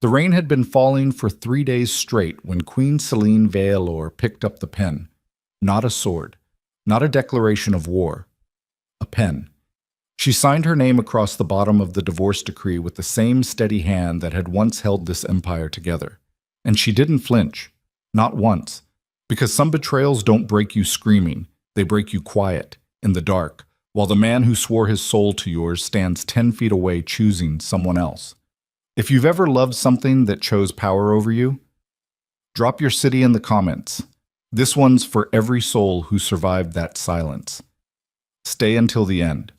The rain had been falling for 3 days straight when Queen Selene Veilor picked up the pen. Not a sword, not a declaration of war. A pen. She signed her name across the bottom of the divorce decree with the same steady hand that had once held this empire together. And she didn't flinch. Not once. Because some betrayals don't break you screaming. They break you quiet, in the dark, while the man who swore his soul to yours stands 10 feet away choosing someone else. If you've ever loved something that chose power over you, drop your city in the comments. This one's for every soul who survived that silence. Stay until the end.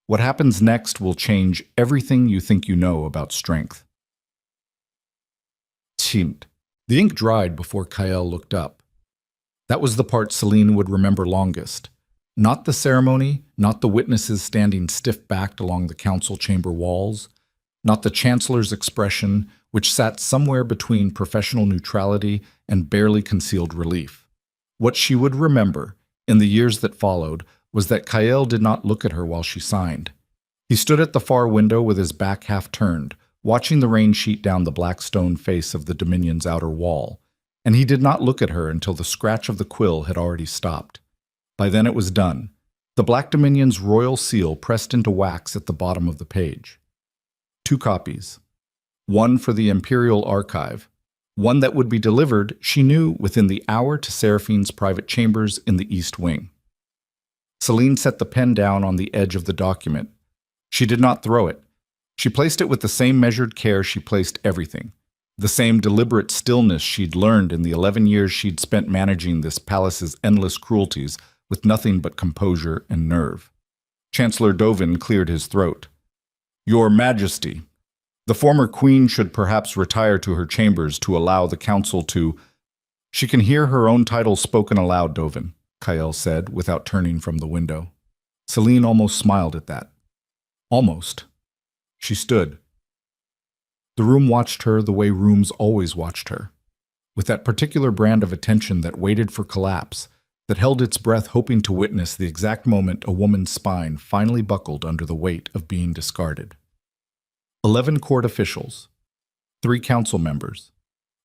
What happens next will change everything you think you know about strength. Tint. The ink dried before Kael looked up. That was the part Selene would remember longest. Not the ceremony, not the witnesses standing stiff-backed along the council chamber walls, not the chancellor's expression, which sat somewhere between professional neutrality and barely concealed relief. What she would remember, in the years that followed, was that Kael did not look at her while she signed. He stood at the far window with his back half turned, watching the rain sheet down the black stone face of the Dominion's outer wall, and he did not look at her until the scratch of the quill had already stopped. By then it was done, the Black Dominion's royal seal pressed into wax at the bottom of the page. 2 copies. One for the Imperial Archive, one that would be delivered, she knew, within the hour to Seraphine's private chambers in the East Wing. Selene set the pen down on the edge of the document. She did not throw it. She placed it with the same measured care she placed everything, the same deliberate stillness she'd learned in the 11 years she'd spent managing this palace's endless cruelties with nothing but composure and nerve. Chancellor Dovin cleared his throat. Your Majesty, the former queen should perhaps retire to her chambers to allow the council to— She can hear her own title spoken aloud, Dovin, Kael said, without turning from the window. Selene almost smiled at that. Almost. She stood. The room watched her the way rooms always watched her, with that particular brand of attention that waited for collapse, that held its breath hoping to witness the exact moment a woman's spine finally buckled under the weight of being discarded. 11 court officials, 3 council members,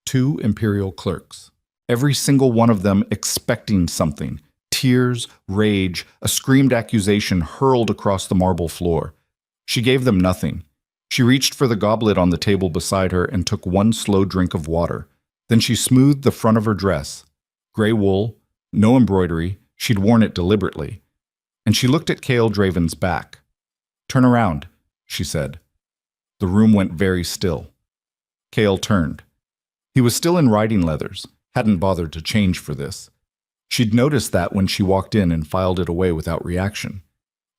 2 imperial clerks, every single one of them expecting something, tears, rage, a screamed accusation hurled across the marble floor. She gave them nothing. She reached for the goblet on the table beside her and took one slow drink of water. Then she smoothed the front of her dress. Gray wool, no embroidery, she'd worn it deliberately. And she looked at Kael Draven's back. Turn around, she said. The room went very still. Kael turned. He was still in riding leathers, hadn't bothered to change for this. She'd noticed that when she walked in and filed it away without reaction.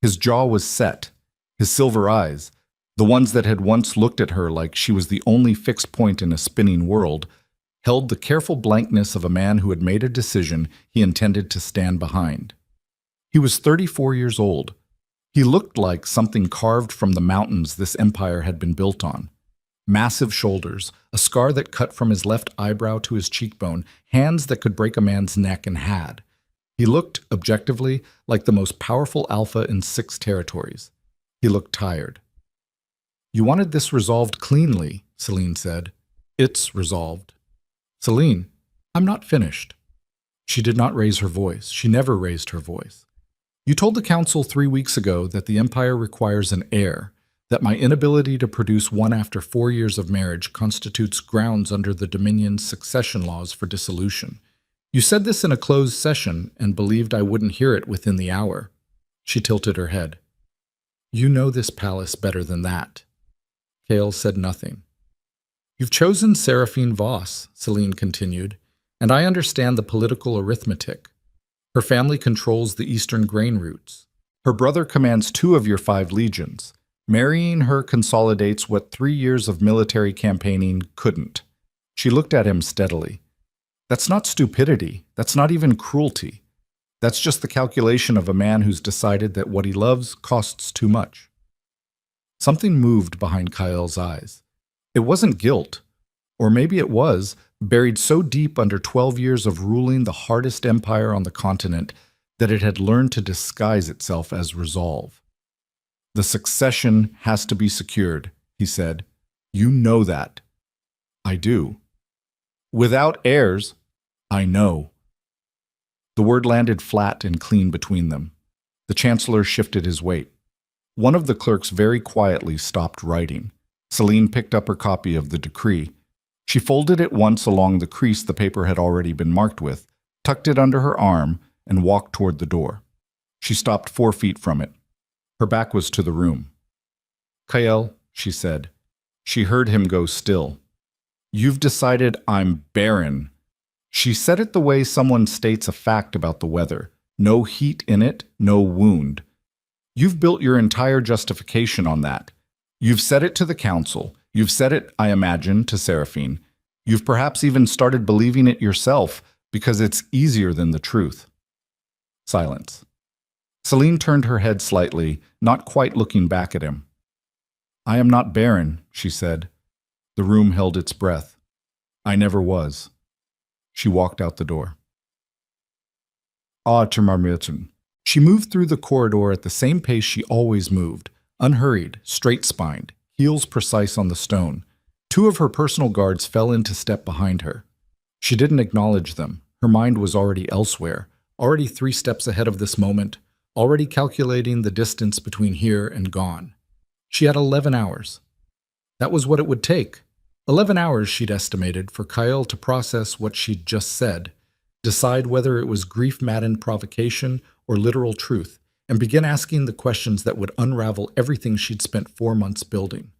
His jaw was set. His silver eyes, the ones that had once looked at her like she was the only fixed point in a spinning world, held the careful blankness of a man who had made a decision he intended to stand behind. He was 34 years old. He looked like something carved from the mountains this empire had been built on. Massive shoulders, a scar that cut from his left eyebrow to his cheekbone, hands that could break a man's neck and had. He looked, objectively, like the most powerful alpha in 6 territories. He looked tired. You wanted this resolved cleanly, Selene said. It's resolved. Selene, I'm not finished. She did not raise her voice. She never raised her voice. You told the council 3 weeks ago that the empire requires an heir, that my inability to produce one after 4 years of marriage constitutes grounds under the Dominion's succession laws for dissolution. You said this in a closed session and believed I wouldn't hear it within the hour. She tilted her head. You know this palace better than that. Kael said nothing. You've chosen Seraphine Voss, Selene continued, and I understand the political arithmetic. Her family controls the eastern grain routes. Her brother commands 2 of your 5 legions. Marrying her consolidates what 3 years of military campaigning couldn't. She looked at him steadily. That's not stupidity. That's not even cruelty. That's just the calculation of a man who's decided that what he loves costs too much. Something moved behind Kael's eyes. It wasn't guilt. Or maybe it was, buried so deep under 12 years of ruling the hardest empire on the continent that it had learned to disguise itself as resolve. The succession has to be secured, he said. You know that. I do. Without heirs, I know. The word landed flat and clean between them. The Chancellor shifted his weight. One of the clerks very quietly stopped writing. Celine picked up her copy of the decree. She folded it once along the crease the paper had already been marked with, tucked it under her arm, and walked toward the door. She stopped 4 feet from it. Her back was to the room. Kael, she said. She heard him go still. You've decided I'm barren. She said it the way someone states a fact about the weather. No heat in it, no wound. You've built your entire justification on that. You've said it to the council. You've said it, I imagine, to Seraphine. You've perhaps even started believing it yourself because it's easier than the truth. Silence. Celine turned her head slightly, not quite looking back at him. I am not barren, she said. The room held its breath. I never was. She walked out the door. She moved through the corridor at the same pace she always moved, unhurried, straight-spined, heels precise on the stone. 2 of her personal guards fell into step behind her. She didn't acknowledge them. Her mind was already elsewhere, already 3 steps ahead of this moment, already calculating the distance between here and gone. She had 11 hours. That was what it would take. 11 hours, she'd estimated, for Kael to process what she'd just said, decide whether it was grief-maddened provocation or literal truth, and begin asking the questions that would unravel everything she'd spent 4 months building.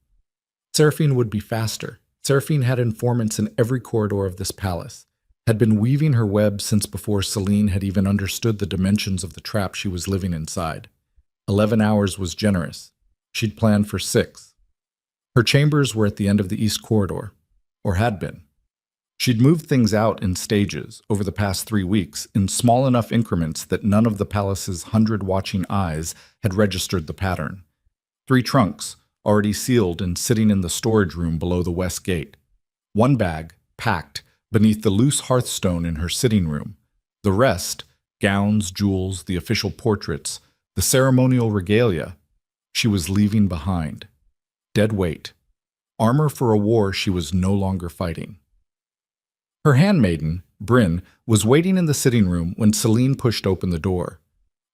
Seraphine would be faster. Seraphine had informants in every corridor of this palace, had been weaving her web since before Celine had even understood the dimensions of the trap she was living inside. 11 hours was generous. She'd planned for 6. Her chambers were at the end of the east corridor, or had been. She'd moved things out in stages over the past 3 weeks in small enough increments that none of the palace's 100 watching eyes had registered the pattern. 3 trunks, already sealed and sitting in the storage room below the west gate. 1 bag, packed, beneath the loose hearthstone in her sitting room. The rest, gowns, jewels, the official portraits, the ceremonial regalia, she was leaving behind. Dead weight. Armor for a war she was no longer fighting. Her handmaiden, Bryn, was waiting in the sitting room when Celine pushed open the door.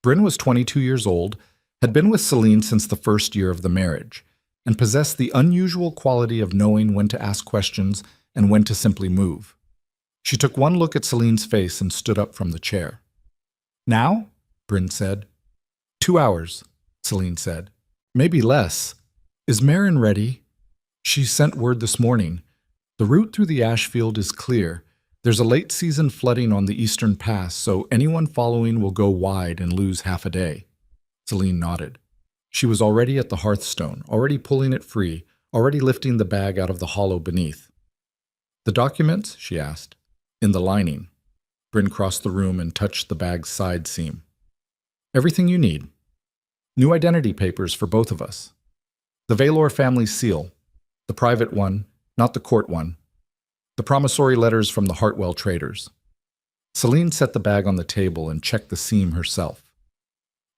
Bryn was 22 years old, had been with Celine since the first year of the marriage, and possessed the unusual quality of knowing when to ask questions and when to simply move. She took one look at Celine's face and stood up from the chair. Now? Bryn said. 2 hours, Celine said. Maybe less. Is Marin ready? She sent word this morning. The route through the ash field is clear. There's a late-season flooding on the eastern pass, so anyone following will go wide and lose half a day. Celine nodded. She was already at the hearthstone, already pulling it free, already lifting the bag out of the hollow beneath. The documents? She asked. In the lining. Bryn crossed the room and touched the bag's side seam. Everything you need. New identity papers for both of us. The Valor family seal. The private one, not the court one. The promissory letters from the Hartwell traders. Celine set the bag on the table and checked the seam herself.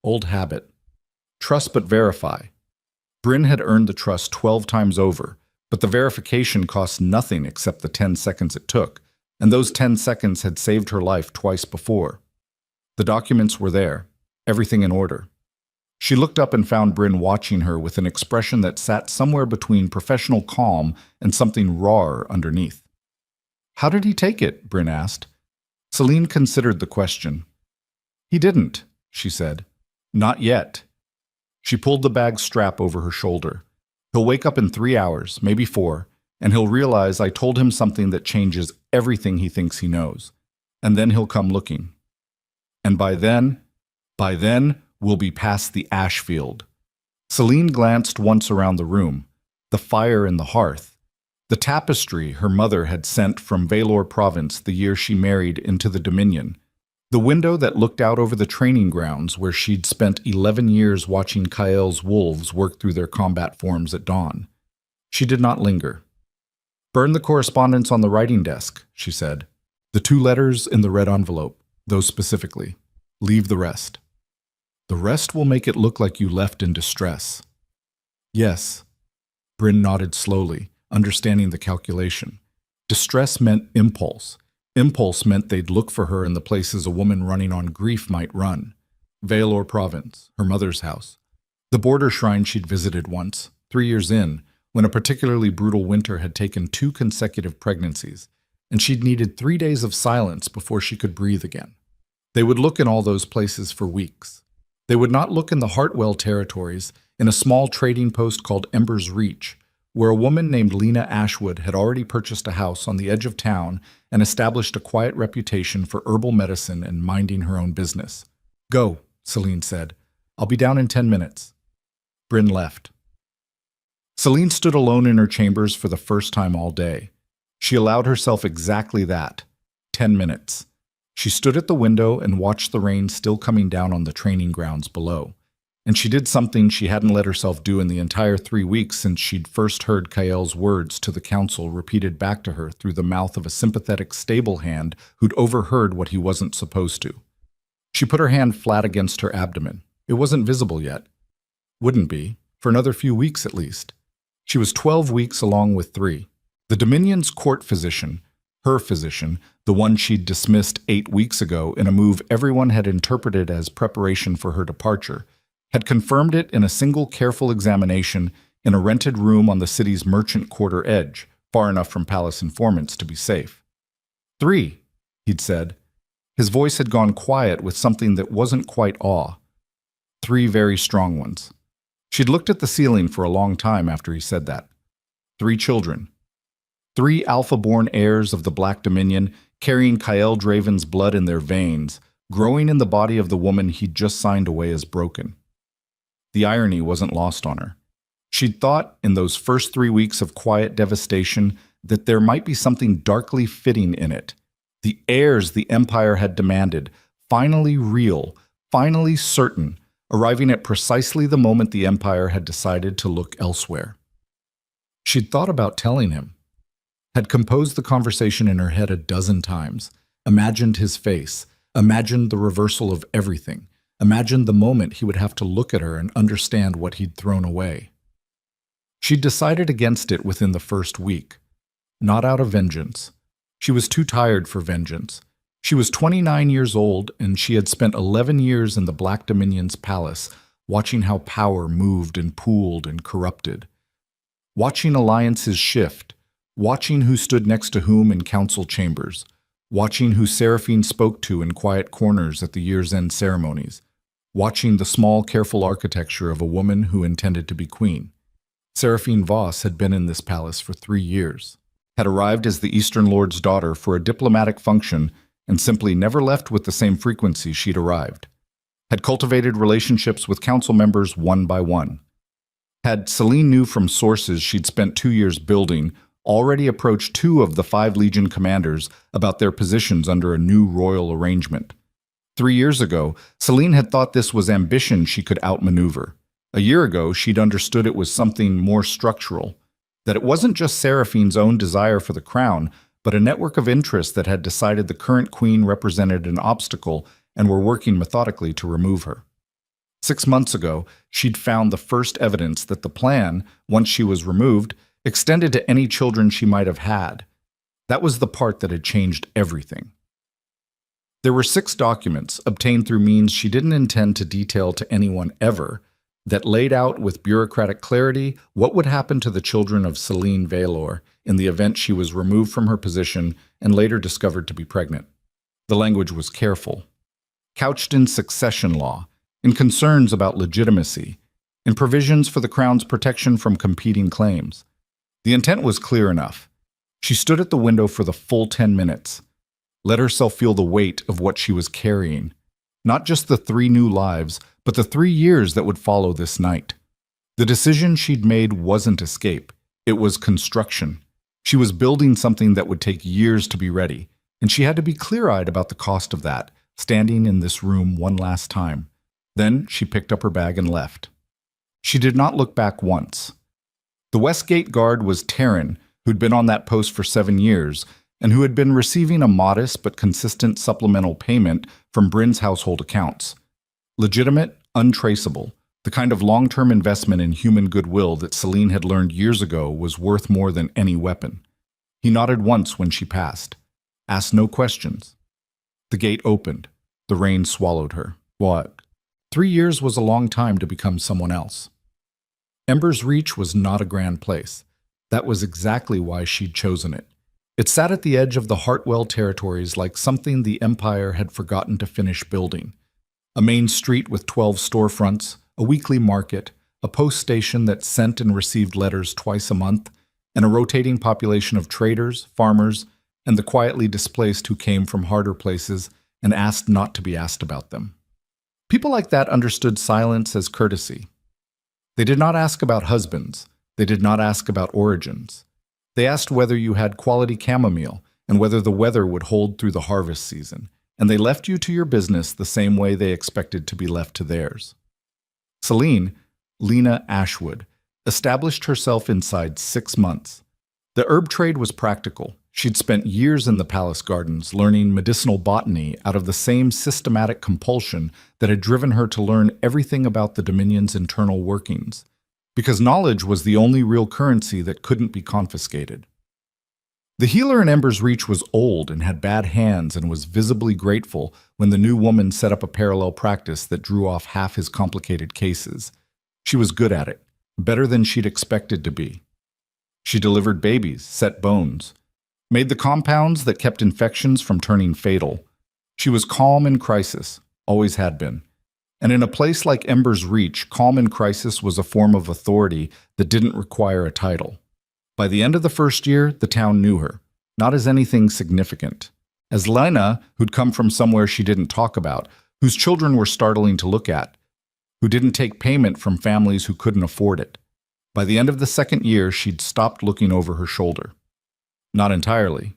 Old habit. Trust but verify. Bryn had earned the trust 12 times over, but the verification cost nothing except the 10 seconds it took, and those 10 seconds had saved her life twice before. The documents were there, everything in order. She looked up and found Bryn watching her with an expression that sat somewhere between professional calm and something rawer underneath. How did he take it? Bryn asked. Celine considered the question. He didn't, she said. Not yet. She pulled the bag's strap over her shoulder. He'll wake up in 3 hours, maybe 4, and he'll realize I told him something that changes everything he thinks he knows. And then he'll come looking. And by then, we'll be past the ash field. Celine glanced once around the room. The fire in the hearth. The tapestry her mother had sent from Valor province the year she married into the Dominion. The window that looked out over the training grounds where she'd spent 11 years watching Kael's wolves work through their combat forms at dawn. She did not linger. Burn the correspondence on the writing desk, she said. The 2 letters in the red envelope, those specifically. Leave the rest. The rest will make it look like you left in distress. Yes. Bryn nodded slowly, understanding the calculation. Distress meant impulse. Impulse meant they'd look for her in the places a woman running on grief might run. Valor Province, her mother's house. The border shrine she'd visited once, 3 years in, when a particularly brutal winter had taken 2 consecutive pregnancies, and she'd needed 3 days of silence before she could breathe again. They would look in all those places for weeks. They would not look in the Hartwell territories, in a small trading post called Ember's Reach, where a woman named Lena Ashwood had already purchased a house on the edge of town and established a quiet reputation for herbal medicine and minding her own business. "Go," Celine said. "I'll be down in 10 minutes." Bryn left. Celine stood alone in her chambers for the first time all day. She allowed herself exactly that, 10 minutes. She stood at the window and watched the rain still coming down on the training grounds below. And she did something she hadn't let herself do in the entire 3 weeks since she'd first heard Kael's words to the council repeated back to her through the mouth of a sympathetic stable hand who'd overheard what he wasn't supposed to. She put her hand flat against her abdomen. It wasn't visible yet. Wouldn't be, for another few weeks at least. She was 12 weeks along with 3. The Dominion's court physician, her physician, the one she'd dismissed 8 weeks ago in a move everyone had interpreted as preparation for her departure, had confirmed it in a single careful examination in a rented room on the city's merchant quarter edge, far enough from palace informants to be safe. 3, he'd said. His voice had gone quiet with something that wasn't quite awe. 3 very strong ones. She'd looked at the ceiling for a long time after he said that. 3 children. 3 alpha-born heirs of the Black Dominion, carrying Kael Draven's blood in their veins, growing in the body of the woman he'd just signed away as broken. The irony wasn't lost on her. She'd thought, in those first 3 weeks of quiet devastation, that there might be something darkly fitting in it. The heirs the Empire had demanded, finally real, finally certain, arriving at precisely the moment the Empire had decided to look elsewhere. She'd thought about telling him, had composed the conversation in her head a dozen times, imagined his face, imagined the reversal of everything, imagined the moment he would have to look at her and understand what he'd thrown away. She'd decided against it within the first week, not out of vengeance. She was too tired for vengeance. She was 29 years old, and she had spent 11 years in the Black Dominion's palace, watching how power moved and pooled and corrupted. Watching alliances shift, watching who stood next to whom in council chambers, watching who Seraphine spoke to in quiet corners at the year's end ceremonies, watching the small, careful architecture of a woman who intended to be queen. Seraphine Voss had been in this palace for 3 years, had arrived as the Eastern Lord's daughter for a diplomatic function and simply never left with the same frequency she'd arrived, had cultivated relationships with council members one by one, had, Celine knew from sources she'd spent 2 years building, already approached 2 of the 5 Legion commanders about their positions under a new royal arrangement. 3 years ago, Celine had thought this was ambition she could outmaneuver. A year ago, she'd understood it was something more structural, that it wasn't just Seraphine's own desire for the crown, but a network of interests that had decided the current queen represented an obstacle and were working methodically to remove her. 6 months ago, she'd found the first evidence that the plan, once she was removed, extended to any children she might have had. That was the part that had changed everything. There were 6 documents, obtained through means she didn't intend to detail to anyone ever, that laid out with bureaucratic clarity what would happen to the children of Celine Valor in the event she was removed from her position and later discovered to be pregnant. The language was careful, couched in succession law, in concerns about legitimacy, in provisions for the crown's protection from competing claims. The intent was clear enough. She stood at the window for the full 10 minutes, let herself feel the weight of what she was carrying, not just the 3 new lives, but the 3 years that would follow this night. The decision she'd made wasn't escape. It was construction. She was building something that would take years to be ready, and she had to be clear-eyed about the cost of that, standing in this room one last time. Then she picked up her bag and left. She did not look back once. The Westgate guard was Taryn, who'd been on that post for 7 years, and who had been receiving a modest but consistent supplemental payment from Bryn's household accounts. Legitimate, untraceable, the kind of long-term investment in human goodwill that Celine had learned years ago was worth more than any weapon. He nodded once when she passed. Asked no questions. The gate opened. The rain swallowed her. What? 3 years was a long time to become someone else. Ember's Reach was not a grand place. That was exactly why she'd chosen it. It sat at the edge of the Hartwell territories like something the Empire had forgotten to finish building. A main street with 12 storefronts, a weekly market, a post station that sent and received letters twice a month, and a rotating population of traders, farmers, and the quietly displaced who came from harder places and asked not to be asked about them. People like that understood silence as courtesy. They did not ask about husbands. They did not ask about origins. They asked whether you had quality chamomile and whether the weather would hold through the harvest season, and they left you to your business the same way they expected to be left to theirs. Celine, Lena Ashwood, established herself inside 6 months. The herb trade was practical. She'd spent years in the palace gardens learning medicinal botany out of the same systematic compulsion that had driven her to learn everything about the Dominion's internal workings, because knowledge was the only real currency that couldn't be confiscated. The healer in Ember's Reach was old and had bad hands and was visibly grateful when the new woman set up a parallel practice that drew off half his complicated cases. She was good at it, better than she'd expected to be. She delivered babies, set bones, made the compounds that kept infections from turning fatal. She was calm in crisis, always had been. And in a place like Ember's Reach, calm in crisis was a form of authority that didn't require a title. By the end of the first year, the town knew her, not as anything significant. As Lena, who'd come from somewhere she didn't talk about, whose children were startling to look at, who didn't take payment from families who couldn't afford it. By the end of the second year, she'd stopped looking over her shoulder. Not entirely.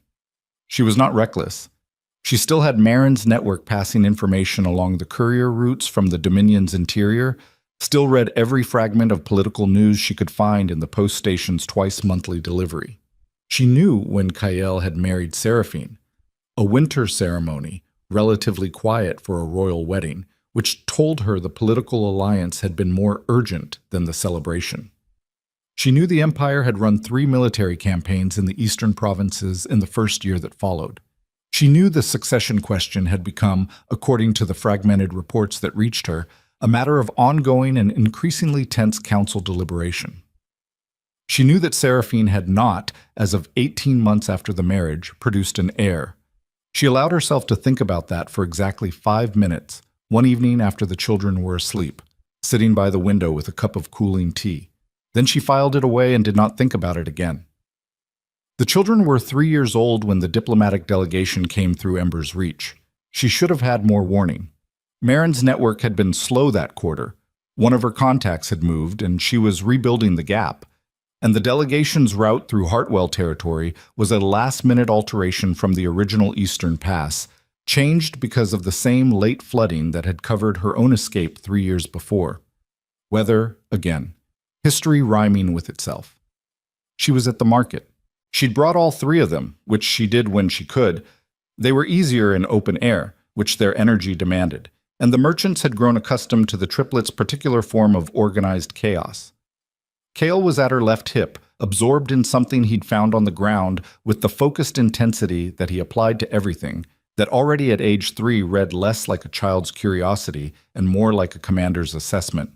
She was not reckless. She still had Marin's network passing information along the courier routes from the Dominion's interior, still read every fragment of political news she could find in the post station's twice-monthly delivery. She knew when Kael had married Seraphine, a winter ceremony, relatively quiet for a royal wedding, which told her the political alliance had been more urgent than the celebration. She knew the Empire had run 3 military campaigns in the eastern provinces in the first year that followed. She knew the succession question had become, according to the fragmented reports that reached her, a matter of ongoing and increasingly tense council deliberation. She knew that Seraphine had not, as of 18 months after the marriage, produced an heir. She allowed herself to think about that for exactly 5 minutes, one evening after the children were asleep, sitting by the window with a cup of cooling tea. Then she filed it away and did not think about it again. The children were 3 years old when the diplomatic delegation came through Ember's Reach. She should have had more warning. Marin's network had been slow that quarter. One of her contacts had moved, and she was rebuilding the gap. And the delegation's route through Hartwell territory was a last-minute alteration from the original Eastern Pass, changed because of the same late flooding that had covered her own escape 3 years before. Weather, again. History rhyming with itself. She was at the market. She'd brought all 3 of them, which she did when she could. They were easier in open air, which their energy demanded, and the merchants had grown accustomed to the Triplet's particular form of organized chaos. Kael was at her left hip, absorbed in something he'd found on the ground with the focused intensity that he applied to everything, that already at age 3 read less like a child's curiosity and more like a commander's assessment.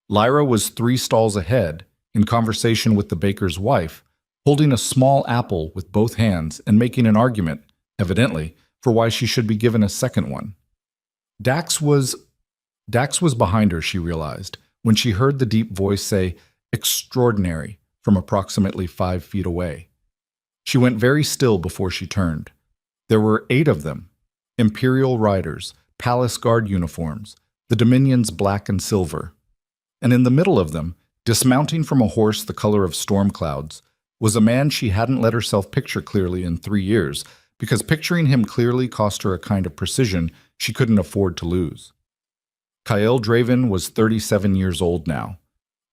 Lyra was 3 stalls ahead, in conversation with the baker's wife, holding a small apple with both hands and making an argument, evidently, for why she should be given a second one. Dax was behind her, she realized, when she heard the deep voice say, "Extraordinary," from approximately 5 feet away. She went very still before she turned. There were 8 of them, Imperial riders, palace guard uniforms, the Dominion's black and silver. And in the middle of them, dismounting from a horse the color of storm clouds, was a man she hadn't let herself picture clearly in 3 years, because picturing him clearly cost her a kind of precision she couldn't afford to lose. Kael Draven was 37 years old now,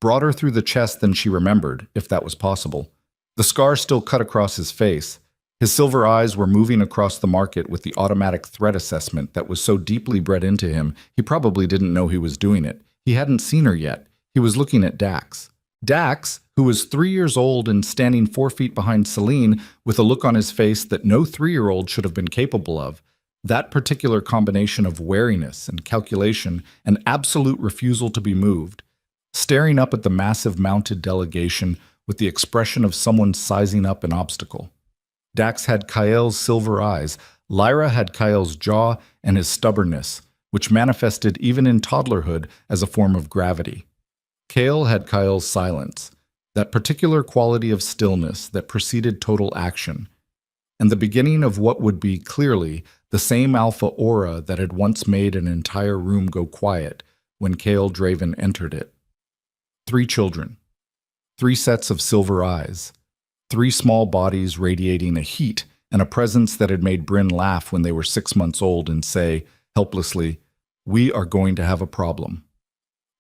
broader through the chest than she remembered, if that was possible. The scar still cut across his face. His silver eyes were moving across the market with the automatic threat assessment that was so deeply bred into him he probably didn't know he was doing it. He hadn't seen her yet. He was looking at Dax. Dax, who was 3 years old and standing 4 feet behind Celine with a look on his face that no 3-year-old should have been capable of, that particular combination of wariness and calculation and absolute refusal to be moved, staring up at the massive mounted delegation with the expression of someone sizing up an obstacle. Dax had Kael's silver eyes, Lyra had Kael's jaw and his stubbornness, which manifested even in toddlerhood as a form of gravity. Kael had Kael's silence, that particular quality of stillness that preceded total action, and the beginning of what would be clearly the same alpha aura that had once made an entire room go quiet when Kael Draven entered it. 3 children, 3 sets of silver eyes, 3 small bodies radiating a heat and a presence that had made Bryn laugh when they were 6 months old and say, helplessly, "We are going to have a problem."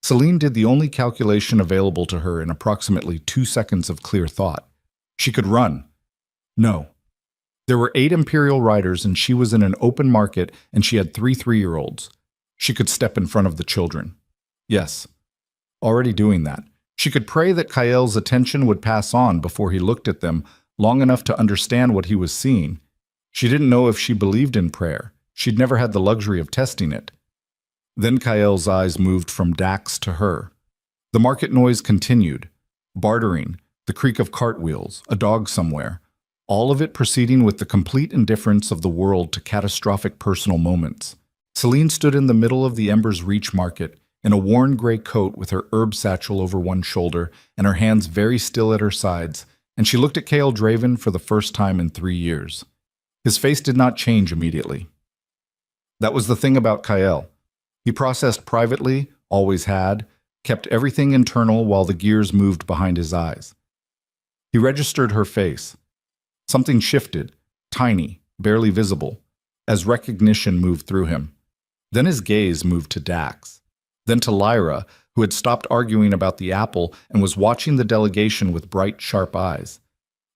Celine did the only calculation available to her in approximately 2 seconds of clear thought. She could run. No. There were 8 Imperial riders and she was in an open market and she had 3 3-year-olds. She could step in front of the children. Yes. Already doing that. She could pray that Kael's attention would pass on before he looked at them long enough to understand what he was seeing. She didn't know if she believed in prayer. She'd never had the luxury of testing it. Then Kael's eyes moved from Dax to her. The market noise continued. Bartering, the creak of cartwheels, a dog somewhere. All of it proceeding with the complete indifference of the world to catastrophic personal moments. Celine stood in the middle of the Ember's Reach market, in a worn gray coat with her herb satchel over one shoulder and her hands very still at her sides, and she looked at Kael Draven for the first time in 3 years. His face did not change immediately. That was the thing about Kael. He processed privately, always had, kept everything internal while the gears moved behind his eyes. He registered her face. Something shifted, tiny, barely visible, as recognition moved through him. Then his gaze moved to Dax, then to Lyra, who had stopped arguing about the apple and was watching the delegation with bright, sharp eyes,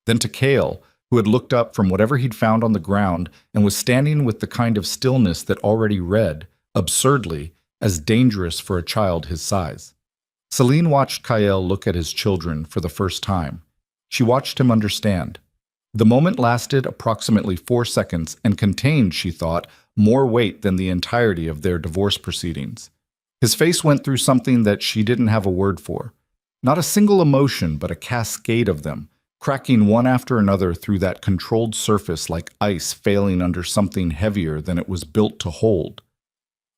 then to Kael, who had looked up from whatever he'd found on the ground and was standing with the kind of stillness that already read, absurdly, as dangerous for a child his size. Celine watched Kael look at his children for the first time. She watched him understand. The moment lasted approximately 4 seconds and contained, she thought, more weight than the entirety of their divorce proceedings. His face went through something that she didn't have a word for. Not a single emotion, but a cascade of them, cracking one after another through that controlled surface like ice failing under something heavier than it was built to hold.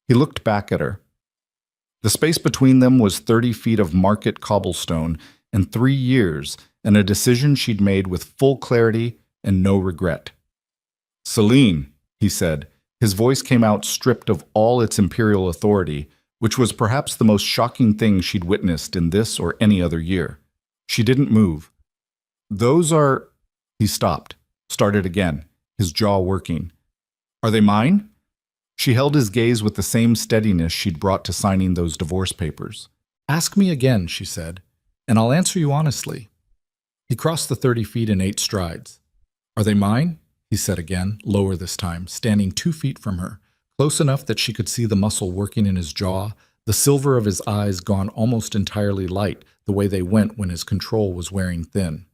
He looked back at her. The space between them was 30 feet of market cobblestone and 3 years, and a decision she'd made with full clarity and no regret. "Celine," he said. His voice came out stripped of all its imperial authority, which was perhaps the most shocking thing she'd witnessed in this or any other year. She didn't move. "Those are—" He stopped, started again, his jaw working. "Are they mine?" She held his gaze with the same steadiness she'd brought to signing those divorce papers. "Ask me again," she said, "and I'll answer you honestly." He crossed the 30 feet in 8 strides. "Are they mine?" he said again, lower this time, standing 2 feet from her, close enough that she could see the muscle working in his jaw, the silver of his eyes gone almost entirely light, the way they went when his control was wearing thin.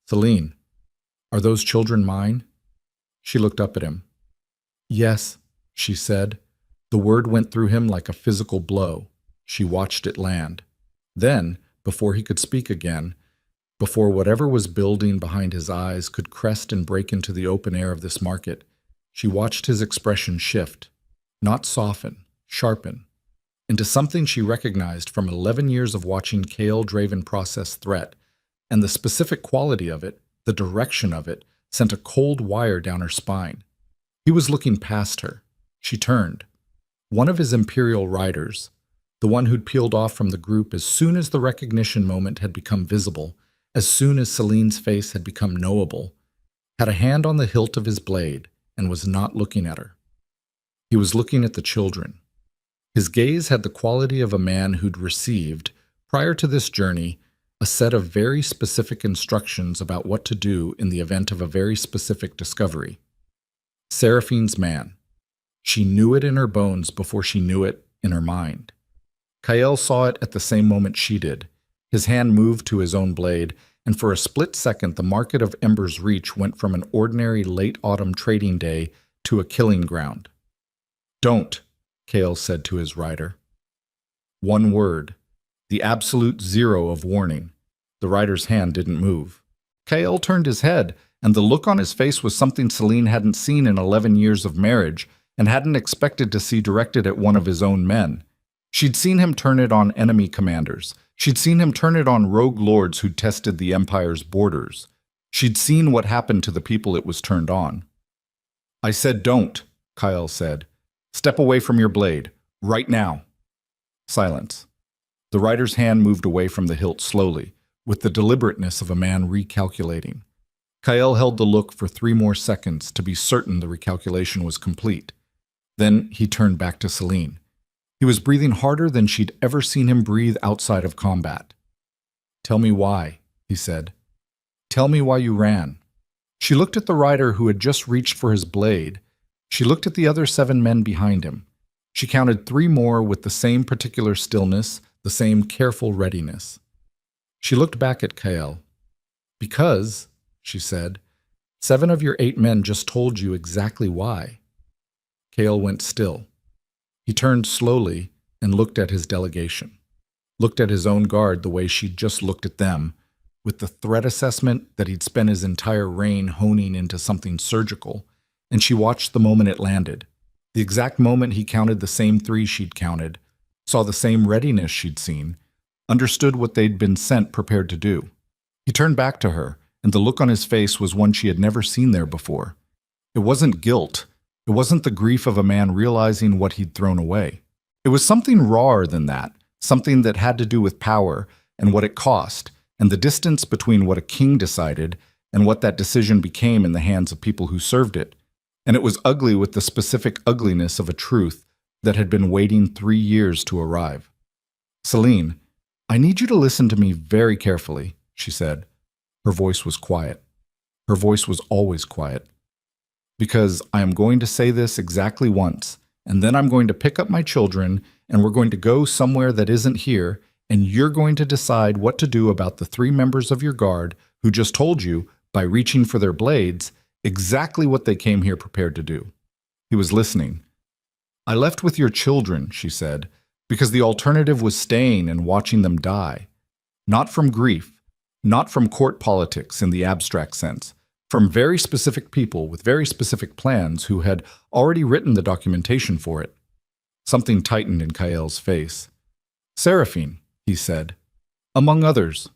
"Celine, are those children mine?" She looked up at him. "Yes," she said. The word went through him like a physical blow. She watched it land. Then, before he could speak again, before whatever was building behind his eyes could crest and break into the open air of this market, she watched his expression shift, not soften, sharpen, into something she recognized from 11 years of watching Kael Draven process threat, and the specific quality of it, the direction of it, sent a cold wire down her spine. He was looking past her. She turned. One of his Imperial riders, the one who'd peeled off from the group as soon as the recognition moment had become visible, as soon as Celine's face had become knowable, had a hand on the hilt of his blade and was not looking at her. He was looking at the children. His gaze had the quality of a man who'd received, prior to this journey, a set of very specific instructions about what to do in the event of a very specific discovery. Seraphine's man. She knew it in her bones before she knew it in her mind. Kael saw it at the same moment she did. His hand moved to his own blade, and for a split second the market of Ember's Reach went from an ordinary late autumn trading day to a killing ground. "Don't," Cale said to his rider. One word. The absolute zero of warning. The rider's hand didn't move. Cale turned his head, and the look on his face was something Celine hadn't seen in 11 years of marriage and hadn't expected to see directed at one of his own men. She'd seen him turn it on enemy commanders. She'd seen him turn it on rogue lords who tested the Empire's borders. She'd seen what happened to the people it was turned on. "I said don't," Kyle said. "Step away from your blade. Right now." Silence. The rider's hand moved away from the hilt slowly, with the deliberateness of a man recalculating. Kyle held the look for 3 more seconds to be certain the recalculation was complete. Then he turned back to Celine. He was breathing harder than she'd ever seen him breathe outside of combat. "Tell me why," he said. "Tell me why you ran." She looked at the rider who had just reached for his blade. She looked at the other 7 men behind him. She counted 3 more with the same particular stillness, the same careful readiness. She looked back at Kael. "Because," she said, "7 of your 8 men just told you exactly why." Kael went still. He turned slowly and looked at his delegation, looked at his own guard the way she'd just looked at them, with the threat assessment that he'd spent his entire reign honing into something surgical, and she watched the moment it landed, the exact moment he counted the same 3 she'd counted, saw the same readiness she'd seen, understood what they'd been sent prepared to do. He turned back to her, and the look on his face was one she had never seen there before. It wasn't guilt. It wasn't the grief of a man realizing what he'd thrown away. It was something rawer than that, something that had to do with power and what it cost, and the distance between what a king decided and what that decision became in the hands of people who served it. And it was ugly with the specific ugliness of a truth that had been waiting 3 years to arrive. "Celine, I need you to listen to me very carefully," she said. Her voice was quiet. Her voice was always quiet. "Because I am going to say this exactly once, and then I'm going to pick up my children, and we're going to go somewhere that isn't here, and you're going to decide what to do about the 3 members of your guard who just told you, by reaching for their blades, exactly what they came here prepared to do." He was listening. "I left with your children," she said, "because the alternative was staying and watching them die. Not from grief, not from court politics in the abstract sense, from very specific people with very specific plans who had already written the documentation for it." Something tightened in Kael's face. "Seraphine," he said, "among others."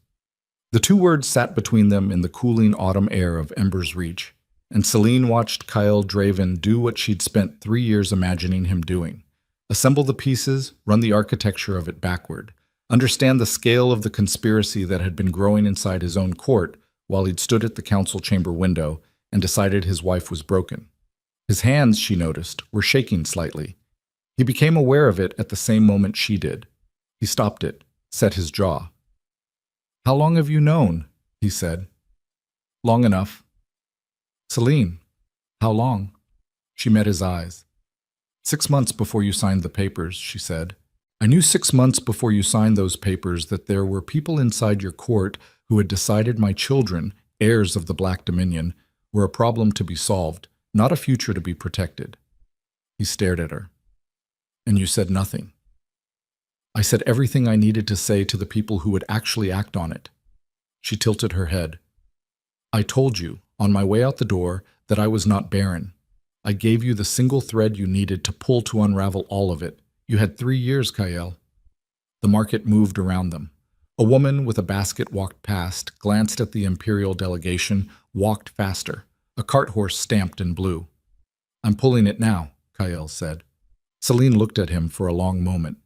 The 2 words sat between them in the cooling autumn air of Ember's Reach, and Celine watched Kael Draven do what she'd spent 3 years imagining him doing. Assemble the pieces, run the architecture of it backward, understand the scale of the conspiracy that had been growing inside his own court while he'd stood at the council chamber window and decided his wife was broken. His hands, she noticed, were shaking slightly. He became aware of it at the same moment she did. He stopped it, set his jaw. "How long have you known?" he said. "Long enough." "Celine, how long?" She met his eyes. 6 months before you signed the papers," she said. "I knew 6 months before you signed those papers that there were people inside your court who had decided my children, heirs of the Black Dominion, were a problem to be solved, not a future to be protected." He stared at her. "And you said nothing." "I said everything I needed to say to the people who would actually act on it." She tilted her head. "I told you, on my way out the door, that I was not barren. I gave you the single thread you needed to pull to unravel all of it. You had 3 years, Kael." The market moved around them. A woman with a basket walked past, glanced at the imperial delegation, walked faster. A cart horse stamped and blew. "I'm pulling it now," Kael said. Celine looked at him for a long moment,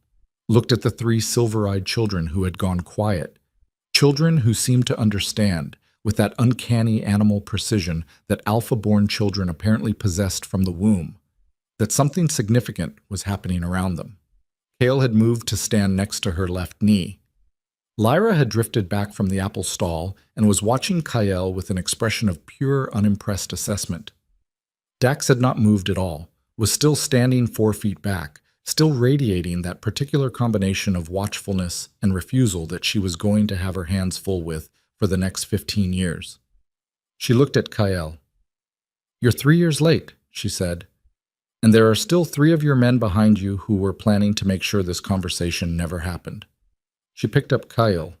looked at the 3 silver-eyed children who had gone quiet, children who seemed to understand, with that uncanny animal precision that alpha-born children apparently possessed from the womb, that something significant was happening around them. Kael had moved to stand next to her left knee. Lyra had drifted back from the apple stall and was watching Kael with an expression of pure, unimpressed assessment. Dax had not moved at all, was still standing 4 feet back, still radiating that particular combination of watchfulness and refusal that she was going to have her hands full with for the next 15 years. She looked at Kyle. "You're 3 years late," she said, "and there are still 3 of your men behind you who were planning to make sure this conversation never happened." She picked up Kyle.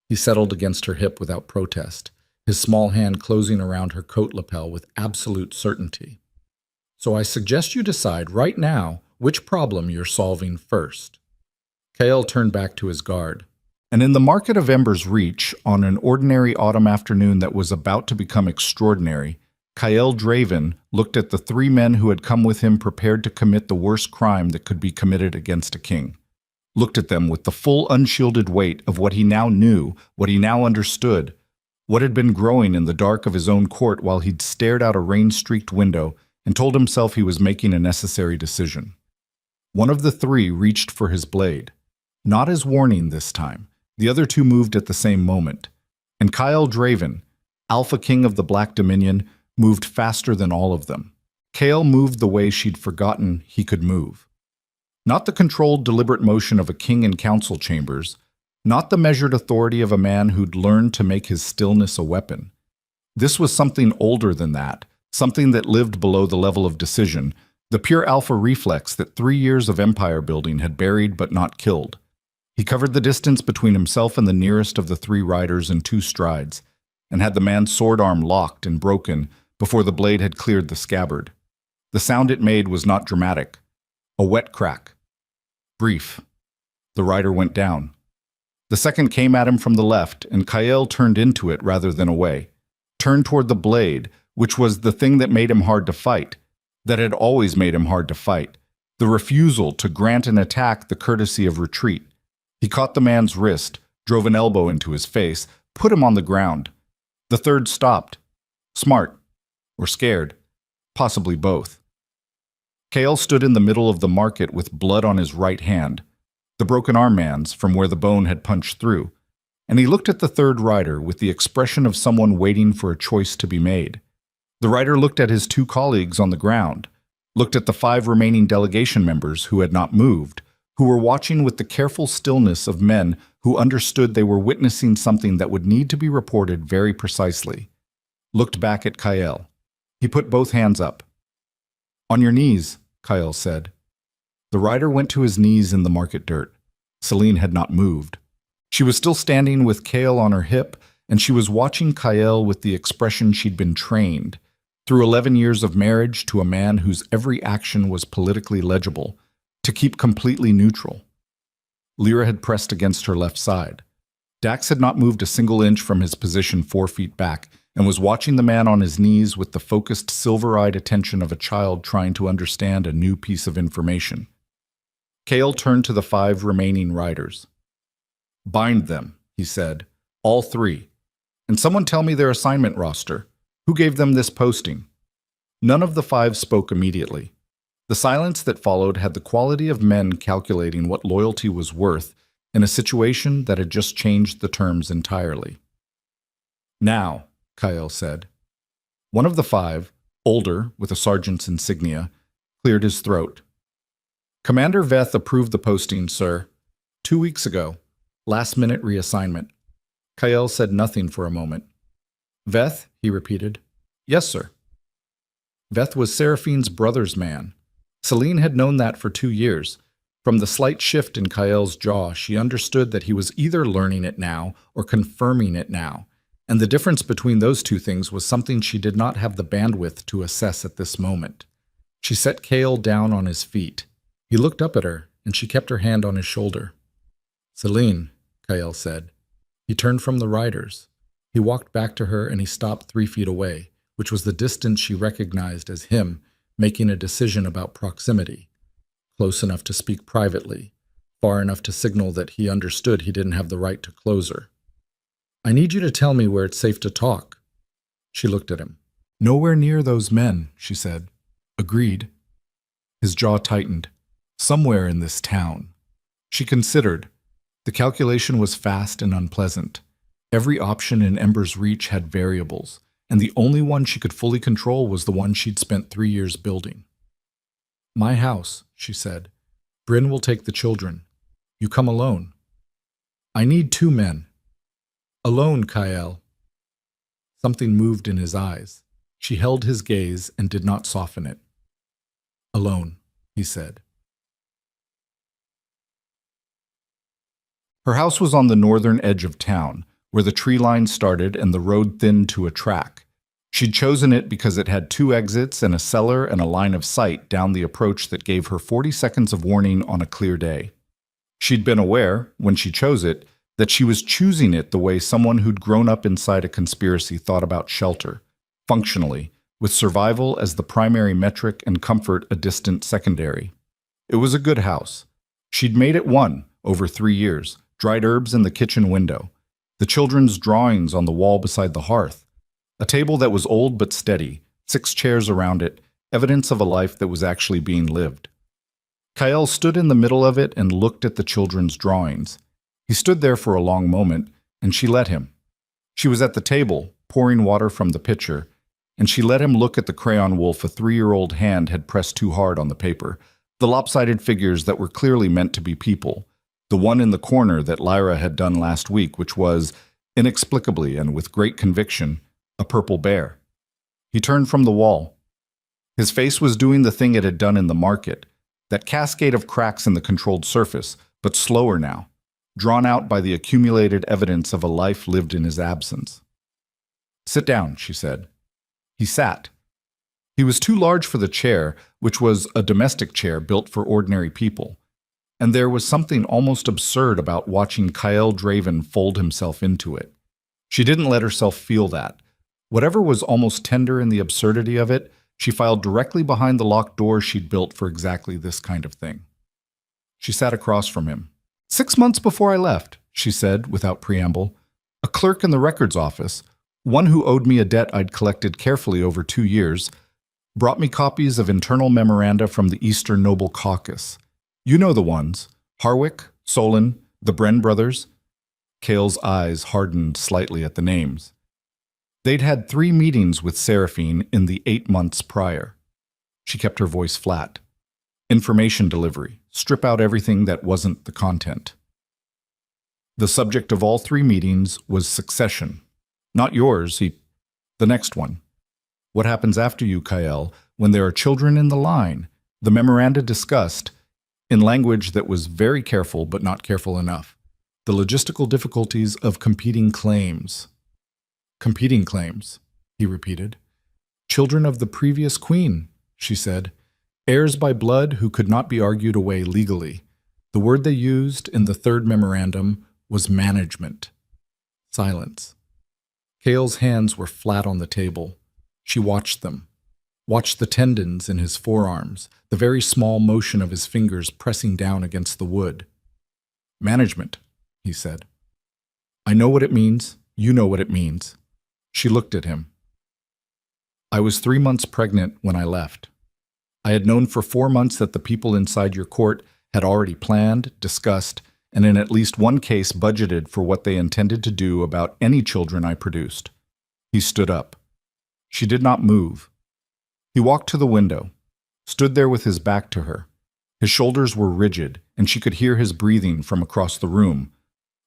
He settled against her hip without protest, his small hand closing around her coat lapel with absolute certainty. "So I suggest you decide right now which problem you're solving first." Kyle turned back to his guard. And in the market of Ember's Reach, on an ordinary autumn afternoon that was about to become extraordinary, Kyle Draven looked at the 3 men who had come with him prepared to commit the worst crime that could be committed against a king. Looked at them with the full unshielded weight of what he now knew, what he now understood, what had been growing in the dark of his own court while he'd stared out a rain-streaked window and told himself he was making a necessary decision. One of the 3 reached for his blade. Not as warning this time. The other 2 moved at the same moment. And Kyle Draven, Alpha King of the Black Dominion, moved faster than all of them. Kale moved the way she'd forgotten he could move. Not the controlled, deliberate motion of a king in council chambers, not the measured authority of a man who'd learned to make his stillness a weapon. This was something older than that, something that lived below the level of decision, the pure alpha reflex that 3 years of empire building had buried but not killed. He covered the distance between himself and the nearest of the 3 riders in 2 strides, and had the man's sword arm locked and broken before the blade had cleared the scabbard. The sound it made was not dramatic. A wet crack. Brief. The rider went down. The second came at him from the left, and Kyle turned into it rather than away. Turned toward the blade, which was the thing that made him hard to fight, that had always made him hard to fight, the refusal to grant an attack the courtesy of retreat. He caught the man's wrist, drove an elbow into his face, put him on the ground. The third stopped. Smart. Or scared. Possibly both. Kale stood in the middle of the market with blood on his right hand, the broken arm man's from where the bone had punched through, and he looked at the third rider with the expression of someone waiting for a choice to be made. The rider looked at his 2 colleagues on the ground, looked at the 5 remaining delegation members who had not moved, who were watching with the careful stillness of men who understood they were witnessing something that would need to be reported very precisely. Looked back at Kyle. He put both hands up. "On your knees," Kyle said. The rider went to his knees in the market dirt. Celine had not moved. She was still standing with Kale on her hip, and she was watching Kyle with the expression she'd been trained, through 11 years of marriage to a man whose every action was politically legible, to keep completely neutral. Lyra had pressed against her left side. Dax had not moved a single inch from his position 4 feet back, and was watching the man on his knees with the focused, silver-eyed attention of a child trying to understand a new piece of information. Kale turned to the 5 remaining riders. "Bind them," he said. "All 3. And someone tell me their assignment roster. Who gave them this posting?" None of the 5 spoke immediately. The silence that followed had the quality of men calculating what loyalty was worth in a situation that had just changed the terms entirely. "Now," Kyle said. One of the 5, older, with a sergeant's insignia, cleared his throat. "Commander Veth approved the posting, sir. 2 weeks ago. Last-minute reassignment." Kyle said nothing for a moment. "Veth?" he repeated. "Yes, sir." Veth was Seraphine's brother's man. Celine had known that for 2 years. From the slight shift in Kyle's jaw, she understood that he was either learning it now or confirming it now, and the difference between those 2 things was something she did not have the bandwidth to assess at this moment. She set Kale down on his feet. He looked up at her, and she kept her hand on his shoulder. "Celine," Kyle said. He turned from the riders. He walked back to her, and he stopped 3 feet away, which was the distance she recognized as him making a decision about proximity, close enough to speak privately, far enough to signal that he understood he didn't have the right to close her. "I need you to tell me where it's safe to talk." She looked at him. "Nowhere near those men," she said. "Agreed." His jaw tightened. "Somewhere in this town." She considered. The calculation was fast and unpleasant. Every option in Ember's Reach had variables, and the only one she could fully control was the one she'd spent 3 years building. "My house," she said. Bryn will take the children. You come alone. I need 2 men. Alone, Kael. Something moved in his eyes. She held his gaze and did not soften it. Alone, he said. Her house was on the northern edge of town, where the tree line started and the road thinned to a track. She'd chosen it because it had 2 exits and a cellar and a line of sight down the approach that gave her 40 seconds of warning on a clear day. She'd been aware, when she chose it, that she was choosing it the way someone who'd grown up inside a conspiracy thought about shelter, functionally, with survival as the primary metric and comfort a distant secondary. It was a good house. She'd made it one over 3 years, dried herbs in the kitchen window, the children's drawings on the wall beside the hearth, a table that was old but steady, 6 chairs around it, evidence of a life that was actually being lived. Kael stood in the middle of it and looked at the children's drawings. He stood there for a long moment, and she let him. She was at the table, pouring water from the pitcher, and she let him look at the crayon wolf a 3-year-old hand had pressed too hard on the paper, the lopsided figures that were clearly meant to be people, the one in the corner that Lyra had done last week, which was, inexplicably and with great conviction, a purple bear. He turned from the wall. His face was doing the thing it had done in the market, that cascade of cracks in the controlled surface, but slower now, drawn out by the accumulated evidence of a life lived in his absence. "Sit down," she said. He sat. He was too large for the chair, which was a domestic chair built for ordinary people, and there was something almost absurd about watching Kael Draven fold himself into it. She didn't let herself feel that. Whatever was almost tender in the absurdity of it, she filed directly behind the locked door she'd built for exactly this kind of thing. She sat across from him. 6 months before I left, she said, without preamble, a clerk in the records office, one who owed me a debt I'd collected carefully over 2 years, brought me copies of internal memoranda from the Eastern Noble Caucus. You know the ones, Harwick, Solon, the Bren brothers. Kael's eyes hardened slightly at the names. They'd had 3 meetings with Seraphine in the 8 months prior. She kept her voice flat. Information delivery. Strip out everything that wasn't the content. The subject of all 3 meetings was succession. Not yours, the next one. What happens after you, Kael, when there are children in the line? The memoranda discussed, in language that was very careful but not careful enough, the logistical difficulties of competing claims. Competing claims, he repeated. Children of the previous queen, she said. Heirs by blood who could not be argued away legally. The word they used in the 3rd memorandum was management. Silence. Kael's hands were flat on the table. She watched them. Watched the tendons in his forearms, the very small motion of his fingers pressing down against the wood. Management, he said. I know what it means. You know what it means. She looked at him. I was 3 months pregnant when I left. I had known for 4 months that the people inside your court had already planned, discussed, and in at least one case budgeted for what they intended to do about any children I produced. He stood up. She did not move. He walked to the window, stood there with his back to her. His shoulders were rigid, and she could hear his breathing from across the room.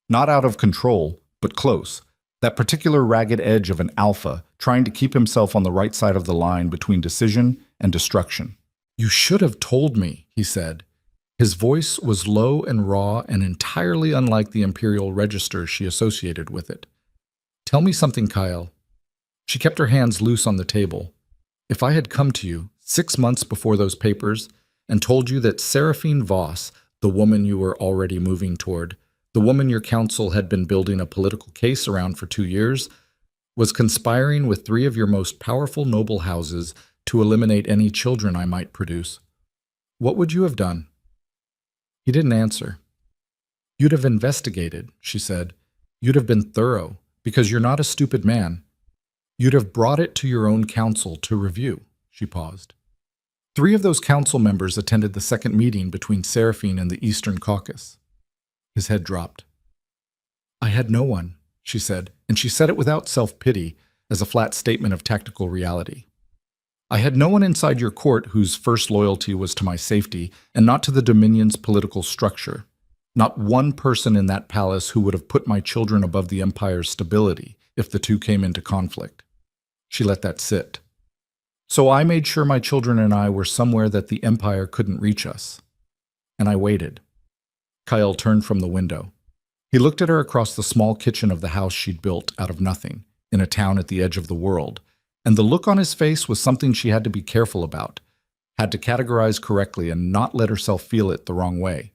Not out of control, but close. That particular ragged edge of an alpha, trying to keep himself on the right side of the line between decision and destruction. You should have told me, he said. His voice was low and raw and entirely unlike the imperial register she associated with it. Tell me something, Kael. She kept her hands loose on the table. If I had come to you 6 months before those papers and told you that Seraphine Voss, the woman you were already moving toward, the woman your council had been building a political case around for 2 years, was conspiring with 3 of your most powerful noble houses to eliminate any children I might produce, what would you have done? He didn't answer. You'd have investigated, she said. You'd have been thorough, because you're not a stupid man. You'd have brought it to your own council to review, she paused. 3 of those council members attended the second meeting between Seraphine and the Eastern Caucus. His head dropped. I had no one, she said, and she said it without self-pity, as a flat statement of tactical reality. I had no one inside your court whose first loyalty was to my safety and not to the Dominion's political structure. Not one person in that palace who would have put my children above the Empire's stability if the two came into conflict. She let that sit. So I made sure my children and I were somewhere that the Empire couldn't reach us. And I waited. Kyle turned from the window. He looked at her across the small kitchen of the house she'd built out of nothing, in a town at the edge of the world, and the look on his face was something she had to be careful about, had to categorize correctly and not let herself feel it the wrong way.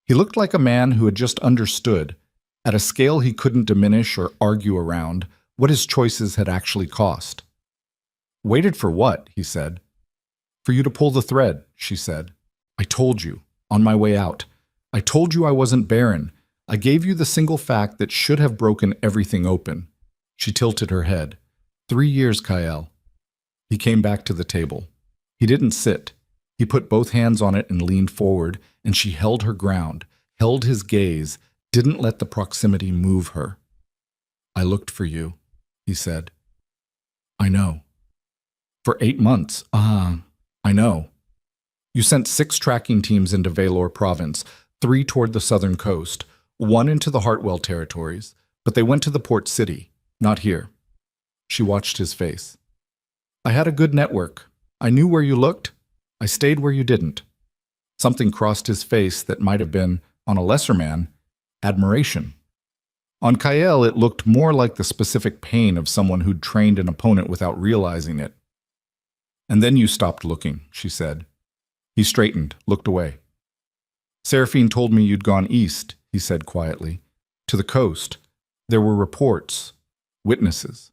He looked like a man who had just understood, at a scale he couldn't diminish or argue around, what his choices had actually cost. "Waited for what?" he said. "For you to pull the thread," she said. "I told you, on my way out. I told you I wasn't barren. I gave you the single fact that should have broken everything open." She tilted her head. 3 years, Kyle. He came back to the table. He didn't sit. He put both hands on it and leaned forward, and she held her ground, held his gaze, didn't let the proximity move her. "I looked for you," he said. "I know." "For 8 months. I know. You sent 6 tracking teams into Valor Province, 3 toward the southern coast, 1 into the Hartwell territories, but they went to the port city, not here." She watched his face. "I had a good network. I knew where you looked. I stayed where you didn't." Something crossed his face that might have been, on a lesser man, admiration. On Kyle, it looked more like the specific pain of someone who'd trained an opponent without realizing it. "And then you stopped looking," she said. He straightened, looked away. "Seraphine told me you'd gone east," he said quietly. "To the coast. There were reports, witnesses."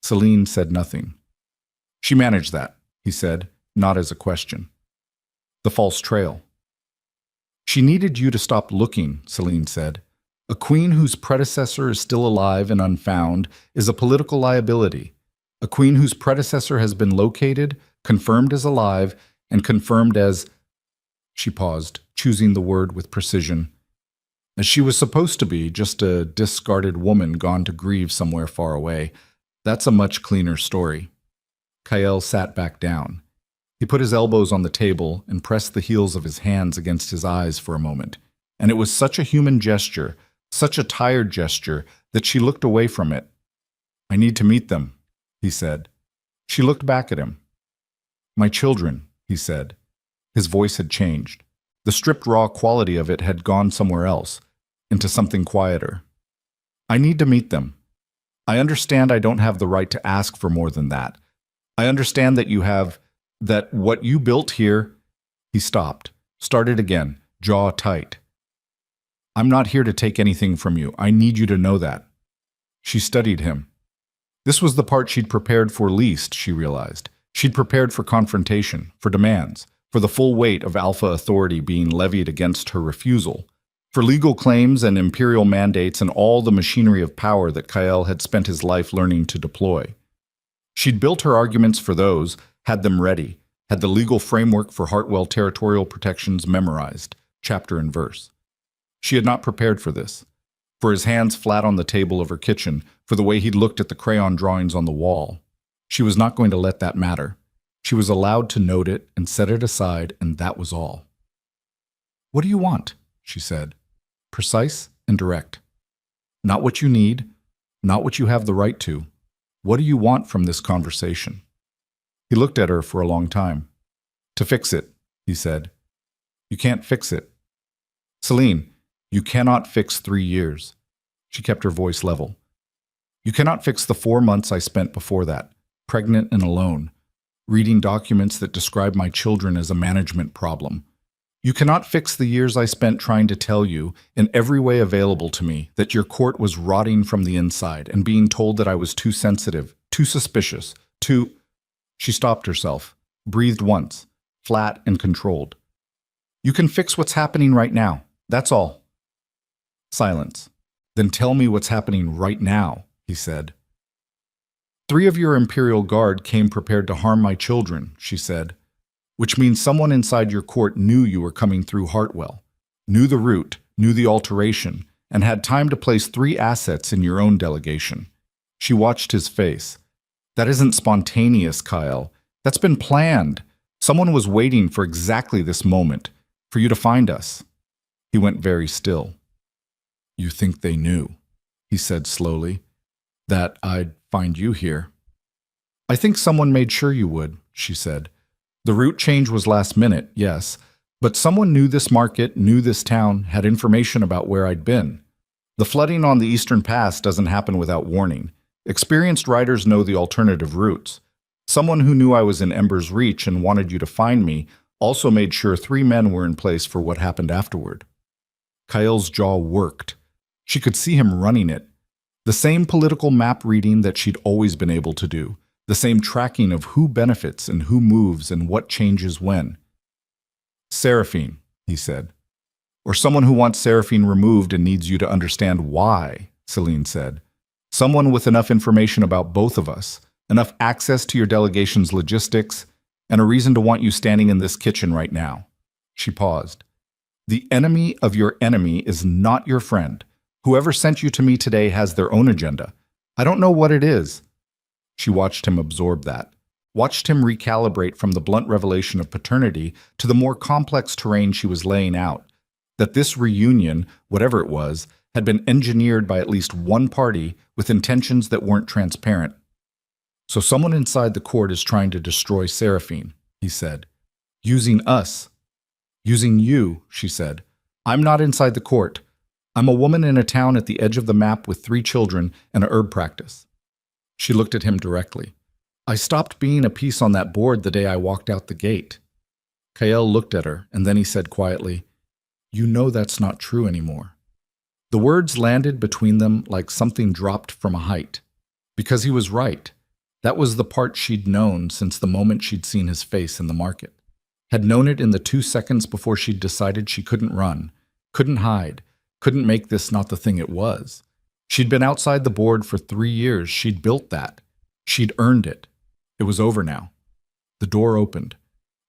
Celine said nothing. "She managed that," he said, not as a question. "The false trail." "She needed you to stop looking," Celine said. "A queen whose predecessor is still alive and unfound is a political liability. A queen whose predecessor has been located, confirmed as alive, and confirmed as—" She paused, choosing the word with precision. "As she was supposed to be, just a discarded woman gone to grieve somewhere far away. That's a much cleaner story." Kyle sat back down. He put his elbows on the table and pressed the heels of his hands against his eyes for a moment, and it was such a human gesture, such a tired gesture, that she looked away from it. "I need to meet them," he said. She looked back at him. "My children," he said. His voice had changed. The stripped raw quality of it had gone somewhere else, into something quieter. "I need to meet them. I understand I don't have the right to ask for more than that. I understand that you have, that what you built here—" He stopped, started again, jaw tight. "I'm not here to take anything from you. I need you to know that." She studied him. This was the part she'd prepared for least, she realized. She'd prepared for confrontation, for demands, for the full weight of alpha authority being levied against her refusal, for legal claims and imperial mandates and all the machinery of power that Kyle had spent his life learning to deploy. She'd built her arguments for those, had them ready, had the legal framework for Hartwell territorial protections memorized, chapter and verse. She had not prepared for this, for his hands flat on the table of her kitchen, for the way he'd looked at the crayon drawings on the wall. She was not going to let that matter. She was allowed to note it and set it aside, and that was all. "What do you want?" she said, precise and direct. "Not what you need, not what you have the right to. What do you want from this conversation?" He looked at her for a long time. "To fix it," he said. "You can't fix it." "Celine, you cannot fix 3 years." She kept her voice level. "You cannot fix the 4 months I spent before that, pregnant and alone, reading documents that describe my children as a management problem. You cannot fix the years I spent trying to tell you, in every way available to me, that your court was rotting from the inside and being told that I was too sensitive, too suspicious, too—" She stopped herself, breathed once, flat and controlled. "You can fix what's happening right now. That's all." Silence. "Then tell me what's happening right now," he said. 3 of your Imperial Guard came prepared to harm my children," she said, "which means someone inside your court knew you were coming through Hartwell, knew the route, knew the alteration, and had time to place 3 assets in your own delegation." She watched his face. "That isn't spontaneous, Kyle. That's been planned. Someone was waiting for exactly this moment, for you to find us." He went very still. "You think they knew," he said slowly, "that I'd find you here?" "I think someone made sure you would," she said. "The route change was last minute, yes, but someone knew this market, knew this town, had information about where I'd been. The flooding on the Eastern Pass doesn't happen without warning. Experienced riders know the alternative routes. Someone who knew I was in Ember's Reach and wanted you to find me also made sure 3 men were in place for what happened afterward." Kael's jaw worked. She could see him running it. The same political map reading that she'd always been able to do. The same tracking of who benefits and who moves and what changes when. "Seraphine," he said. "Or someone who wants Seraphine removed and needs you to understand why," Celine said. "Someone with enough information about both of us, enough access to your delegation's logistics, and a reason to want you standing in this kitchen right now." She paused. "The enemy of your enemy is not your friend. Whoever sent you to me today has their own agenda. I don't know what it is." She watched him absorb that, watched him recalibrate from the blunt revelation of paternity to the more complex terrain she was laying out, that this reunion, whatever it was, had been engineered by at least one party with intentions that weren't transparent. "So someone inside the court is trying to destroy Seraphine," he said. "Using us." "Using you," she said. "I'm not inside the court. I'm a woman in a town at the edge of the map with 3 children and a herb practice." She looked at him directly. "I stopped being a piece on that board the day I walked out the gate." Kael looked at her, and then he said quietly, "You know that's not true anymore." The words landed between them like something dropped from a height. Because he was right. That was the part she'd known since the moment she'd seen his face in the market. Had known it in the 2 seconds before she'd decided she couldn't run, couldn't hide, couldn't make this not the thing it was. She'd been outside the board for 3 years. She'd built that. She'd earned it. It was over now. The door opened.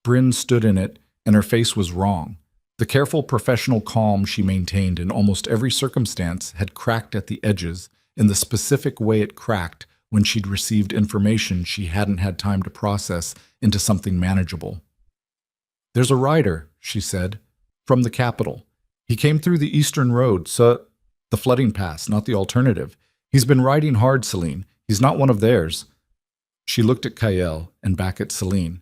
Bryn stood in it, and her face was wrong. The careful professional calm she maintained in almost every circumstance had cracked at the edges in the specific way it cracked when she'd received information she hadn't had time to process into something manageable. "There's a rider," she said, "from the capital. He came through the Eastern Road, the flooding pass, not the alternative. He's been riding hard, Celine. He's not one of theirs." She looked at Kael and back at Celine.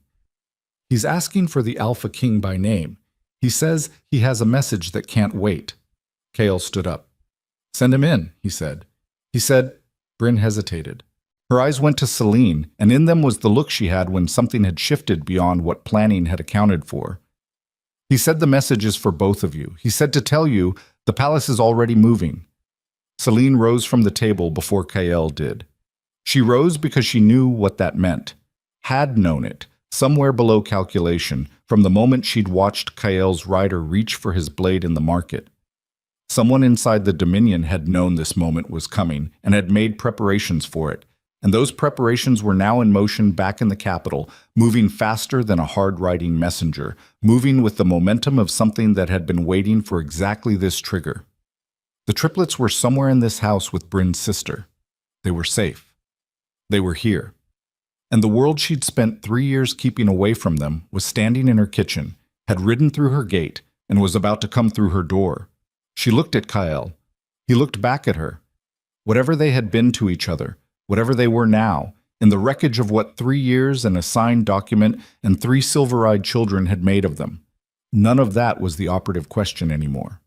"He's asking for the Alpha King by name. He says he has a message that can't wait." Kael stood up. "Send him in," he said. He said, Bryn hesitated. Her eyes went to Celine, and in them was the look she had when something had shifted beyond what planning had accounted for. "He said the message is for both of you. He said to tell you the palace is already moving." Celine rose from the table before Kael did. She rose because she knew what that meant, had known it, somewhere below calculation, from the moment she'd watched Kael's rider reach for his blade in the market. Someone inside the Dominion had known this moment was coming and had made preparations for it, and those preparations were now in motion back in the capital, moving faster than a hard-riding messenger, moving with the momentum of something that had been waiting for exactly this trigger. The triplets were somewhere in this house with Bryn's sister. They were safe. They were here. And the world she'd spent 3 years keeping away from them was standing in her kitchen, had ridden through her gate, and was about to come through her door. She looked at Kael. He looked back at her. Whatever they had been to each other, whatever they were now, in the wreckage of what 3 years and a signed document and 3 silver-eyed children had made of them, none of that was the operative question anymore.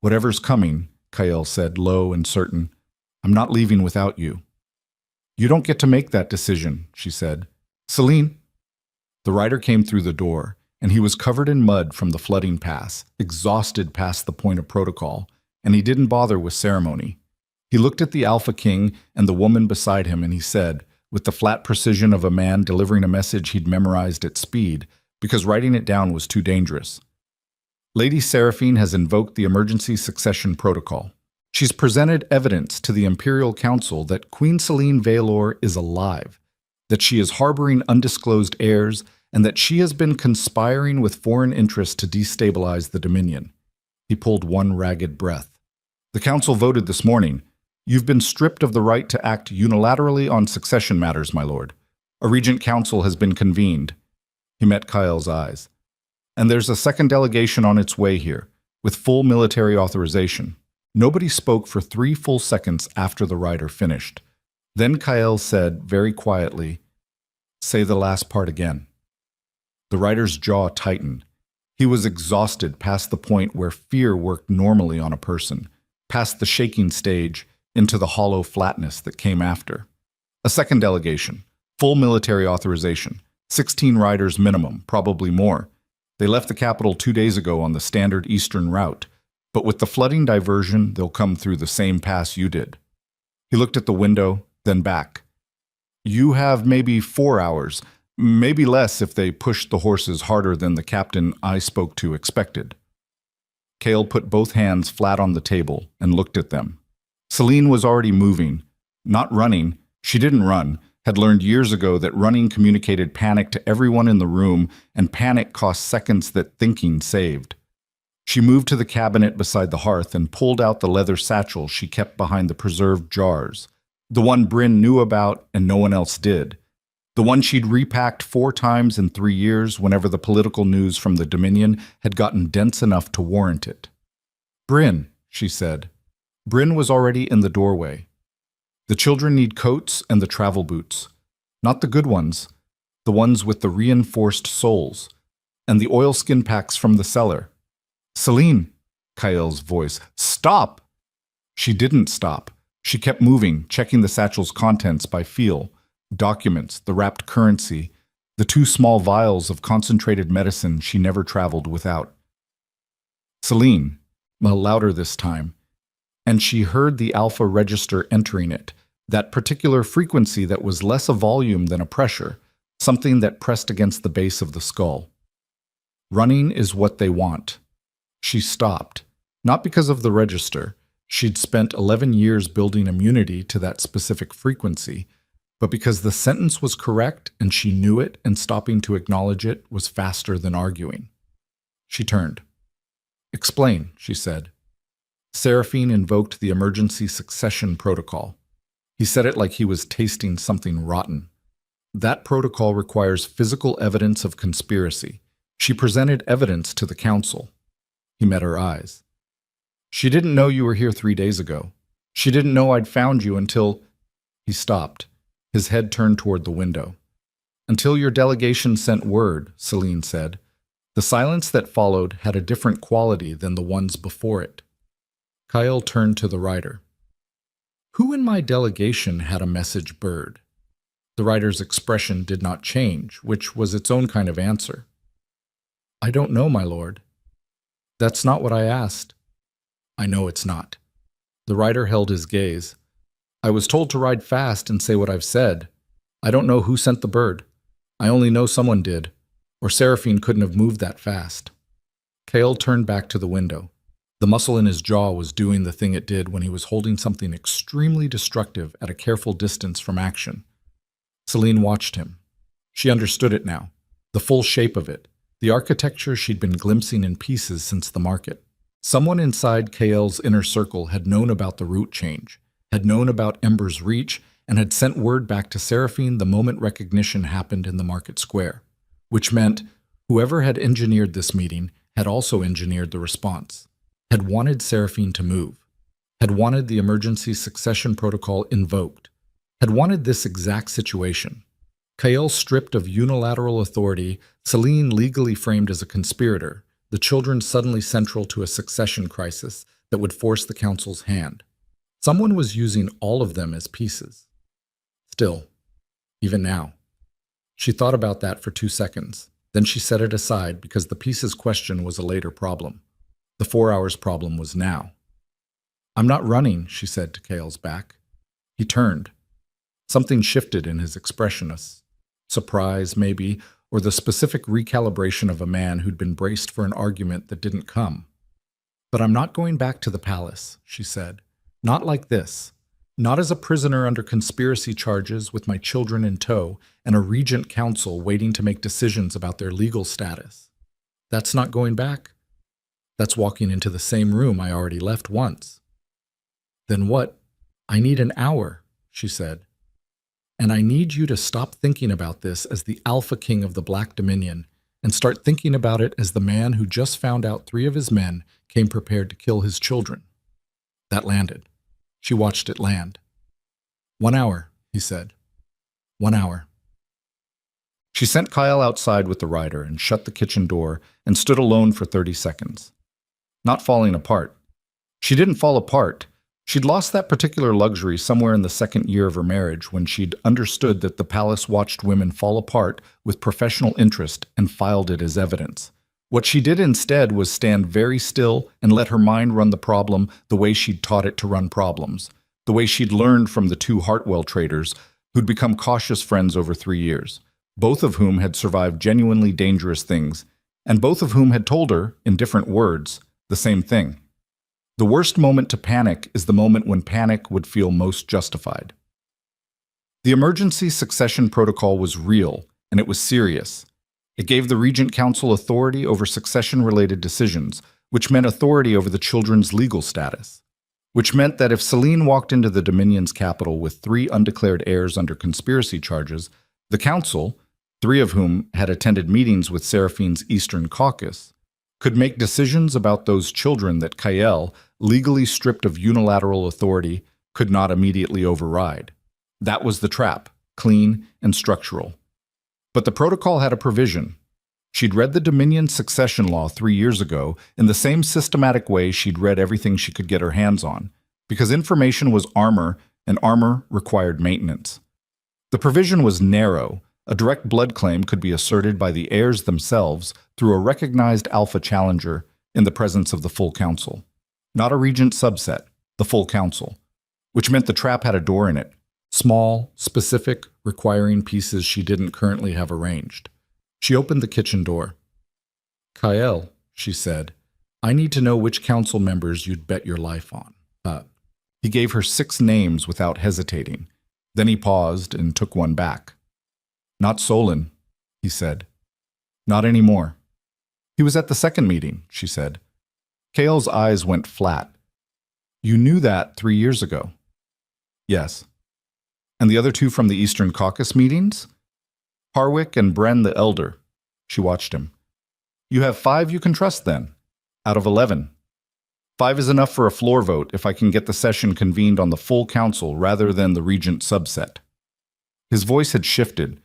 "Whatever's coming," Kael said, low and certain, "I'm not leaving without you." "You don't get to make that decision," she said. "Celine." The rider came through the door, and he was covered in mud from the flooding pass, exhausted past the point of protocol, and he didn't bother with ceremony. He looked at the Alpha King and the woman beside him, and he said, with the flat precision of a man delivering a message he'd memorized at speed, because writing it down was too dangerous. "Lady Seraphine has invoked the emergency succession protocol. She's presented evidence to the Imperial Council that Queen Celine Valor is alive, that she is harboring undisclosed heirs, and that she has been conspiring with foreign interests to destabilize the Dominion." He pulled one ragged breath. "The Council voted this morning. You've been stripped of the right to act unilaterally on succession matters, my lord. A regent council has been convened. He met Kyle's eyes. And there's a second delegation on its way here, with full military authorization. Nobody spoke for 3 full seconds after the rider finished. Then Kyle said, very quietly, "Say the last part again." The rider's jaw tightened. He was exhausted past the point where fear worked normally on a person, past the shaking stage into the hollow flatness that came after. A second delegation, full military authorization, 16 riders minimum, probably more. They left the capital 2 days ago on the standard eastern route, but with the flooding diversion, they'll come through the same pass you did. He looked at the window, then back. You have maybe 4 hours, maybe less if they push the horses harder than the captain I spoke to expected. Cale put both hands flat on the table and looked at them. Celine was already moving, not running. She didn't run, had learned years ago that running communicated panic to everyone in the room, and panic cost seconds that thinking saved. She moved to the cabinet beside the hearth and pulled out the leather satchel she kept behind the preserved jars, the one Bryn knew about and no one else did. The one she'd repacked 4 times in 3 years whenever the political news from the Dominion had gotten dense enough to warrant it. "Bryn," she said. Bryn was already in the doorway. "The children need coats and the travel boots. Not the good ones, the ones with the reinforced soles, and the oilskin packs from the cellar." "Celine," Kyle's voice. "Stop!" She didn't stop. She kept moving, checking the satchel's contents by feel. Documents, the wrapped currency, the 2 small vials of concentrated medicine she never traveled without. "Celine," louder this time, and she heard the alpha register entering it, that particular frequency that was less a volume than a pressure, something that pressed against the base of the skull. "Running is what they want." She stopped, not because of the register. She'd spent 11 years building immunity to that specific frequency, but because the sentence was correct and she knew it, and stopping to acknowledge it was faster than arguing. She turned. "Explain," she said. Seraphine invoked the emergency succession protocol. He said it like he was tasting something rotten. That protocol requires physical evidence of conspiracy. She presented evidence to the council. He met her eyes. "She didn't know you were here 3 days ago. She didn't know I'd found you until—" He stopped. His head turned toward the window. "Until your delegation sent word," Celine said. The silence that followed had a different quality than the ones before it. Kyle turned to the rider. "Who in my delegation had a message bird?" The rider's expression did not change, which was its own kind of answer. "I don't know, my lord." "That's not what I asked." "I know it's not." The rider held his gaze. "I was told to ride fast and say what I've said. I don't know who sent the bird. I only know someone did, or Seraphine couldn't have moved that fast." Cale turned back to the window. The muscle in his jaw was doing the thing it did when he was holding something extremely destructive at a careful distance from action. Celine watched him. She understood it now, the full shape of it, the architecture she'd been glimpsing in pieces since the market. Someone inside Kael's inner circle had known about the route change, had known about Ember's reach, and had sent word back to Seraphine the moment recognition happened in the market square, which meant whoever had engineered this meeting had also engineered the response, had wanted Seraphine to move, had wanted the emergency succession protocol invoked, had wanted this exact situation. Kael stripped of unilateral authority, Celine legally framed as a conspirator, the children suddenly central to a succession crisis that would force the council's hand. Someone was using all of them as pieces. Still, even now. She thought about that for 2 seconds. Then she set it aside because the pieces question was a later problem. The 4 hours problem was now. "I'm not running," she said to Kael's back. He turned. Something shifted in his expressionless. Surprise, maybe, or the specific recalibration of a man who'd been braced for an argument that didn't come. "But I'm not going back to the palace," she said. "Not like this. Not as a prisoner under conspiracy charges with my children in tow and a regent council waiting to make decisions about their legal status. That's not going back. That's walking into the same room I already left once." "Then what?" "I need an hour," she said. And I need you to stop thinking about this as the Alpha King of the Black Dominion and start thinking about it as the man who just found out 3 of his men came prepared to kill his children. That landed. She watched it land. 1 hour, he said. 1 hour. She sent Kyle outside with the rider and shut the kitchen door and stood alone for 30 seconds. Not falling apart. She didn't fall apart. She'd lost that particular luxury somewhere in the 2nd year of her marriage when she'd understood that the palace watched women fall apart with professional interest and filed it as evidence. What she did instead was stand very still and let her mind run the problem the way she'd taught it to run problems, the way she'd learned from the 2 Hartwell traders who'd become cautious friends over 3 years, both of whom had survived genuinely dangerous things, and both of whom had told her, in different words, the same thing. The worst moment to panic is the moment when panic would feel most justified. The emergency succession protocol was real, and it was serious. It gave the Regent Council authority over succession-related decisions, which meant authority over the children's legal status, which meant that if Selene walked into the Dominion's capital with 3 undeclared heirs under conspiracy charges, the Council, 3 of whom had attended meetings with Seraphine's Eastern Caucus, could make decisions about those children that Kyle, legally stripped of unilateral authority, could not immediately override. That was the trap, clean and structural. But the protocol had a provision. She'd read the Dominion succession law 3 years ago in the same systematic way she'd read everything she could get her hands on, because information was armor, and armor required maintenance. The provision was narrow. A direct blood claim could be asserted by the heirs themselves through a recognized alpha challenger in the presence of the full council. Not a regent subset, the full council, which meant the trap had a door in it, small, specific, requiring pieces she didn't currently have arranged. She opened the kitchen door. Kyle, she said, I need to know which council members you'd bet your life on. He gave her 6 names without hesitating. Then he paused and took one back. Not Solon, he said. Not anymore. He was at the 2nd meeting, she said. Kyle's eyes went flat. You knew that 3 years ago. Yes. And the other 2 from the Eastern Caucus meetings? Harwick and Bren the Elder. She watched him. You have 5 you can trust then, out of 11. 5 is enough for a floor vote if I can get the session convened on the full council rather than the regent subset. His voice had shifted.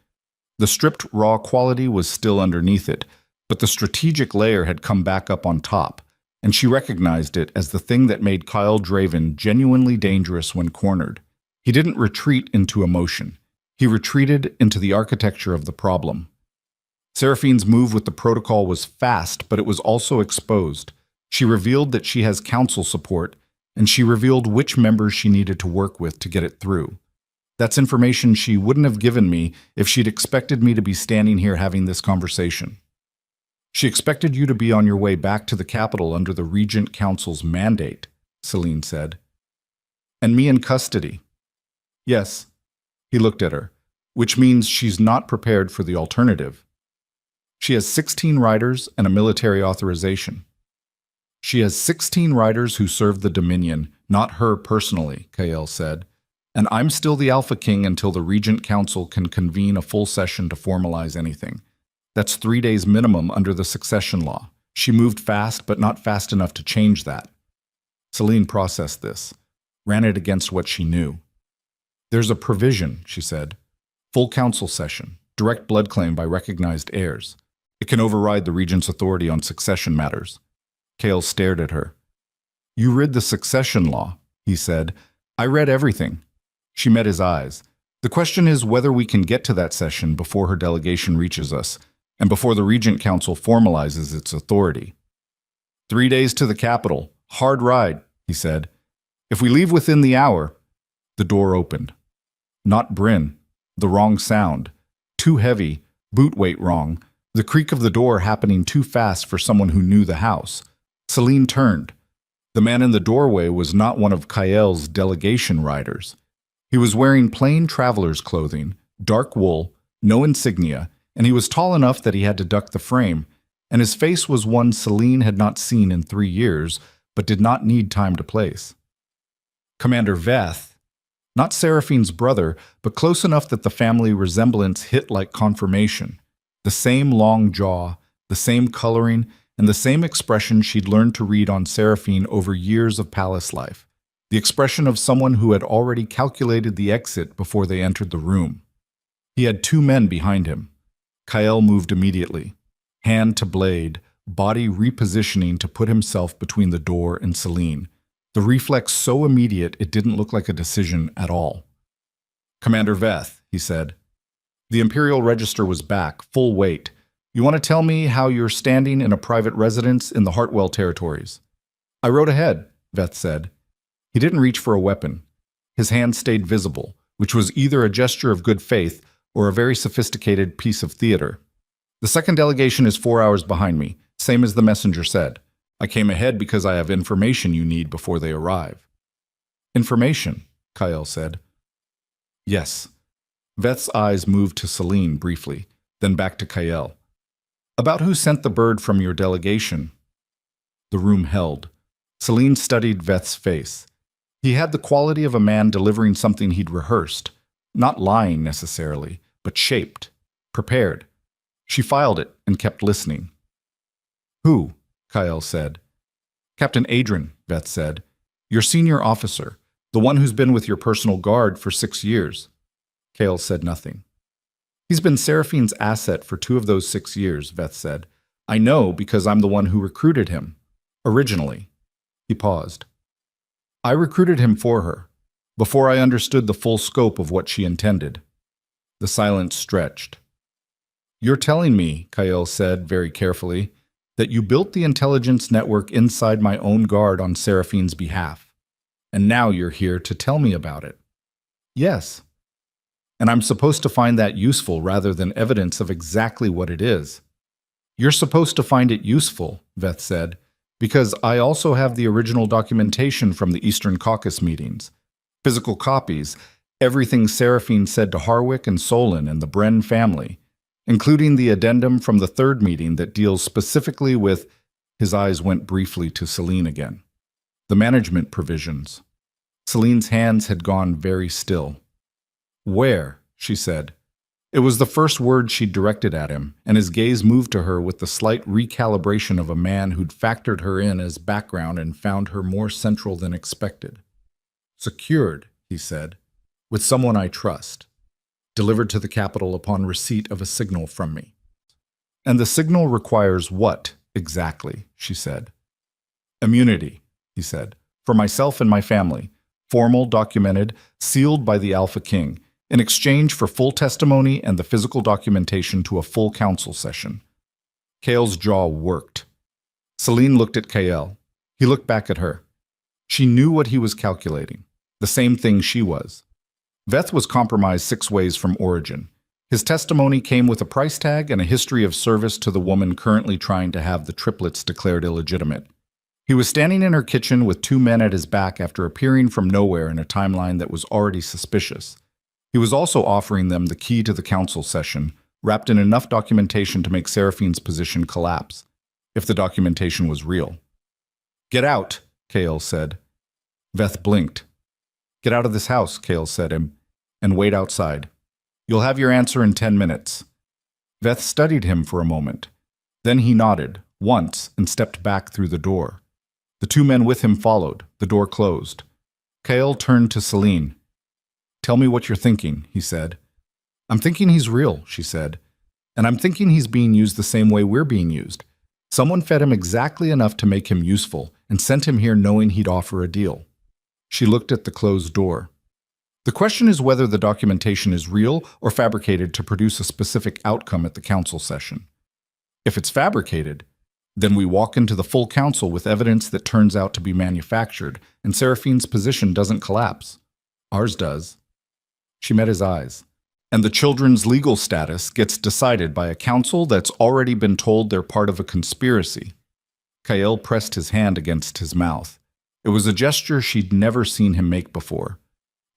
The stripped raw quality was still underneath it, but the strategic layer had come back up on top, and she recognized it as the thing that made Kyle Draven genuinely dangerous when cornered. He didn't retreat into emotion. He retreated into the architecture of the problem. Seraphine's move with the protocol was fast, but it was also exposed. She revealed that she has council support, and she revealed which members she needed to work with to get it through. That's information she wouldn't have given me if she'd expected me to be standing here having this conversation. She expected you to be on your way back to the capital under the Regent Council's mandate, Selene said. And me in custody. Yes, he looked at her, which means she's not prepared for the alternative. She has 16 riders and a military authorization. She has 16 riders who serve the Dominion, not her personally, Kyle said. And I'm still the Alpha King until the Regent Council can convene a full session to formalize anything. That's 3 days minimum under the succession law. She moved fast, but not fast enough to change that. Selene processed this, ran it against what she knew. There's a provision, she said. Full council session, direct blood claim by recognized heirs. It can override the regent's authority on succession matters. Kale stared at her. You read the succession law, he said. I read everything. She met his eyes. The question is whether we can get to that session before her delegation reaches us, and before the Regent Council formalizes its authority. 3 days to the capital. Hard ride, he said. If we leave within the hour... The door opened. Not Bryn. The wrong sound. Too heavy. Boot weight wrong. The creak of the door happening too fast for someone who knew the house. Selene turned. The man in the doorway was not one of Kyle's delegation riders. He was wearing plain traveler's clothing, dark wool, no insignia, and he was tall enough that he had to duck the frame, and his face was one Selene had not seen in 3 years, but did not need time to place. Commander Veth, Not Seraphine's brother, but close enough that the family resemblance hit like confirmation. The same long jaw, the same coloring, and the same expression she'd learned to read on Seraphine over years of palace life. The expression of someone who had already calculated the exit before they entered the room. He had two men behind him. Kael moved immediately, hand to blade, body repositioning to put himself between the door and Celine. The reflex so immediate it didn't look like a decision at all. "Commander Veth," he said. The Imperial Register was back, full weight. "You want to tell me how you're standing in a private residence in the Hartwell territories?" "I rode ahead," Veth said. He didn't reach for a weapon. His hand stayed visible, which was either a gesture of good faith or a very sophisticated piece of theater. "The second delegation is 4 hours behind me, same as the messenger said. I came ahead because I have information you need before they arrive." "Information," Kael said. "Yes." Veth's eyes moved to Celine briefly, then back to Kael. "About who sent the bird from your delegation?" The room held. Celine studied Veth's face. He had the quality of a man delivering something he'd rehearsed, not lying necessarily, but shaped, prepared. She filed it and kept listening. "Who?" Kael said. "Captain Adrian," Veth said. "Your senior officer, the one who's been with your personal guard for 6 years." Kael said nothing. "He's been Seraphine's asset for 2 of those 6 years, Veth said. "I know because I'm the one who recruited him. Originally." He paused. "I recruited him for her, before I understood the full scope of what she intended." The silence stretched. "You're telling me," Kael said very carefully, "that you built the intelligence network inside my own guard on Seraphine's behalf. And now you're here to tell me about it." "Yes." "And I'm supposed to find that useful rather than evidence of exactly what it is." "You're supposed to find it useful," Veth said, "because I also have the original documentation from the Eastern Caucasus meetings. Physical copies, everything Seraphine said to Harwick and Solon and the Bren family, including the addendum from the 3rd meeting that deals specifically with—" His eyes went briefly to Celine again. "The management provisions." Celine's hands had gone very still. "Where?" she said. It was the first word she'd directed at him, and his gaze moved to her with the slight recalibration of a man who'd factored her in as background and found her more central than expected. "Secured," he said, "with someone I trust. Delivered to the capital upon receipt of a signal from me." "And the signal requires what, exactly?" she said. "Immunity," he said, "for myself and my family, formal, documented, sealed by the Alpha King, in exchange for full testimony and the physical documentation to a full council session." Kael's jaw worked. Celine looked at Kael. He looked back at her. She knew what he was calculating, the same thing she was. Veth was compromised 6 ways from origin. His testimony came with a price tag and a history of service to the woman currently trying to have the triplets declared illegitimate. He was standing in her kitchen with 2 men at his back after appearing from nowhere in a timeline that was already suspicious. He was also offering them the key to the council session, wrapped in enough documentation to make Seraphine's position collapse, if the documentation was real. "Get out," Kael said. Veth blinked. "Get out of this house," Kael said, and wait outside. "You'll have your answer in 10 minutes. Veth studied him for a moment. Then he nodded, once, and stepped back through the door. The 2 men with him followed. The door closed. Kael turned to Celine. "Tell me what you're thinking," he said. "I'm thinking he's real," she said. "And I'm thinking he's being used the same way we're being used. Someone fed him exactly enough to make him useful and sent him here knowing he'd offer a deal." She looked at the closed door. "The question is whether the documentation is real or fabricated to produce a specific outcome at the council session. If it's fabricated, then we walk into the full council with evidence that turns out to be manufactured, and Seraphine's position doesn't collapse. Ours does." She met his eyes. "And the children's legal status gets decided by a council that's already been told they're part of a conspiracy." Kael pressed his hand against his mouth. It was a gesture she'd never seen him make before.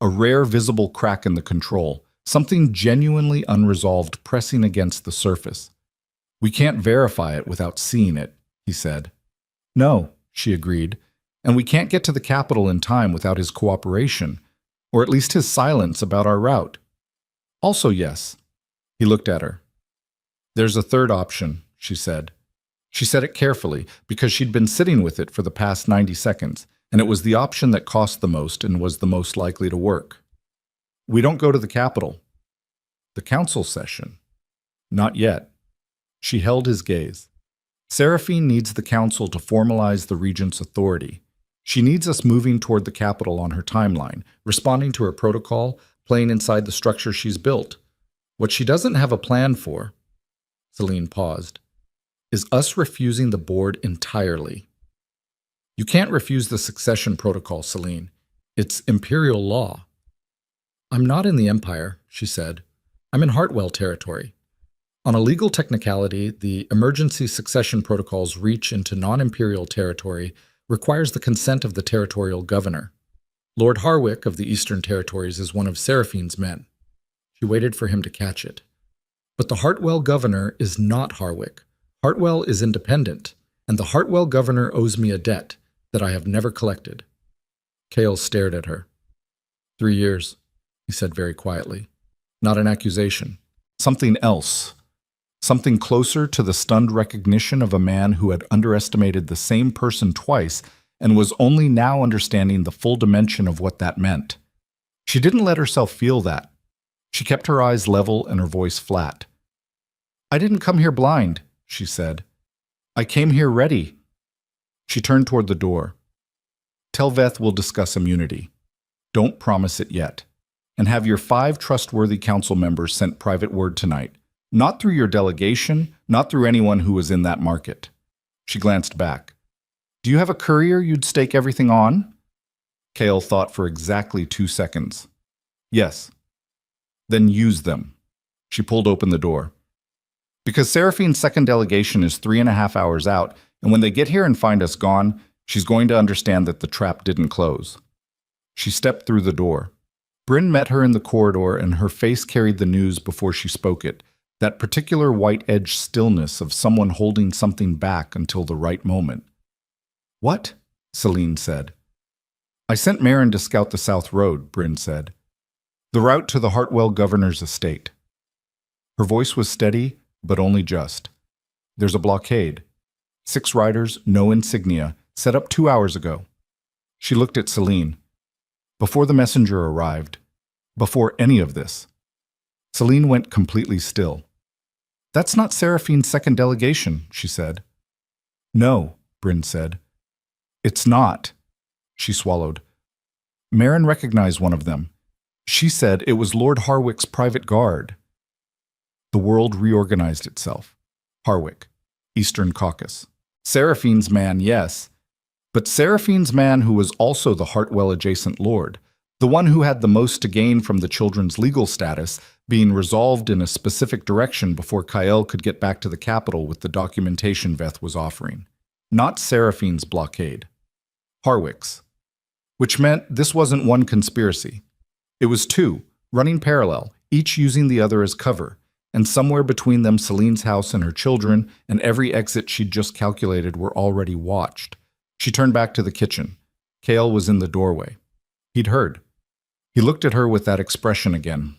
A rare visible crack in the control, something genuinely unresolved pressing against the surface. "We can't verify it without seeing it," he said. "No," she agreed, "and we can't get to the capital in time without his cooperation. Or at least his silence about our route. Also yes. He looked at her. There's a third option, she said. She said it carefully because she'd been sitting with it for the past 90 seconds, and it was the option that cost the most and was the most likely to work. We don't go to the Capitol. The council session. Not yet. She held his gaze. Seraphine needs the council to formalize the regent's authority. She needs us moving toward the Capitol on her timeline, responding to her protocol, playing inside the structure she's built. What she doesn't have a plan for, Celine paused, is us refusing the board entirely. You can't refuse the succession protocol, Celine. It's imperial law. I'm not in the Empire, she said. I'm in Hartwell territory. On a legal technicality, the emergency succession protocol's reach into non-imperial territory requires the consent of the territorial governor. Lord Harwick of the Eastern Territories is one of Seraphine's men. She waited for him to catch it. But the Hartwell governor is not Harwick. Hartwell is independent, and the Hartwell governor owes me a debt that I have never collected. Cale stared at her. 3 years, he said very quietly. Not an accusation. Something else. Something closer to the stunned recognition of a man who had underestimated the same person twice and was only now understanding the full dimension of what that meant. She didn't let herself feel that. She kept her eyes level and her voice flat. I didn't come here blind, she said. I came here ready. She turned toward the door. Tell Veth we'll discuss immunity. Don't promise it yet. And have your 5 trustworthy council members sent private word tonight. Not through your delegation, not through anyone who was in that market. She glanced back. Do you have a courier you'd stake everything on? Cale thought for exactly 2 seconds. Yes. Then use them. She pulled open the door. Because Seraphine's second delegation is 3.5 hours out, and when they get here and find us gone, she's going to understand that the trap didn't close. She stepped through the door. Bryn met her in the corridor, and her face carried the news before she spoke it, that particular white-edged stillness of someone holding something back until the right moment. What? Celine said. I sent Marin to scout the South Road, Bryn said. The route to the Hartwell governor's estate. Her voice was steady, but only just. There's a blockade. 6 riders, no insignia, set up 2 hours ago. She looked at Celine. Before the messenger arrived. Before any of this. Celine went completely still. That's not Seraphine's second delegation, she said. No, Bryn said. It's not. She swallowed. Marin recognized one of them. She said it was Lord Harwick's private guard. The world reorganized itself. Harwick, Eastern Caucasus. Seraphine's man, yes. But Seraphine's man who was also the Hartwell-adjacent lord, the one who had the most to gain from the children's legal status, being resolved in a specific direction before Kyle could get back to the capital with the documentation Veth was offering. Not Seraphine's blockade. Harwick's. Which meant this wasn't one conspiracy. It was 2, running parallel, each using the other as cover, and somewhere between them Celine's house and her children, and every exit she'd just calculated were already watched. She turned back to the kitchen. Cale was in the doorway. He'd heard. He looked at her with that expression again,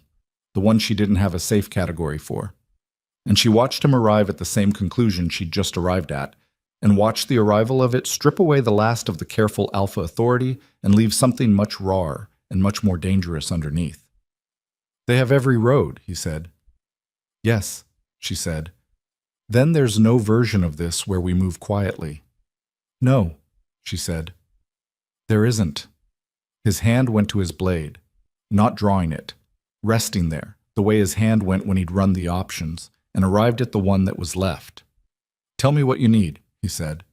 the one she didn't have a safe category for. And she watched him arrive at the same conclusion she'd just arrived at, and watched the arrival of it strip away the last of the careful alpha authority and leave something much rawer and much more dangerous underneath. They have every road, he said. Yes, she said. Then there's no version of this where we move quietly. No, she said. There isn't. His hand went to his blade, not drawing it, resting there, the way his hand went when he'd run the options, and arrived at the one that was left. Tell me what you need, he said.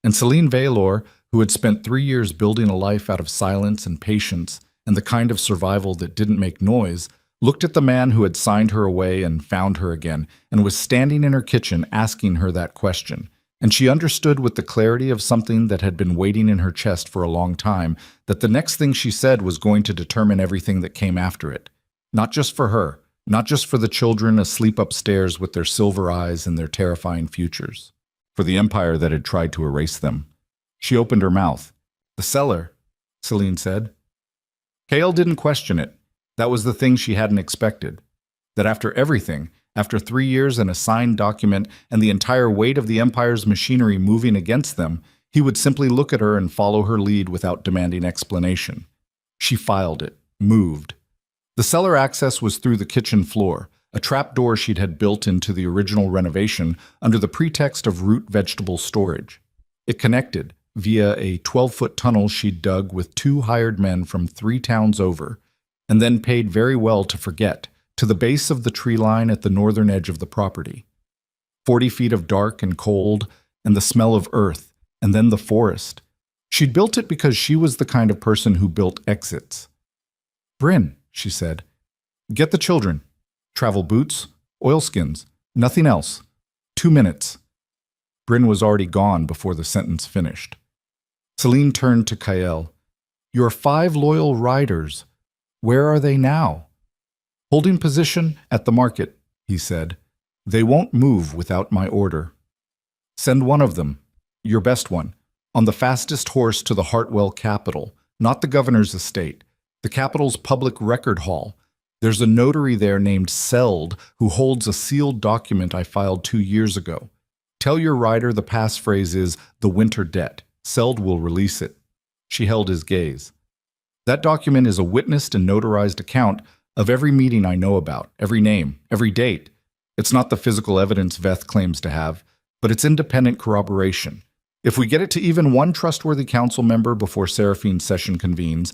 And Celine Valor, who had spent 3 years building a life out of silence and patience and the kind of survival that didn't make noise, looked at the man who had signed her away and found her again, and was standing in her kitchen asking her that question. And she understood with the clarity of something that had been waiting in her chest for a long time, that the next thing she said was going to determine everything that came after it. Not just for her, not just for the children asleep upstairs with their silver eyes and their terrifying futures. For the empire that had tried to erase them. She opened her mouth. The cellar, Celine said. Kael didn't question it. That was the thing she hadn't expected. That after everything, after 3 years and a signed document and the entire weight of the Empire's machinery moving against them, he would simply look at her and follow her lead without demanding explanation. She filed it, moved. The cellar access was through the kitchen floor, a trapdoor she'd had built into the original renovation under the pretext of root vegetable storage. It connected, via a 12-foot tunnel she'd dug with 2 hired men from 3 towns over, and then paid very well to forget, to the base of the tree line at the northern edge of the property. 40 feet of dark and cold, and the smell of earth, and then the forest. She'd built it because she was the kind of person who built exits. "Bryn," she said, "get the children. Travel boots, oilskins, nothing else. 2 minutes." Bryn was already gone before the sentence finished. Celine turned to Kael. "Your 5 loyal riders. Where are they now?" "Holding position at the market," he said. "They won't move without my order. Send one of them, your best one, on the fastest horse to the Hartwell capital, not the governor's estate, the capital's public record hall. There's a notary there named Seld who holds a sealed document I filed 2 years ago. Tell your rider the passphrase is the winter debt. Seld will release it." She held his gaze. "That document is a witnessed and notarized account of every meeting I know about, every name, every date. It's not the physical evidence Veth claims to have, but it's independent corroboration. If we get it to even one trustworthy council member before Seraphine's session convenes,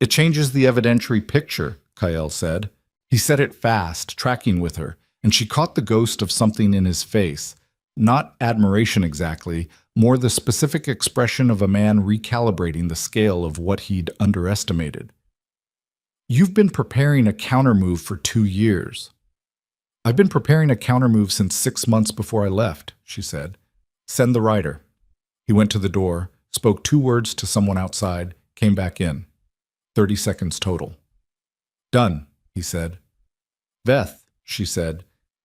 it changes the evidentiary picture," Kael said. He said it fast, tracking with her, and she caught the ghost of something in his face. Not admiration exactly, more the specific expression of a man recalibrating the scale of what he'd underestimated. "You've been preparing a countermove for 2 years." "I've been preparing a countermove since 6 months before I left," she said. "Send the rider." He went to the door, spoke 2 words to someone outside, came back in. 30 seconds total. "Done," he said. "Veth," she said.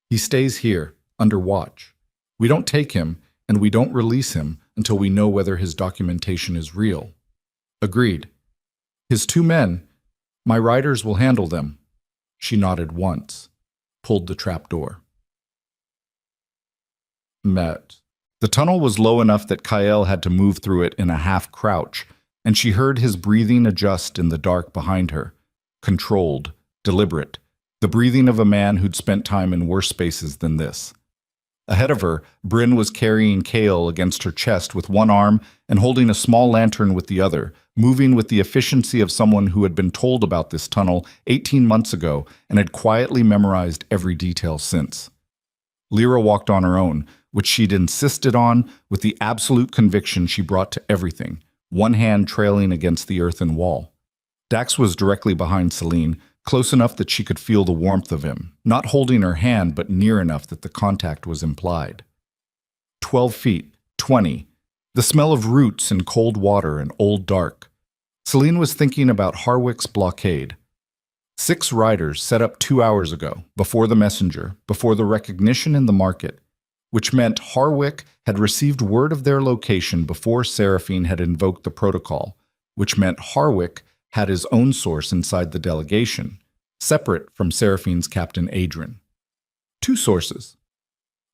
"He stays here, under watch. We don't take him, and we don't release him until we know whether his documentation is real." "Agreed." "His 2 men, my riders will handle them." She nodded once, pulled the trapdoor. Met. The tunnel was low enough that Kael had to move through it in a half-crouch, and she heard his breathing adjust in the dark behind her. Controlled, deliberate, the breathing of a man who'd spent time in worse spaces than this. Ahead of her, Bryn was carrying Kael against her chest with one arm and holding a small lantern with the other, moving with the efficiency of someone who had been told about this tunnel 18 months ago and had quietly memorized every detail since. Lyra walked on her own, which she'd insisted on with the absolute conviction she brought to everything, one hand trailing against the earthen wall. Dax was directly behind Celine, close enough that she could feel the warmth of him, not holding her hand but near enough that the contact was implied. 12 feet, 20, the smell of roots and cold water and old dark. Celine was thinking about Harwick's blockade. 6 riders set up 2 hours ago, before the messenger, before the recognition in the market, which meant Harwick had received word of their location before Seraphine had invoked the protocol, which meant Harwick had his own source inside the delegation, separate from Seraphine's Captain Adrian. 2 sources.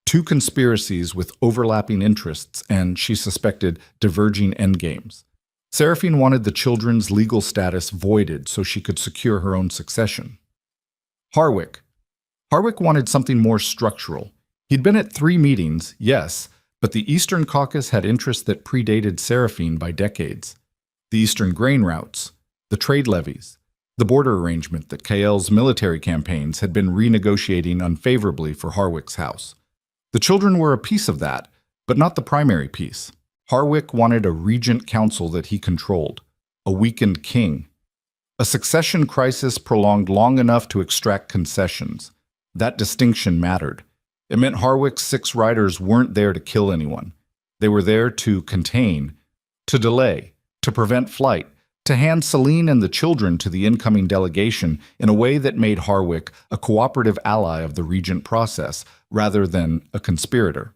2 conspiracies with overlapping interests and, she suspected, diverging endgames. Seraphine wanted the children's legal status voided so she could secure her own succession. Harwick wanted something more structural. He'd been at 3 meetings, yes, but the Eastern Caucus had interests that predated Seraphine by decades. The Eastern grain routes, the trade levies, the border arrangement that Kael's military campaigns had been renegotiating unfavorably for Harwick's house. The children were a piece of that, but not the primary piece. Harwick wanted a regent council that he controlled, a weakened king. A succession crisis prolonged long enough to extract concessions. That distinction mattered. It meant Harwick's 6 riders weren't there to kill anyone. They were there to contain, to delay, to prevent flight, to hand Celine and the children to the incoming delegation in a way that made Harwick a cooperative ally of the regent process rather than a conspirator.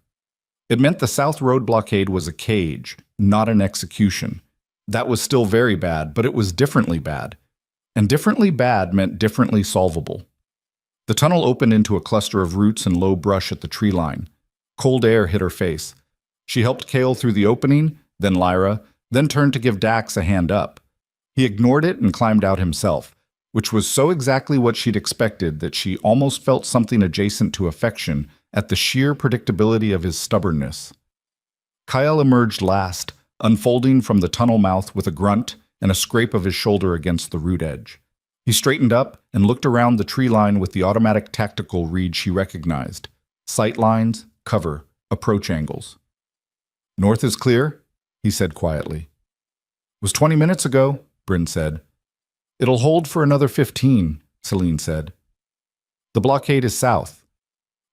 It meant the South Road blockade was a cage, not an execution. That was still very bad, but it was differently bad. And differently bad meant differently solvable. The tunnel opened into a cluster of roots and low brush at the tree line. Cold air hit her face. She helped Cale through the opening, then Lyra, then turned to give Dax a hand up. He ignored it and climbed out himself, which was so exactly what she'd expected that she almost felt something adjacent to affection at the sheer predictability of his stubbornness. Kyle emerged last, unfolding from the tunnel mouth with a grunt and a scrape of his shoulder against the root edge. He straightened up and looked around the tree line with the automatic tactical read she recognized. Sight lines, cover, approach angles. "North is clear," he said quietly. "Was 20 minutes ago," Bryn said. "It'll hold for another 15, Celine said. "The blockade is south.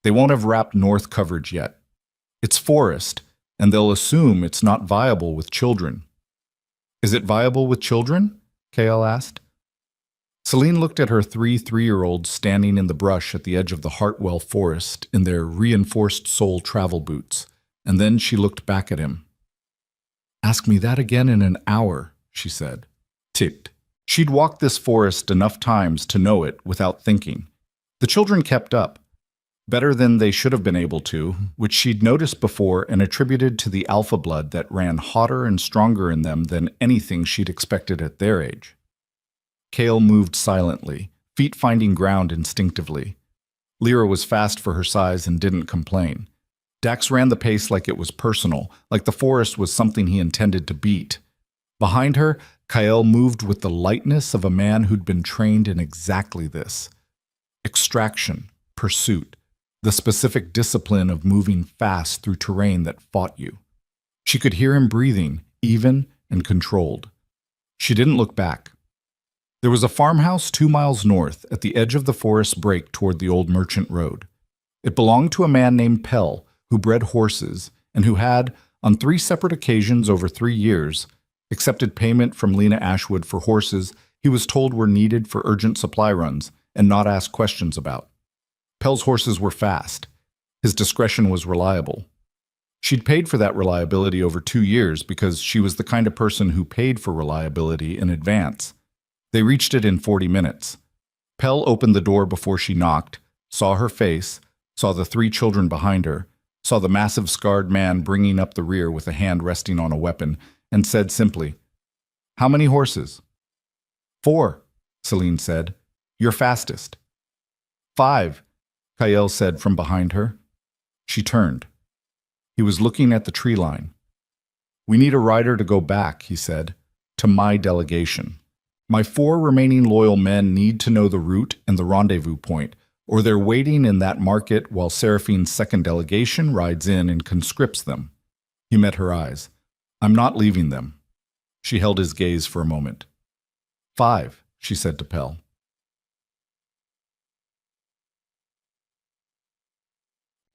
They won't have wrapped north coverage yet. It's forest, and they'll assume it's not viable with children." "Is it viable with children?" Kale asked. Celine looked at her three-year-olds standing in the brush at the edge of the Hartwell forest in their reinforced sole travel boots, and then she looked back at him. "Ask me that again in an hour," she said. Ticked. She'd walked this forest enough times to know it without thinking. The children kept up, better than they should have been able to, which she'd noticed before and attributed to the alpha blood that ran hotter and stronger in them than anything she'd expected at their age. Cale moved silently, feet finding ground instinctively. Lyra was fast for her size and didn't complain. Dax ran the pace like it was personal, like the forest was something he intended to beat. Behind her, Kyle moved with the lightness of a man who'd been trained in exactly this. Extraction, pursuit, the specific discipline of moving fast through terrain that fought you. She could hear him breathing, even and controlled. She didn't look back. There was a farmhouse 2 miles north at the edge of the forest break toward the old merchant road. It belonged to a man named Pell, who bred horses and who had, on 3 separate occasions over 3 years, accepted payment from Lena Ashwood for horses he was told were needed for urgent supply runs and not asked questions about. Pell's horses were fast. His discretion was reliable. She'd paid for that reliability over 2 years because she was the kind of person who paid for reliability in advance. They reached it in 40 minutes. Pell opened the door before she knocked, saw her face, saw the 3 children behind her, saw the massive scarred man bringing up the rear with a hand resting on a weapon, and said simply, "How many horses?" "4, Celine said. "You're fastest." "5, Kyle said from behind her. She turned. He was looking at the tree line. "We need a rider to go back," he said, "to my delegation. My 4 remaining loyal men need to know the route and the rendezvous point, or they're waiting in that market while Seraphine's second delegation rides in and conscripts them." He met her eyes. "I'm not leaving them." She held his gaze for a moment. "5, she said to Pell.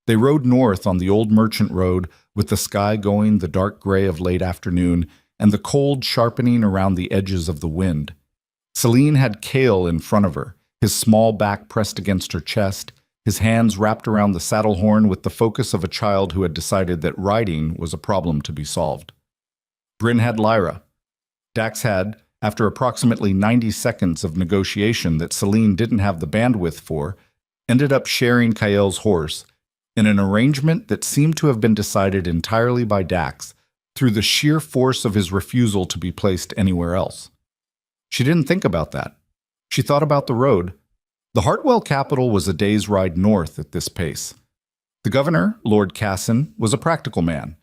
They rode north on the old merchant road with the sky going the dark gray of late afternoon and the cold sharpening around the edges of the wind. Celine had Cale in front of her, his small back pressed against her chest, his hands wrapped around the saddle horn with the focus of a child who had decided that riding was a problem to be solved. Bryn had Lyra. Dax had, after approximately 90 seconds of negotiation that Celine didn't have the bandwidth for, ended up sharing Kyle's horse in an arrangement that seemed to have been decided entirely by Dax through the sheer force of his refusal to be placed anywhere else. She didn't think about that. She thought about the road. The Hartwell capital was a day's ride north at this pace. The governor, Lord Casson, was a practical man.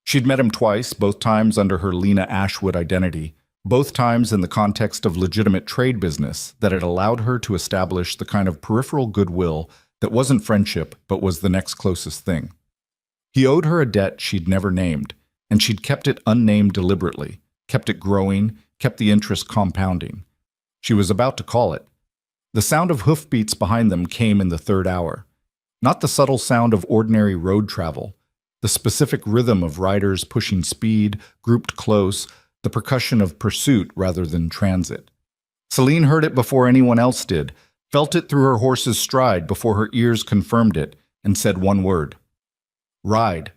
She'd met him twice, both times under her Lena Ashwood identity, both times in the context of legitimate trade business that had allowed her to establish the kind of peripheral goodwill that wasn't friendship but was the next closest thing. He owed her a debt she'd never named, and she'd kept it unnamed deliberately, kept it growing, kept the interest compounding. She was about to call it. The sound of hoofbeats behind them came in the 3rd hour. Not the subtle sound of ordinary road travel, the specific rhythm of riders pushing speed, grouped close, the percussion of pursuit rather than transit. Celine heard it before anyone else did, felt it through her horse's stride before her ears confirmed it, and said one word. "Ride."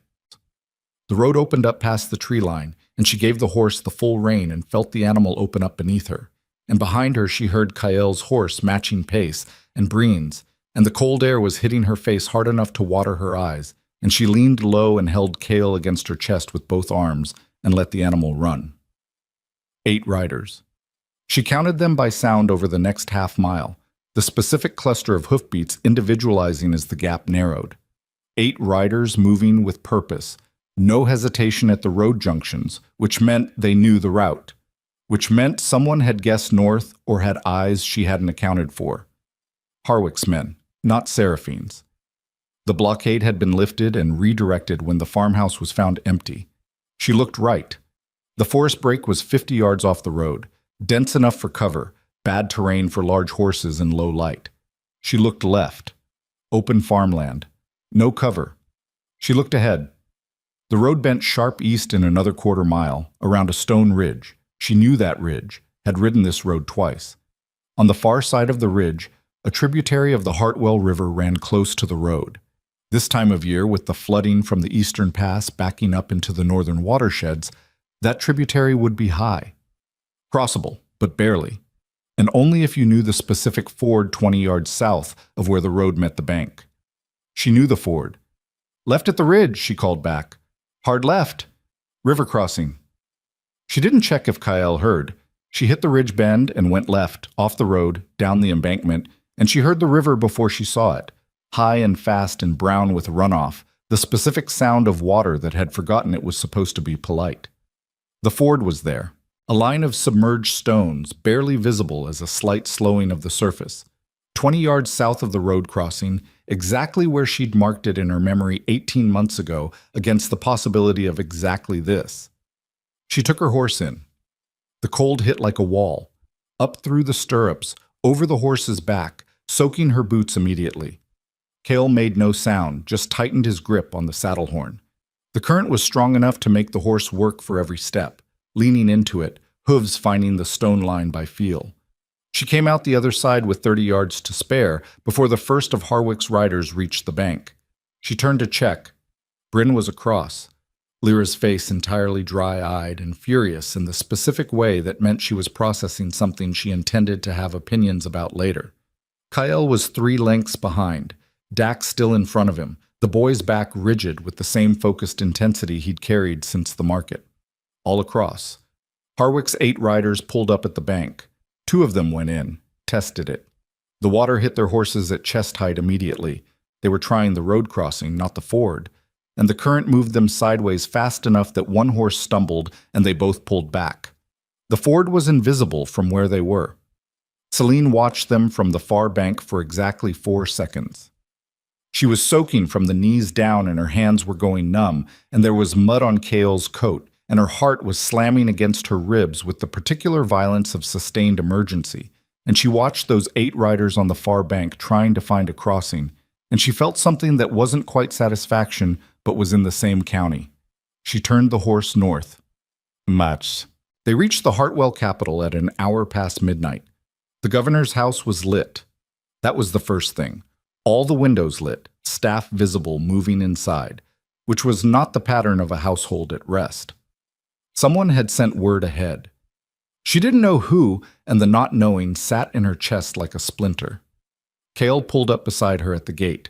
The road opened up past the tree line, and she gave the horse the full rein and felt the animal open up beneath her. and behind her she heard Kael's horse matching pace, and Breen's, and the cold air was hitting her face hard enough to water her eyes, and she leaned low and held Kael against her chest with both arms and let the animal run. 8 riders. She counted them by sound over the next half-mile, the specific cluster of hoofbeats individualizing as the gap narrowed. 8 riders moving with purpose, no hesitation at the road junctions, which meant they knew the route, which meant someone had guessed north or had eyes she hadn't accounted for. Harwick's men, not Seraphine's. The blockade had been lifted and redirected when the farmhouse was found empty. She looked right. The forest break was 50 yards off the road, dense enough for cover, bad terrain for large horses in low light. She looked left. Open farmland. No cover. She looked ahead. The road bent sharp east in another quarter-mile, around a stone ridge. She knew that ridge, had ridden this road twice. On the far side of the ridge, a tributary of the Hartwell River ran close to the road. This time of year, with the flooding from the eastern pass backing up into the northern watersheds, that tributary would be high. Crossable, but barely, and only if you knew the specific ford 20 yards south of where the road met the bank. She knew the ford. "Left at the ridge," she called back. "Hard left. River crossing." She didn't check if Kael heard. She hit the ridge bend and went left, off the road, down the embankment, and she heard the river before she saw it, high and fast and brown with runoff, the specific sound of water that had forgotten it was supposed to be polite. The ford was there, a line of submerged stones, barely visible as a slight slowing of the surface, 20 yards south of the road crossing, exactly where she'd marked it in her memory 18 months ago against the possibility of exactly this. She took her horse in. The cold hit like a wall, up through the stirrups, over the horse's back, soaking her boots immediately. Kael made no sound, just tightened his grip on the saddle horn. The current was strong enough to make the horse work for every step, leaning into it, hooves finding the stone line by feel. She came out the other side with 30 yards to spare before the first of Harwick's riders reached the bank. She turned to check. Bryn was across, Lyra's face entirely dry-eyed and furious in the specific way that meant she was processing something she intended to have opinions about later. Kael was 3 lengths behind, Dax still in front of him, the boy's back rigid with the same focused intensity he'd carried since the market. All across. Harwick's 8 riders pulled up at the bank. 2 of them went in, tested it. The water hit their horses at chest height immediately. They were trying the road crossing, not the ford, and the current moved them sideways fast enough that one horse stumbled and they both pulled back. The ford was invisible from where they were. Celine watched them from the far bank for exactly 4 seconds. She was soaking from the knees down and her hands were going numb, and there was mud on Kael's coat, and her heart was slamming against her ribs with the particular violence of sustained emergency, and she watched those 8 riders on the far bank trying to find a crossing, and she felt something that wasn't quite satisfaction but was in the same county. She turned the horse north. Match. They reached the Hartwell capital at an hour past midnight. The governor's house was lit. That was the first thing. All the windows lit, staff visible moving inside, which was not the pattern of a household at rest. Someone had sent word ahead. She didn't know who, and the not knowing sat in her chest like a splinter. Kael pulled up beside her at the gate.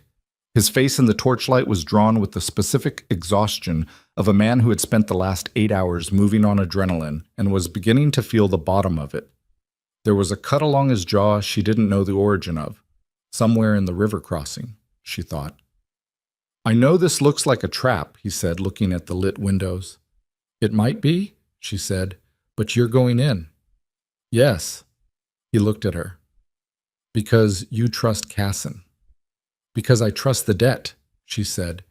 His face in the torchlight was drawn with the specific exhaustion of a man who had spent the last 8 hours moving on adrenaline and was beginning to feel the bottom of it. There was a cut along his jaw she didn't know the origin of. Somewhere in the river crossing, she thought. "I know this looks like a trap," he said, looking at the lit windows. "It might be," she said, "but you're going in." "Yes." He looked at her. "Because you trust Casson." "Because I trust the debt," she said.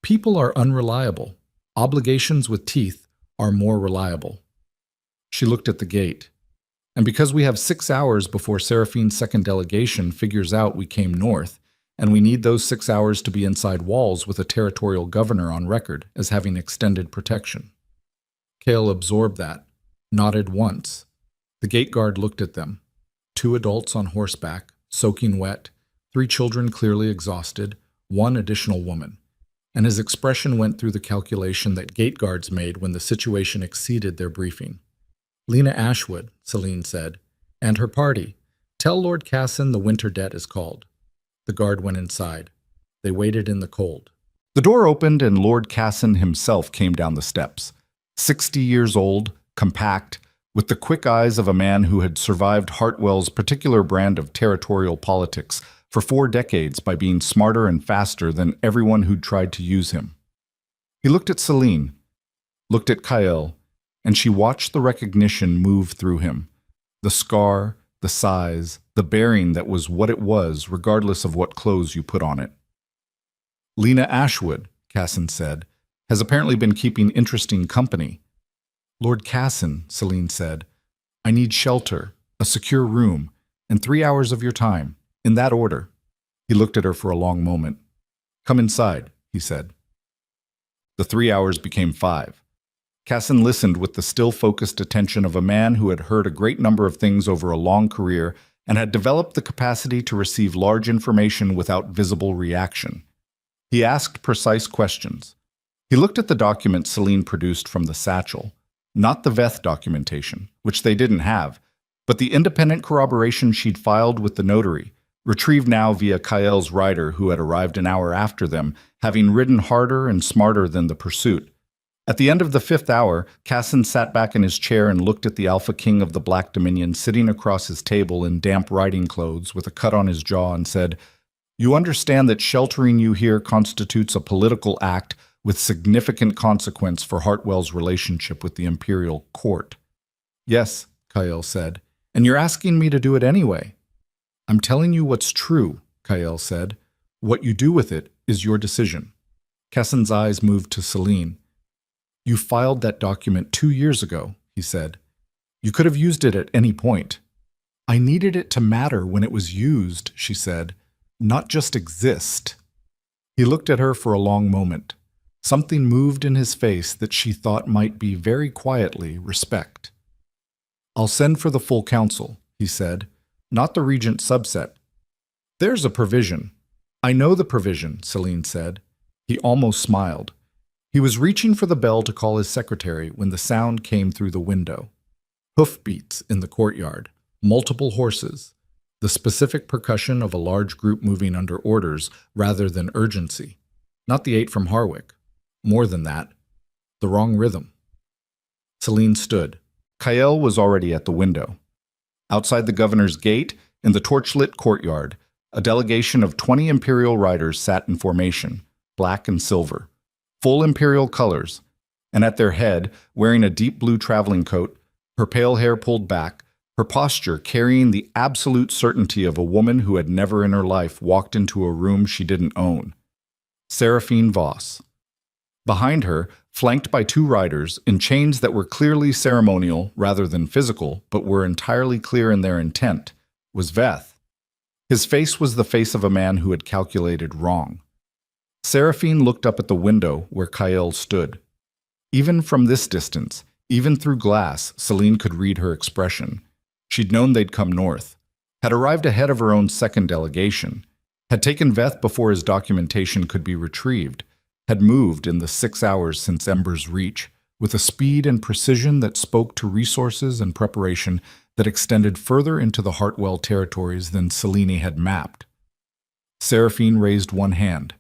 "People are unreliable. Obligations with teeth are more reliable." She looked at the gate. "And because we have 6 hours before Seraphine's second delegation figures out we came north, and we need those 6 hours to be inside walls with a territorial governor on record as having extended protection." Kael absorbed that, nodded once. The gate guard looked at them. 2 adults on horseback, soaking wet, 3 children clearly exhausted, 1 additional woman. And his expression went through the calculation that gate guards made when the situation exceeded their briefing. "Lena Ashwood," Celine said. And her party. Tell Lord Casson the winter debt is called. The guard went inside. They waited in the cold. The door opened and Lord Casson himself came down the steps. 60 years old, compact, with the quick eyes of a man who had survived Hartwell's particular brand of territorial politics for 4 decades by being smarter and faster than everyone who'd tried to use him. He looked at Celine, looked at Kyle, and she watched the recognition move through him. The scar, the size, the bearing that was what it was, regardless of what clothes you put on it. Lena Ashwood, Casson said, has apparently been keeping interesting company. Lord Casson, Celine said, I need shelter, a secure room, and 3 hours of your time, in that order. He looked at her for a long moment. Come inside, he said. The 3 hours became 5. Casson listened with the still focused attention of a man who had heard a great number of things over a long career and had developed the capacity to receive large information without visible reaction. He asked precise questions. He looked at the document Celine produced from the satchel, not the Veth documentation, which they didn't have, but the independent corroboration she'd filed with the notary, retrieved now via Kyle's rider who had arrived an hour after them, having ridden harder and smarter than the pursuit. At the end of the 5th hour, Casson sat back in his chair and looked at the Alpha King of the Black Dominion sitting across his table in damp riding clothes with a cut on his jaw and said, You understand that sheltering you here constitutes a political act with significant consequence for Hartwell's relationship with the Imperial Court. Yes, Kyle said, and you're asking me to do it anyway. I'm telling you what's true, Kyle said. What you do with it is your decision. Casson's eyes moved to Celine. You filed that document 2 years ago, he said. You could have used it at any point. I needed it to matter when it was used, she said, not just exist. He looked at her for a long moment. Something moved in his face that she thought might be very quietly respect. I'll send for the full council, he said, not the regent subset. There's a provision. I know the provision, Celine said. He almost smiled. He was reaching for the bell to call his secretary when the sound came through the window. Hoofbeats in the courtyard, multiple horses, the specific percussion of a large group moving under orders rather than urgency. Not the 8 from Harwick. More than that, the wrong rhythm. Celine stood. Kyle was already at the window. Outside the governor's gate, in the torchlit courtyard, a delegation of 20 Imperial riders sat in formation, black and silver. Full Imperial colors, and at their head, wearing a deep blue traveling coat, her pale hair pulled back, her posture carrying the absolute certainty of a woman who had never in her life walked into a room she didn't own. Seraphine Voss. Behind her, flanked by 2 riders, in chains that were clearly ceremonial rather than physical, but were entirely clear in their intent, was Veth. His face was the face of a man who had calculated wrong. Seraphine looked up at the window where Kyle stood. Even from this distance, even through glass, Celine could read her expression. She'd known they'd come north, had arrived ahead of her own second delegation, had taken Veth before his documentation could be retrieved, had moved in the 6 hours since Ember's reach, with a speed and precision that spoke to resources and preparation that extended further into the Hartwell territories than Celine had mapped. Seraphine raised one hand.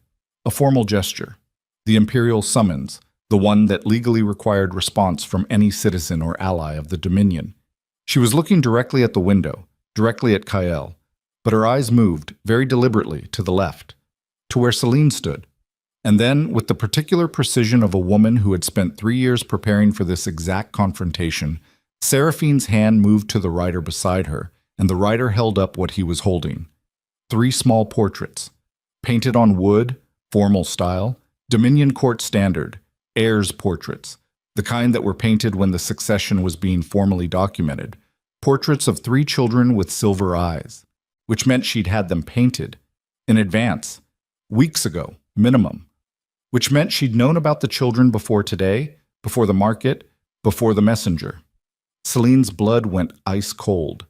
A formal gesture, the imperial summons, the one that legally required response from any citizen or ally of the Dominion. She was looking directly at the window, directly at Kyle, but her eyes moved, very deliberately, to the left, to where Celine stood. And then, with the particular precision of a woman who had spent 3 years preparing for this exact confrontation, Seraphine's hand moved to the rider beside her, and the rider held up what he was holding. 3 small portraits, painted on wood, formal style, Dominion Court standard, Heirs portraits, the kind that were painted when the succession was being formally documented, portraits of 3 children with silver eyes, which meant she'd had them painted, in advance, weeks ago, minimum, which meant she'd known about the children before today, before the market, before the messenger. Celine's blood went ice cold.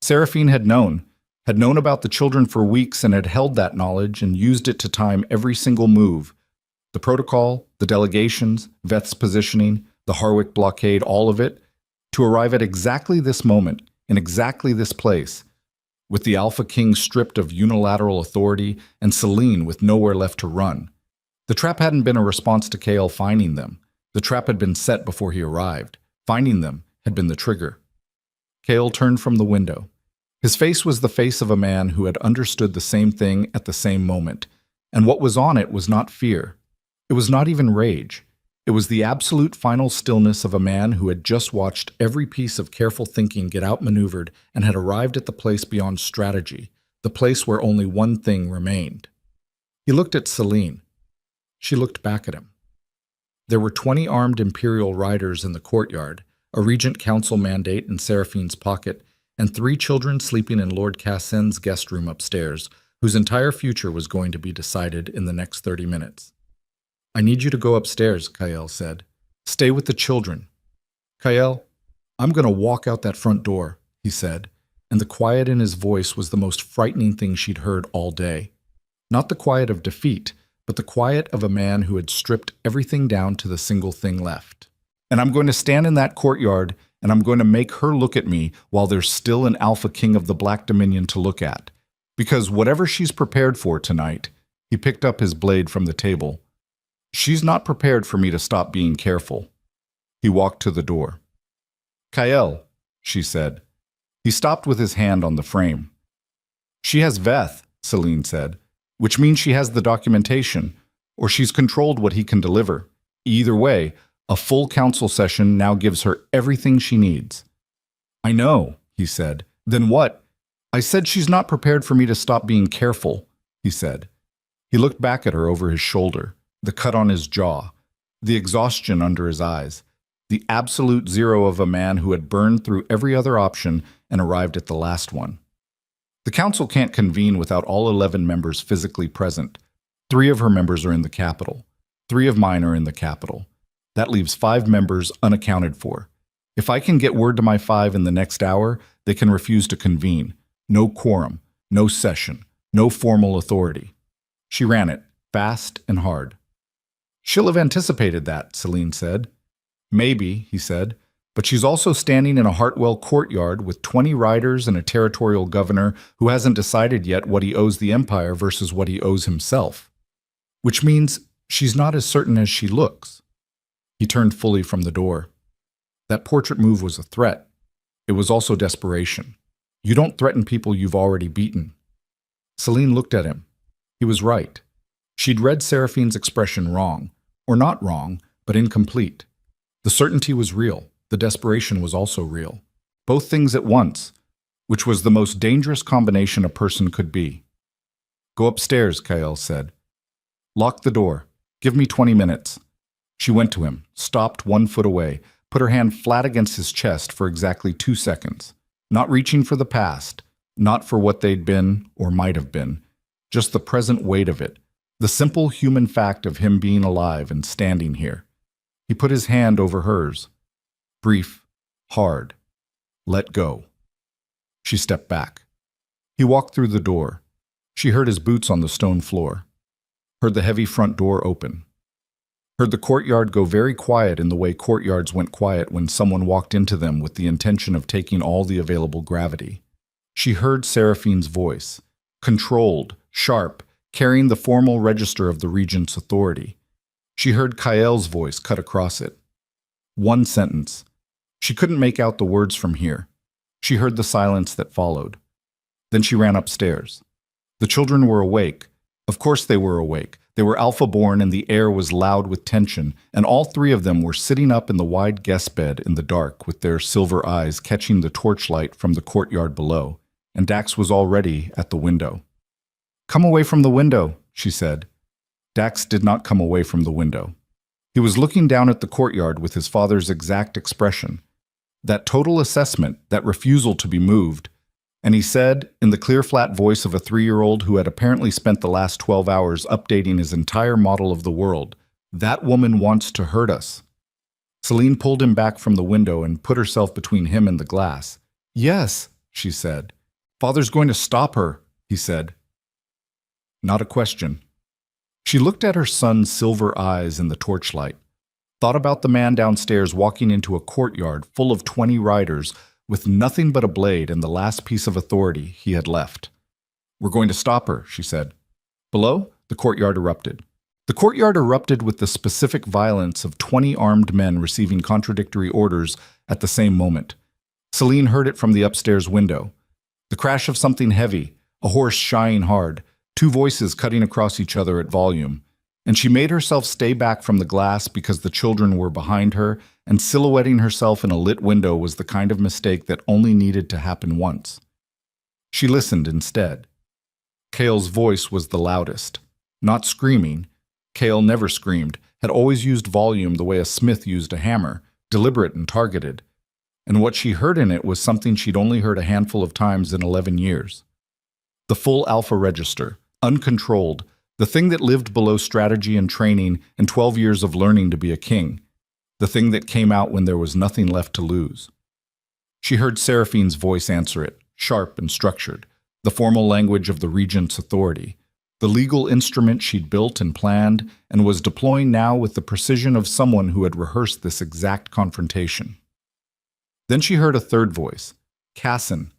Seraphine had known about the children for weeks and had held that knowledge and used it to time every single move. The protocol, the delegations, Veth's positioning, the Harwick blockade, all of it, to arrive at exactly this moment in exactly this place, with the Alpha King stripped of unilateral authority and Celine with nowhere left to run. The trap hadn't been a response to Kale finding them. The trap had been set before he arrived. Finding them had been the trigger. Kale turned from the window. His face was the face of a man who had understood the same thing at the same moment, and what was on it was not fear. It was not even rage. It was the absolute final stillness of a man who had just watched every piece of careful thinking get outmaneuvered and had arrived at the place beyond strategy, the place where only one thing remained. He looked at Celine. She looked back at him. There were 20 armed Imperial riders in the courtyard, a Regent Council mandate in Seraphine's pocket, and 3 children sleeping in Lord Cassen's guest room upstairs, whose entire future was going to be decided in the next 30 minutes. "I need you to go upstairs," Kael said. "Stay with the children." "Kael, I'm going to walk out that front door," he said, and the quiet in his voice was the most frightening thing she'd heard all day. Not the quiet of defeat, but the quiet of a man who had stripped everything down to the single thing left. "And I'm going to stand in that courtyard, and I'm going to make her look at me while there's still an Alpha King of the Black Dominion to look at. Because whatever she's prepared for tonight," he picked up his blade from the table, "she's not prepared for me to stop being careful." He walked to the door. "Kael," she said. He stopped with his hand on the frame. "She has Veth," Celine said, "which means she has the documentation, or she's controlled what he can deliver. Either way, a full council session now gives her everything she needs." "I know," he said. "Then what?" "I said she's not prepared for me to stop being careful," he said. He looked back at her over his shoulder, the cut on his jaw, the exhaustion under his eyes, the absolute zero of a man who had burned through every other option and arrived at the last one. The council can't convene without all 11 members physically present. 3 of her members are in the capital. 3 of mine are in the capital. That leaves 5 members unaccounted for. If I can get word to my 5 in the next hour, they can refuse to convene. No quorum, no session, no formal authority. She ran it, fast and hard. "She'll have anticipated that," Celine said. "Maybe," he said, "but she's also standing in a Hartwell courtyard with 20 riders and a territorial governor who hasn't decided yet what he owes the Empire versus what he owes himself. Which means she's not as certain as she looks." He turned fully from the door. That portrait move was a threat. It was also desperation. You don't threaten people you've already beaten. Celine looked at him. He was right. She'd read Seraphine's expression wrong, or not wrong, but incomplete. The certainty was real. The desperation was also real. Both things at once, which was the most dangerous combination a person could be. "Go upstairs," Kael said. "Lock the door. Give me 20 minutes. She went to him, stopped 1 foot away, put her hand flat against his chest for exactly 2 seconds. Not reaching for the past, not for what they'd been or might have been, just the present weight of it, the simple human fact of him being alive and standing here. He put his hand over hers. Brief, hard. Let go. She stepped back. He walked through the door. She heard his boots on the stone floor. Heard the heavy front door open. Heard the courtyard go very quiet in the way courtyards went quiet when someone walked into them with the intention of taking all the available gravity. She heard Seraphine's voice, controlled, sharp, carrying the formal register of the regent's authority. She heard Kael's voice cut across it. 1 sentence. She couldn't make out the words from here. She heard the silence that followed. Then she ran upstairs. The children were awake. Of course they were awake. They were alpha-born and the air was loud with tension, and all 3 of them were sitting up in the wide guest bed in the dark with their silver eyes catching the torchlight from the courtyard below, and Dax was already at the window. "Come away from the window," she said. Dax did not come away from the window. He was looking down at the courtyard with his father's exact expression, that total assessment, that refusal to be moved, and he said, in the clear, flat voice of a 3-year-old who had apparently spent the last 12 hours updating his entire model of the world, "That woman wants to hurt us." Celine pulled him back from the window and put herself between him and the glass. "Yes," she said. "Father's going to stop her," he said. Not a question. She looked at her son's silver eyes in the torchlight, thought about the man downstairs walking into a courtyard full of 20 riders with nothing but a blade and the last piece of authority he had left. "We're going to stop her," she said. Below, the courtyard erupted. The courtyard erupted with the specific violence of 20 armed men receiving contradictory orders at the same moment. Celine heard it from the upstairs window. The crash of something heavy, a horse shying hard, two voices cutting across each other at volume. And she made herself stay back from the glass because the children were behind her, and silhouetting herself in a lit window was the kind of mistake that only needed to happen once. She listened instead. Cale's voice was the loudest. Not screaming. Cale never screamed, had always used volume the way a smith used a hammer, deliberate and targeted. And what she heard in it was something she'd only heard a handful of times in 11 years. The full alpha register, uncontrolled, the thing that lived below strategy and training and 12 years of learning to be a king, the thing that came out when there was nothing left to lose. She heard Seraphine's voice answer it, sharp and structured, the formal language of the regent's authority, the legal instrument she'd built and planned and was deploying now with the precision of someone who had rehearsed this exact confrontation. Then she heard a third voice, Casson.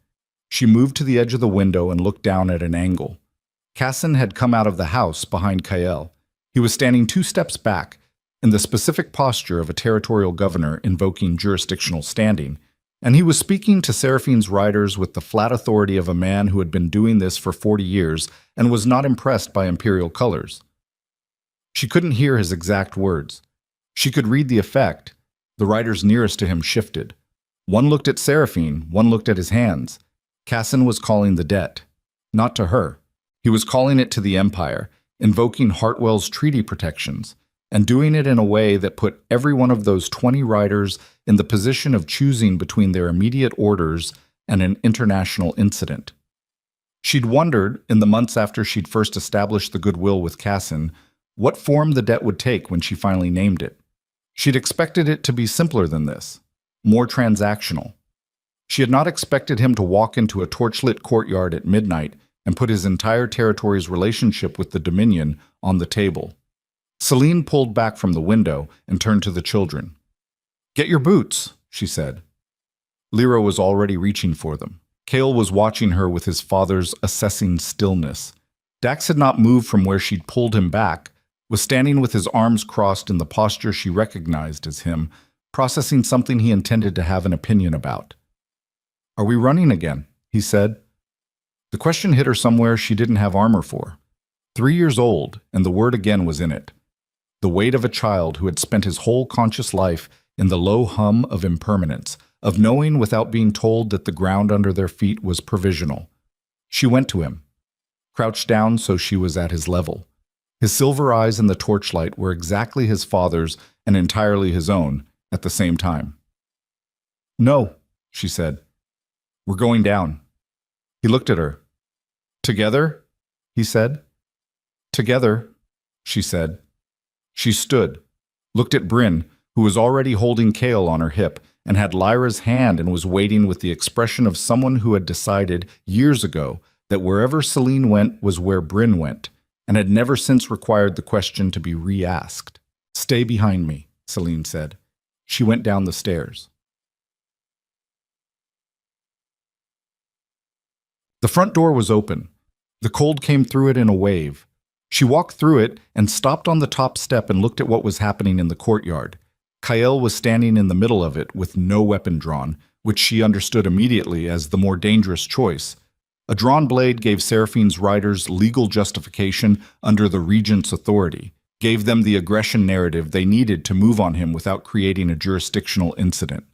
She moved to the edge of the window and looked down at an angle. Casson had come out of the house behind Kael. He was standing 2 steps back, in the specific posture of a territorial governor invoking jurisdictional standing, and he was speaking to Seraphine's riders with the flat authority of a man who had been doing this for 40 years and was not impressed by imperial colors. She couldn't hear his exact words. She could read the effect. The riders nearest to him shifted. One looked at Seraphine, one looked at his hands. Casson was calling the debt. Not to her. He was calling it to the Empire, invoking Hartwell's treaty protections, and doing it in a way that put every one of those 20 riders in the position of choosing between their immediate orders and an international incident. She'd wondered, in the months after she'd first established the goodwill with Casson, what form the debt would take when she finally named it. She'd expected it to be simpler than this, more transactional. She had not expected him to walk into a torchlit courtyard at midnight and put his entire territory's relationship with the Dominion on the table. Celine pulled back from the window and turned to the children. "Get your boots," she said. Lyra was already reaching for them. Cale was watching her with his father's assessing stillness. Dax had not moved from where she'd pulled him back, was standing with his arms crossed in the posture she recognized as him, processing something he intended to have an opinion about. "Are we running again?" he said. The question hit her somewhere she didn't have armor for. 3 years old, and the word again was in it. The weight of a child who had spent his whole conscious life in the low hum of impermanence, of knowing without being told that the ground under their feet was provisional. She went to him, crouched down so she was at his level. His silver eyes in the torchlight were exactly his father's and entirely his own at the same time. "No," she said. "We're going down." He looked at her. "Together?" he said. "Together," she said. She stood, looked at Bryn, who was already holding Cale on her hip, and had Lyra's hand and was waiting with the expression of someone who had decided years ago that wherever Celine went was where Bryn went, and had never since required the question to be re-asked. "Stay behind me," Celine said. She went down the stairs. The front door was open. The cold came through it in a wave. She walked through it and stopped on the top step and looked at what was happening in the courtyard. Kael was standing in the middle of it with no weapon drawn, which she understood immediately as the more dangerous choice. A drawn blade gave Seraphine's riders legal justification under the regent's authority, gave them the aggression narrative they needed to move on him without creating a jurisdictional incident.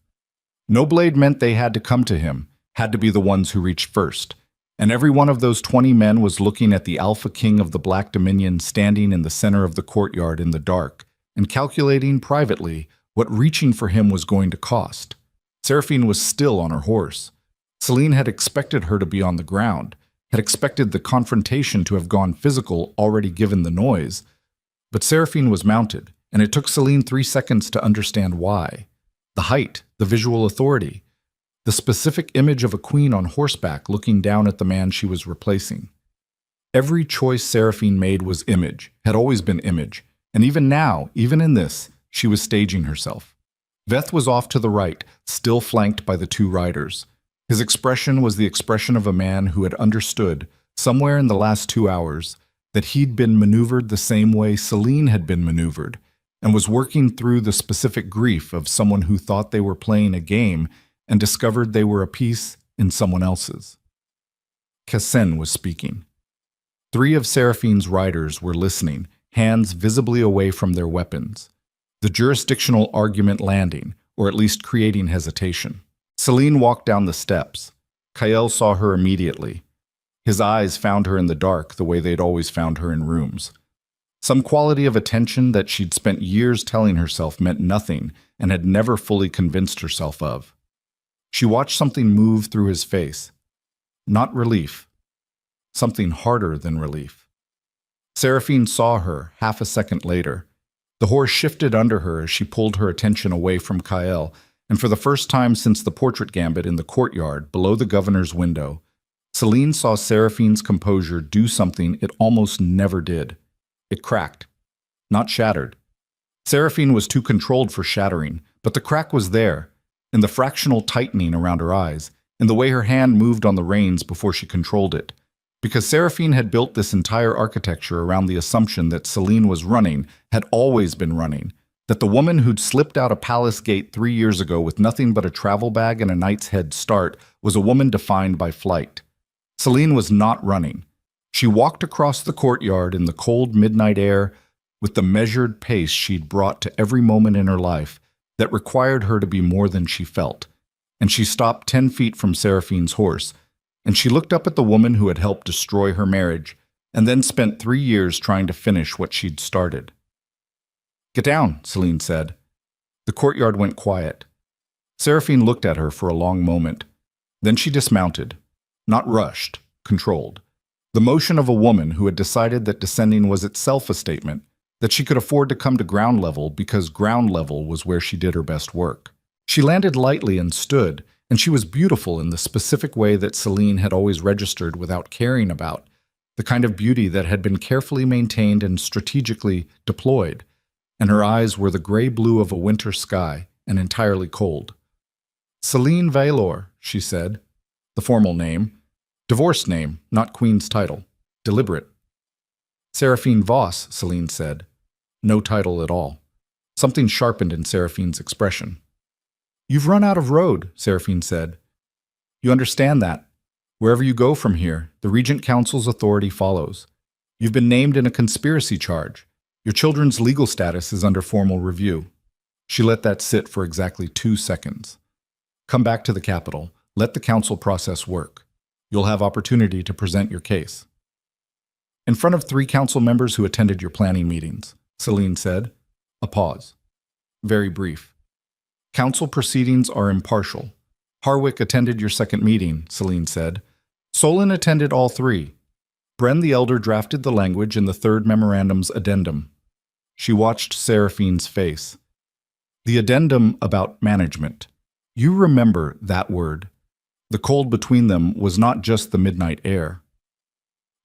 No blade meant they had to come to him, had to be the ones who reached first. And every one of those 20 men was looking at the Alpha King of the Black Dominion standing in the center of the courtyard in the dark, and calculating privately what reaching for him was going to cost. Seraphine was still on her horse. Celine had expected her to be on the ground, had expected the confrontation to have gone physical already given the noise. But Seraphine was mounted, and it took Celine 3 seconds to understand why. The height, the visual authority. The specific image of a queen on horseback looking down at the man she was replacing. Every choice Seraphine made was image, had always been image, and even now, even in this, she was staging herself. Veth was off to the right, still flanked by the 2 riders. His expression was the expression of a man who had understood, somewhere in the last 2 hours, that he'd been maneuvered the same way Celine had been maneuvered, and was working through the specific grief of someone who thought they were playing a game and discovered they were a piece in someone else's. Cassine was speaking. 3 of Seraphine's riders were listening, hands visibly away from their weapons. The jurisdictional argument landing, or at least creating hesitation. Celine walked down the steps. Kael saw her immediately. His eyes found her in the dark the way they'd always found her in rooms. Some quality of attention that she'd spent years telling herself meant nothing and had never fully convinced herself of. She watched something move through his face. Not relief. Something harder than relief. Seraphine saw her half a second later. The horse shifted under her as she pulled her attention away from Kael, and for the first time since the portrait gambit in the courtyard below the governor's window, Celine saw Seraphine's composure do something it almost never did. It cracked, not shattered. Seraphine was too controlled for shattering, but the crack was there, in the fractional tightening around her eyes, in the way her hand moved on the reins before she controlled it. Because Seraphine had built this entire architecture around the assumption that Celine was running, had always been running, that the woman who'd slipped out a palace gate 3 years ago with nothing but a travel bag and a night's head start was a woman defined by flight. Celine was not running. She walked across the courtyard in the cold midnight air with the measured pace she'd brought to every moment in her life that required her to be more than she felt. And she stopped 10 feet from Seraphine's horse, and she looked up at the woman who had helped destroy her marriage, and then spent 3 years trying to finish what she'd started. "Get down," Celine said. The courtyard went quiet. Seraphine looked at her for a long moment. Then she dismounted. Not rushed, controlled. The motion of a woman who had decided that descending was itself a statement, that she could afford to come to ground level because ground level was where she did her best work. She landed lightly and stood, and she was beautiful in the specific way that Celine had always registered without caring about, the kind of beauty that had been carefully maintained and strategically deployed, and her eyes were the gray-blue of a winter sky and entirely cold. "Celine Vailor," she said, the formal name. Divorce name, not queen's title. Deliberate. "Seraphine Voss," Celine said. No title at all. Something sharpened in Seraphine's expression. "You've run out of road," Seraphine said. "You understand that. Wherever you go from here, the Regent Council's authority follows. You've been named in a conspiracy charge. Your children's legal status is under formal review." She let that sit for exactly 2 seconds. "Come back to the capital. Let the council process work. You'll have opportunity to present your case." "In front of 3 council members who attended your planning meetings," Celine said. A pause. Very brief. "Council proceedings are impartial. Harwick attended your second meeting," Celine said. "Solon attended all 3. Bren the Elder drafted the language in the 3rd memorandum's addendum." She watched Seraphine's face. "The addendum about management. You remember that word. The cold between them was not just the midnight air."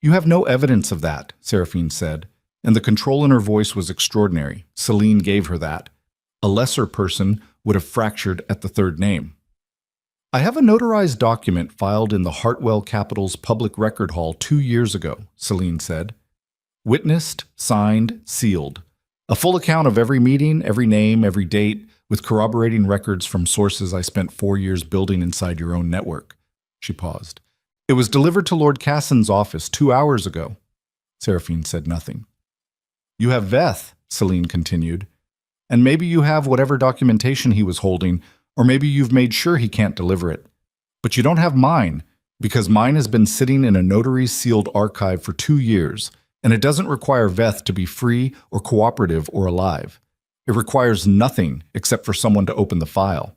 "You have no evidence of that," Seraphine said, and the control in her voice was extraordinary. Celine gave her that. A lesser person would have fractured at the 3rd name. "I have a notarized document filed in the Hartwell Capital's Public Record Hall 2 years ago," Celine said. "Witnessed, signed, sealed. A full account of every meeting, every name, every date, with corroborating records from sources I spent 4 years building inside your own network." She paused. "It was delivered to Lord Cassin's office 2 hours ago." Seraphine said nothing. "You have Veth," Celine continued, "and maybe you have whatever documentation he was holding, or maybe you've made sure he can't deliver it. But you don't have mine, because mine has been sitting in a notary's sealed archive for 2 years, and it doesn't require Veth to be free or cooperative or alive. It requires nothing except for someone to open the file."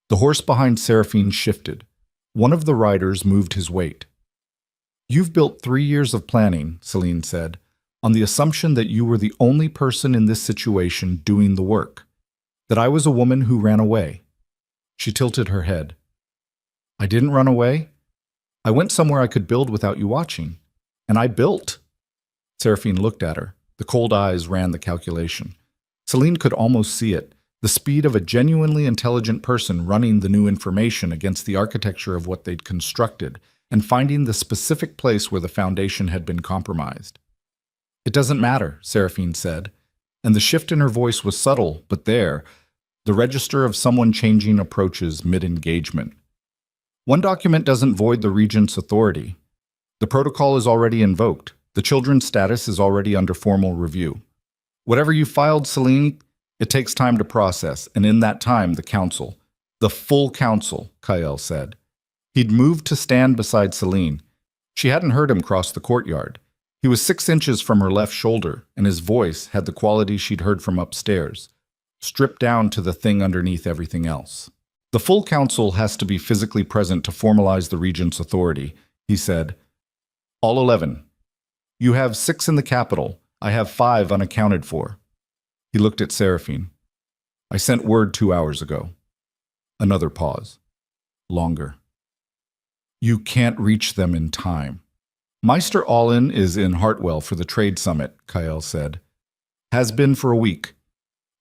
The horse behind Seraphine shifted. One of the riders moved his weight. "You've built 3 years of planning," Celine said, "on the assumption that you were the only person in this situation doing the work, that I was a woman who ran away." She tilted her head. "I didn't run away. I went somewhere I could build without you watching. And I built." Seraphine looked at her. The cold eyes ran the calculation. Celine could almost see it, The speed of a genuinely intelligent person running the new information against the architecture of what they'd constructed and finding the specific place where the foundation had been compromised. "It doesn't matter," Seraphine said, and the shift in her voice was subtle, but there, the register of someone changing approaches mid-engagement. "One document doesn't void the Regent's authority. The protocol is already invoked. The children's status is already under formal review. Whatever you filed, Celine, it takes time to process, and in that time, the full council, Kael said. He'd moved to stand beside Celine. She hadn't heard him cross the courtyard. He was 6 inches from her left shoulder, and his voice had the quality she'd heard from upstairs, stripped down to the thing underneath everything else. "The full council has to be physically present to formalize the Regent's authority," he said. "All 11. You have 6 in the capital. I have 5 unaccounted for." He looked at Seraphine. "I sent word 2 hours ago." Another pause. Longer. "You can't reach them in time." "Meister Allin is in Hartwell for the trade summit," Kael said. "Has been for a week.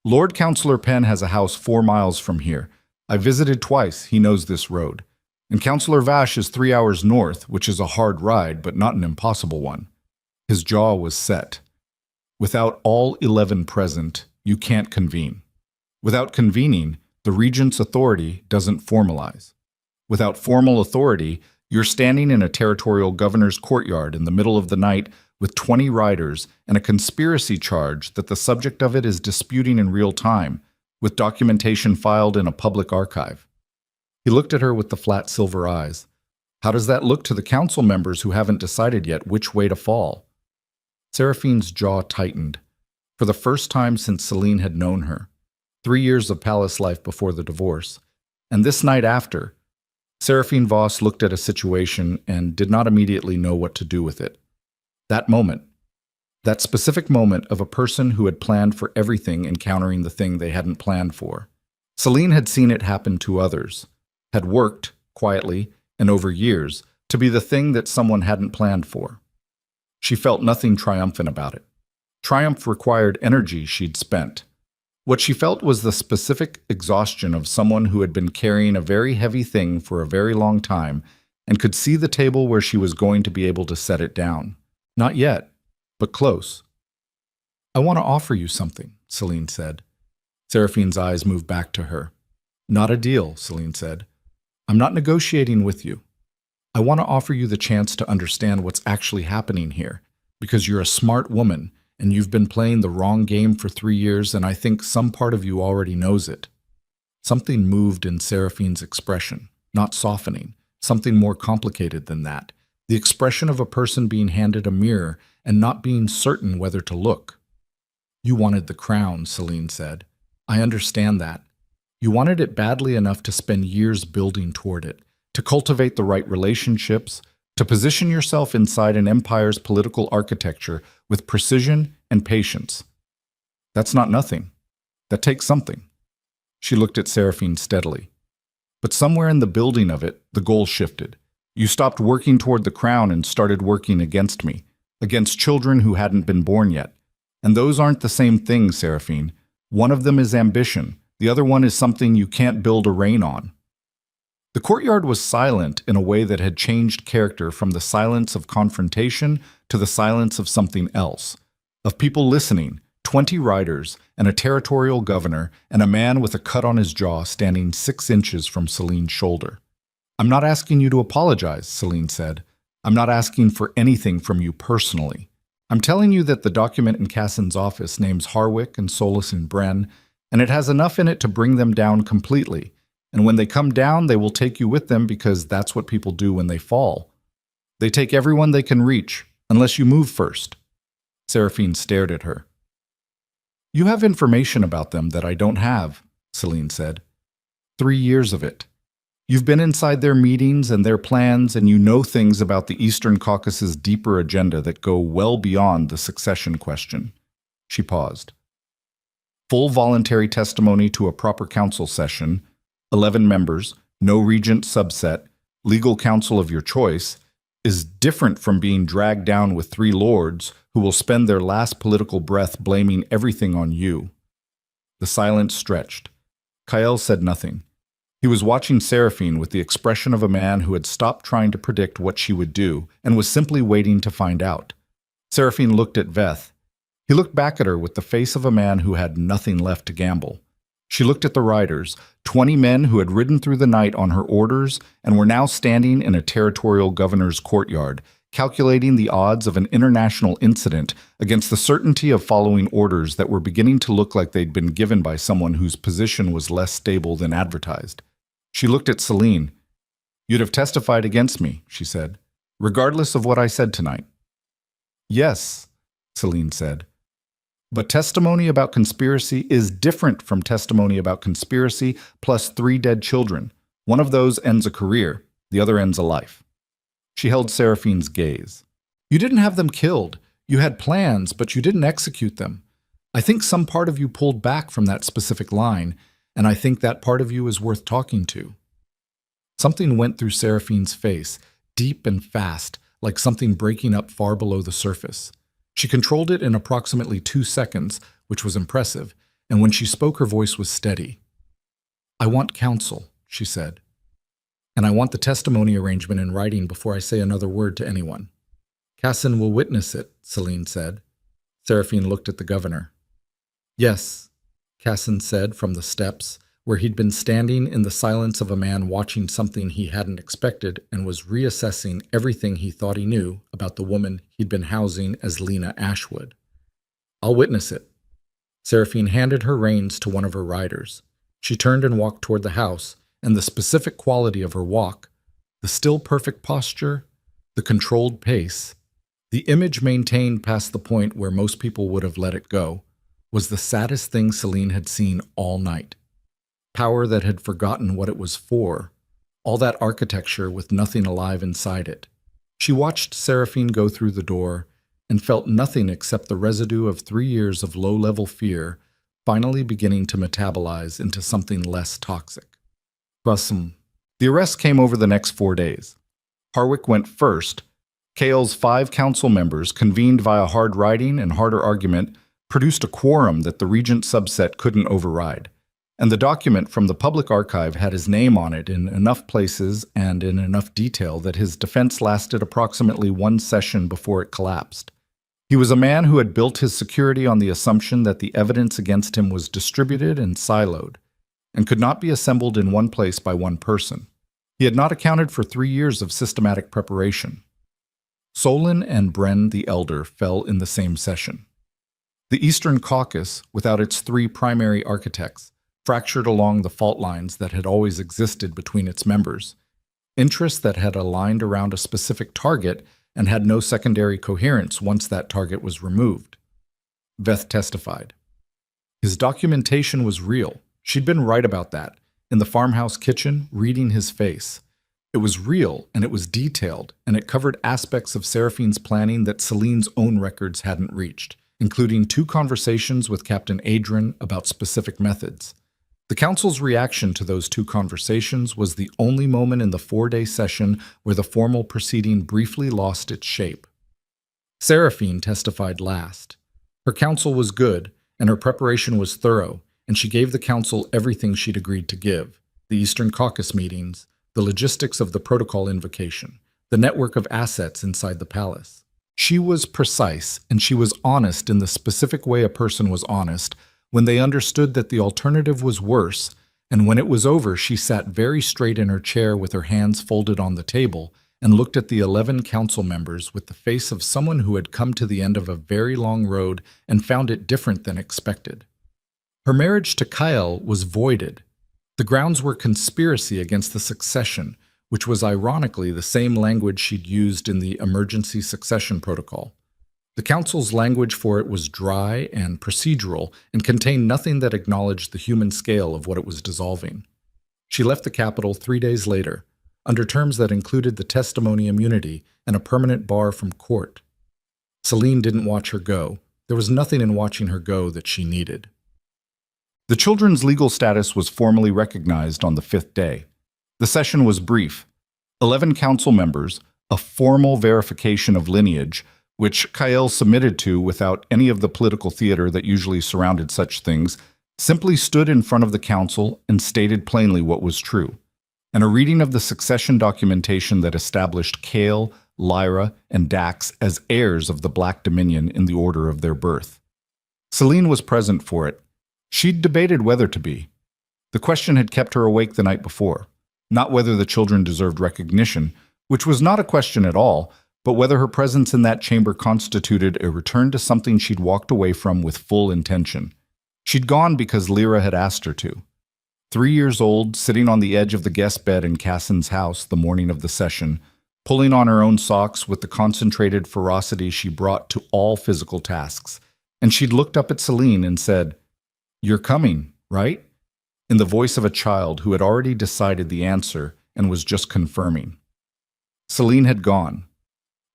Lord Councillor Penn has a house 4 miles from here. I visited twice, he knows this road. And Councillor Vash is 3 hours north, which is a hard ride, but not an impossible one." His jaw was set. "Without all 11 present, you can't convene. Without convening, the Regent's authority doesn't formalize. Without formal authority, you're standing in a territorial governor's courtyard in the middle of the night with 20 riders and a conspiracy charge that the subject of it is disputing in real time, with documentation filed in a public archive." He looked at her with the flat silver eyes. "How does that look to the council members who haven't decided yet which way to fall?" Seraphine's jaw tightened. For the first time since Celine had known her, 3 years of palace life before the divorce, and this night after, Seraphine Voss looked at a situation and did not immediately know what to do with it. That moment, that specific moment of a person who had planned for everything encountering the thing they hadn't planned for. Celine had seen it happen to others, had worked, quietly, and over years, to be the thing that someone hadn't planned for. She felt nothing triumphant about it. Triumph required energy she'd spent. What she felt was the specific exhaustion of someone who had been carrying a very heavy thing for a very long time and could see the table where she was going to be able to set it down. Not yet, but close. "I want to offer you something," Celine said. Seraphine's eyes moved back to her. "Not a deal," Celine said. "I'm not negotiating with you. I want to offer you the chance to understand what's actually happening here, because you're a smart woman, and you've been playing the wrong game for 3 years, and I think some part of you already knows it." Something moved in Seraphine's expression, not softening, something more complicated than that, the expression of a person being handed a mirror and not being certain whether to look. "You wanted the crown," Celine said. "I understand that. You wanted it badly enough to spend years building toward it, to cultivate the right relationships, to position yourself inside an empire's political architecture with precision and patience. That's not nothing. That takes something." She looked at Seraphine steadily. "But somewhere in the building of it, the goal shifted. You stopped working toward the crown and started working against me, against children who hadn't been born yet. And those aren't the same thing, Seraphine. One of them is ambition. The other one is something you can't build a reign on." The courtyard was silent in a way that had changed character from the silence of confrontation to the silence of something else, of people listening, 20 riders, and a territorial governor, and a man with a cut on his jaw standing 6 inches from Celine's shoulder. "I'm not asking you to apologize," Celine said. "I'm not asking for anything from you personally. I'm telling you that the document in Cassin's office names Harwick and Solus and Bren, and it has enough in it to bring them down completely. And when they come down, they will take you with them because that's what people do when they fall. They take everyone they can reach, unless you move first." Seraphine stared at her. "You have information about them that I don't have," Celine said. 3 years of it. You've been inside their meetings and their plans, and you know things about the Eastern Caucasus' deeper agenda that go well beyond the succession question. She paused. "Full voluntary testimony to a proper council session, 11 members, no regent subset, legal counsel of your choice, is different from being dragged down with 3 lords who will spend their last political breath blaming everything on you." The silence stretched. Kyle said nothing. He was watching Seraphine with the expression of a man who had stopped trying to predict what she would do and was simply waiting to find out. Seraphine looked at Veth. He looked back at her with the face of a man who had nothing left to gamble. She looked at the riders, 20 men who had ridden through the night on her orders and were now standing in a territorial governor's courtyard, calculating the odds of an international incident against the certainty of following orders that were beginning to look like they'd been given by someone whose position was less stable than advertised. She looked at Celine. "You'd have testified against me," she said, "regardless of what I said tonight." "Yes," Celine said. "But testimony about conspiracy is different from testimony about conspiracy plus 3 dead children. One of those ends a career, the other ends a life." She held Seraphine's gaze. "You didn't have them killed. You had plans, but you didn't execute them. I think some part of you pulled back from that specific line, and I think that part of you is worth talking to." Something went through Seraphine's face, deep and fast, like something breaking up far below the surface. She controlled it in approximately 2 seconds, which was impressive, and when she spoke her voice was steady. "I want counsel," she said. "And I want the testimony arrangement in writing before I say another word to anyone." "Cassin will witness it," Celine said. Seraphine looked at the governor. "Yes," Cassin said from the steps, where he'd been standing in the silence of a man watching something he hadn't expected and was reassessing everything he thought he knew about the woman he'd been housing as Lena Ashwood. "I'll witness it." Seraphine handed her reins to one of her riders. She turned and walked toward the house, and the specific quality of her walk, the still perfect posture, the controlled pace, the image maintained past the point where most people would have let it go, was the saddest thing Celine had seen all night. Power that had forgotten what it was for, all that architecture with nothing alive inside it. She watched Seraphine go through the door and felt nothing except the residue of 3 years of low-level fear finally beginning to metabolize into something less toxic. The arrest came over the next 4 days. Harwick went first. Kale's 5 council members, convened via hard writing and harder argument, produced a quorum that the Regent subset couldn't override. And the document from the public archive had his name on it in enough places and in enough detail that his defense lasted approximately 1 session before it collapsed. He was a man who had built his security on the assumption that the evidence against him was distributed and siloed, and could not be assembled in one place by one person. He had not accounted for 3 years of systematic preparation. Solon and Bren the Elder fell in the same session. The Eastern Caucasus, without its 3 primary architects, fractured along the fault lines that had always existed between its members, interests that had aligned around a specific target and had no secondary coherence once that target was removed. Veth testified. His documentation was real. She'd been right about that, in the farmhouse kitchen, reading his face. It was real, and it was detailed, and it covered aspects of Seraphine's planning that Celine's own records hadn't reached, including 2 conversations with Captain Adrian about specific methods. The council's reaction to those 2 conversations was the only moment in the 4-day session where the formal proceeding briefly lost its shape. Seraphine testified last. Her counsel was good, and her preparation was thorough, and she gave the council everything she'd agreed to give: the Eastern Caucasus meetings, the logistics of the protocol invocation, the network of assets inside the palace. She was precise, and she was honest in the specific way a person was honest when they understood that the alternative was worse, and when it was over, she sat very straight in her chair with her hands folded on the table and looked at the 11 council members with the face of someone who had come to the end of a very long road and found it different than expected. Her marriage to Kyle was voided. The grounds were conspiracy against the succession, which was ironically the same language she'd used in the emergency succession protocol. The council's language for it was dry and procedural and contained nothing that acknowledged the human scale of what it was dissolving. She left the capital 3 days later, under terms that included the testimony immunity and a permanent bar from court. Celine didn't watch her go. There was nothing in watching her go that she needed. The children's legal status was formally recognized on the 5th day. The session was brief. 11 council members, a formal verification of lineage, which Kyle submitted to without any of the political theater that usually surrounded such things, simply stood in front of the council and stated plainly what was true, and a reading of the succession documentation that established Kale, Lyra, and Dax as heirs of the Black Dominion in the order of their birth. Celine was present for it. She'd debated whether to be. The question had kept her awake the night before, not whether the children deserved recognition, which was not a question at all, but whether her presence in that chamber constituted a return to something she'd walked away from with full intention. She'd gone because Lyra had asked her to. 3 years old, sitting on the edge of the guest bed in Cassin's house the morning of the session, pulling on her own socks with the concentrated ferocity she brought to all physical tasks, and she'd looked up at Celine and said, "You're coming, right?" in the voice of a child who had already decided the answer and was just confirming. Celine had gone.